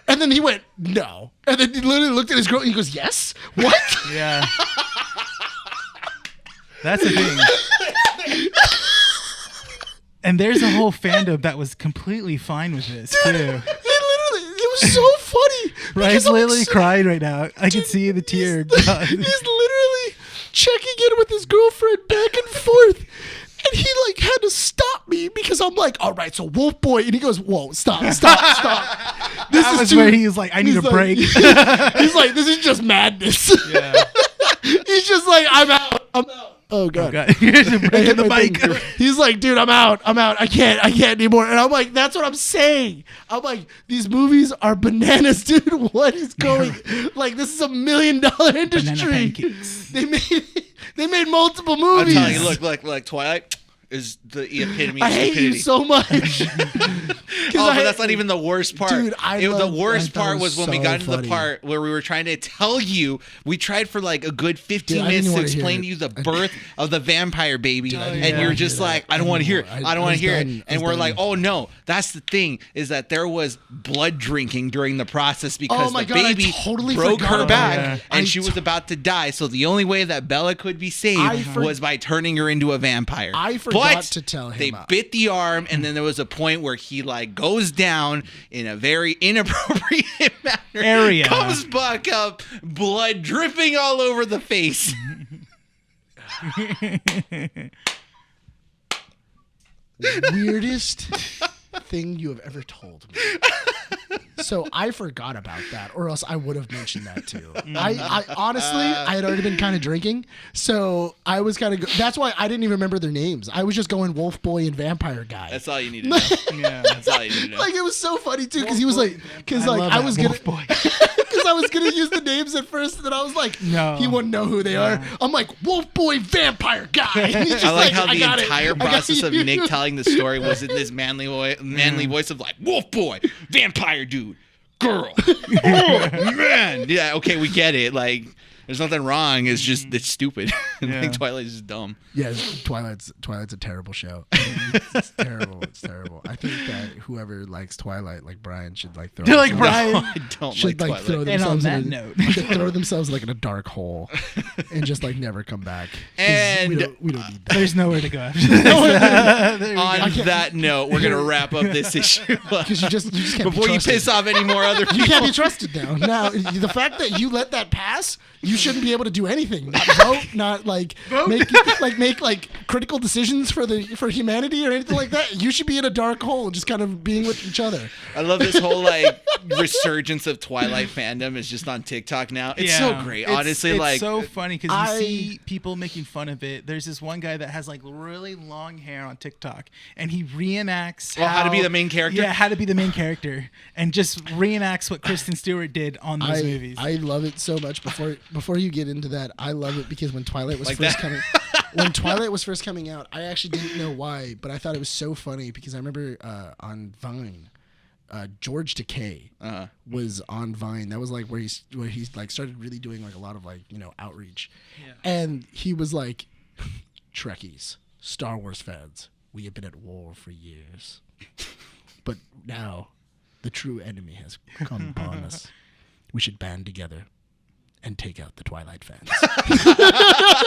Speaker 2: and then he went, no. And then he literally looked at his girl and he goes, yes? What?
Speaker 4: Yeah. That's the thing. And there's a whole fandom that was completely fine with this too.
Speaker 2: It was so funny.
Speaker 4: Ryan's literally crying right now. I can see the tear.
Speaker 2: He's literally checking in with his girlfriend back and forth. And he like had to stop me because I'm like, all right, so Wolf Boy. And he goes, whoa, stop. This is
Speaker 4: where he's like, I need a break.
Speaker 2: He's like, this is just madness. Yeah. He's just like, I'm out. Oh god.
Speaker 4: Breaking the mic.
Speaker 2: He's like, dude, I'm out. I can't anymore. And I'm like, that's what I'm saying. I'm like, these movies are bananas, dude. What is going? Like, this is $1 million industry. They made multiple movies.
Speaker 3: I'm telling you, look, Twilight is the epitome of
Speaker 2: I hate
Speaker 3: stupidity.
Speaker 2: you so much.
Speaker 3: But that's not even the worst part.
Speaker 2: Dude,
Speaker 3: the worst part was when we got into
Speaker 2: funny.
Speaker 3: the part where we were trying to tell you. We tried for like a good 15 minutes to explain to you the birth of the vampire baby, and you're just like, I don't want to hear it. I don't want to hear it. And we're like, oh no, that's the thing is that there was blood drinking during the process because the baby broke her back and she was about to die. So the only way that Bella could be saved was by turning her into a vampire.
Speaker 2: I forgot to tell him.
Speaker 3: They bit the arm, and then there was a point where he like goes down in a very inappropriate manner. Comes back up, blood dripping all over the face.
Speaker 2: Weirdest thing you have ever told me. So I forgot about that, or else I would have mentioned that too. I honestly, I had already been kind of drinking, so I was kind of. That's why I didn't even remember their names. I was just going Wolf Boy and Vampire Guy.
Speaker 3: That's all you need to know. Yeah, that's all you need to know.
Speaker 2: Like it was so funny too, because he was like, because like I was gonna, because I was gonna use the names at first, and then I was like, no, he wouldn't know who they are. I'm like Wolf Boy, Vampire Guy. And he's just
Speaker 3: I like how the entire process of Nick telling the story was in this manly voice of like Wolf Boy, Vampire Dude. Girl. Oh, man. Yeah, okay, we get it. Like, there's nothing wrong. It's just, it's stupid. I think Twilight is just dumb.
Speaker 2: Yeah, Twilight's a terrible show. It's terrible. It's terrible. I think that whoever likes Twilight, like Bryan, should like throw.
Speaker 4: They're like Bryan.
Speaker 3: No, I don't should, like Twilight.
Speaker 4: And on that note,
Speaker 2: throw themselves like in a dark hole and just like never come back.
Speaker 3: And
Speaker 2: we don't need that.
Speaker 4: There's nowhere to go after
Speaker 3: this. On that note, we're gonna wrap up this issue.
Speaker 2: Because you just can't
Speaker 3: before you piss off any more other people.
Speaker 2: You can't be trusted now. Now the fact that you let that pass, you shouldn't be able to do anything. Not vote, not like make critical decisions for humanity or anything like that. You should be in a dark hole, just kind of being with each other.
Speaker 3: I love this whole like resurgence of Twilight fandom is just on TikTok now. It's so great. Honestly,
Speaker 4: it's so funny because you see people making fun of it. There's this one guy that has like really long hair on TikTok, and he reenacts
Speaker 3: how to be the main character.
Speaker 4: Yeah, how to be the main character, and just reenacts what Kristen Stewart did on those movies.
Speaker 2: I love it so much. Before you get into that, I love it because when Twilight was when Twilight was first coming out, I actually didn't know why, but I thought it was so funny because I remember on Vine, George Takei was on Vine. That was like where he's like started really doing like a lot of like outreach, and he was like, Trekkies, Star Wars fans, we have been at war for years, but now the true enemy has come upon us. We should band together and take out the Twilight fans.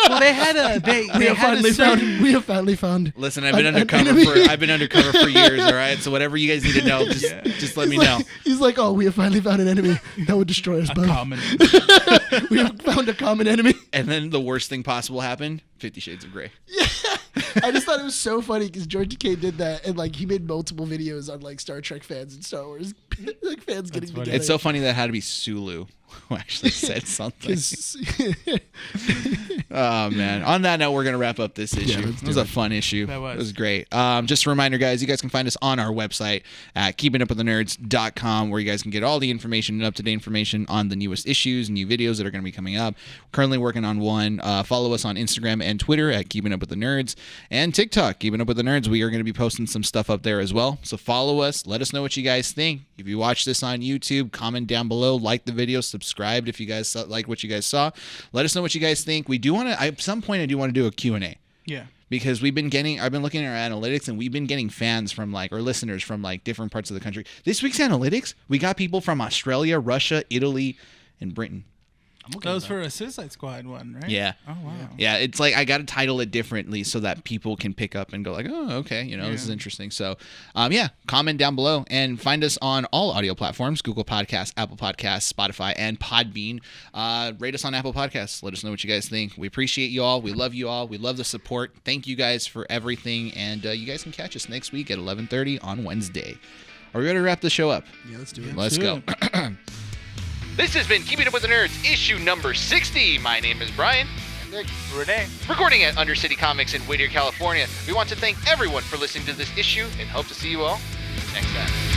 Speaker 4: Well, they had we have finally found.
Speaker 3: Listen, I've been undercover for years. All right, so whatever you guys need to know, just let me know.
Speaker 2: He's like, oh, we have finally found an enemy that would destroy us both. We have found a common enemy.
Speaker 3: And then the worst thing possible happened: 50 Shades of Grey.
Speaker 2: Yeah. I just thought it was so funny because George Takei did that, and like he made multiple videos on like Star Trek fans and Star Wars like fans getting together.
Speaker 3: It's so funny that it had to be Sulu who actually said something. Oh man! On that note, we're gonna wrap up this issue. It was a fun issue. It was great. Just a reminder, guys, you guys can find us on our website at keepingupwiththenerds.com, where you guys can get all the information and up-to-date information on the newest issues, new videos that are going to be coming up. Currently working on one. Follow us on Instagram and Twitter at Keeping Up With The Nerds, and TikTok, Keeping Up With The Nerds. We are going to be posting some stuff up there as well. So follow us. Let us know what you guys think. If you watch this on YouTube, comment down below, like the video, subscribe if you guys like what you guys saw. Let us know what you guys think. We do want to, at some point, I do want to do a Q&A.
Speaker 4: Yeah.
Speaker 3: Because I've been looking at our analytics, and we've been getting fans from or listeners from different parts of the country. This week's analytics, we got people from Australia, Russia, Italy, and Britain.
Speaker 4: That was for a Suicide Squad one, right?
Speaker 3: Yeah.
Speaker 4: Oh, wow.
Speaker 3: Yeah, it's like I got to title it differently so that people can pick up and go like, oh, okay, this is interesting. So, comment down below and find us on all audio platforms, Google Podcasts, Apple Podcasts, Spotify, and Podbean. Rate us on Apple Podcasts. Let us know what you guys think. We appreciate you all. We love you all. We love the support. Thank you guys for everything. And you guys can catch us next week at 11:30 on Wednesday. Are we ready to wrap the show up?
Speaker 2: Yeah, let's do it.
Speaker 3: Let's go.
Speaker 1: This has been Keeping Up With The Nerds, issue number 60. My name is Bryan.
Speaker 5: And Rene.
Speaker 1: Recording at Undercity Comics in Whittier, California. We want to thank everyone for listening to this issue and hope to see you all next time.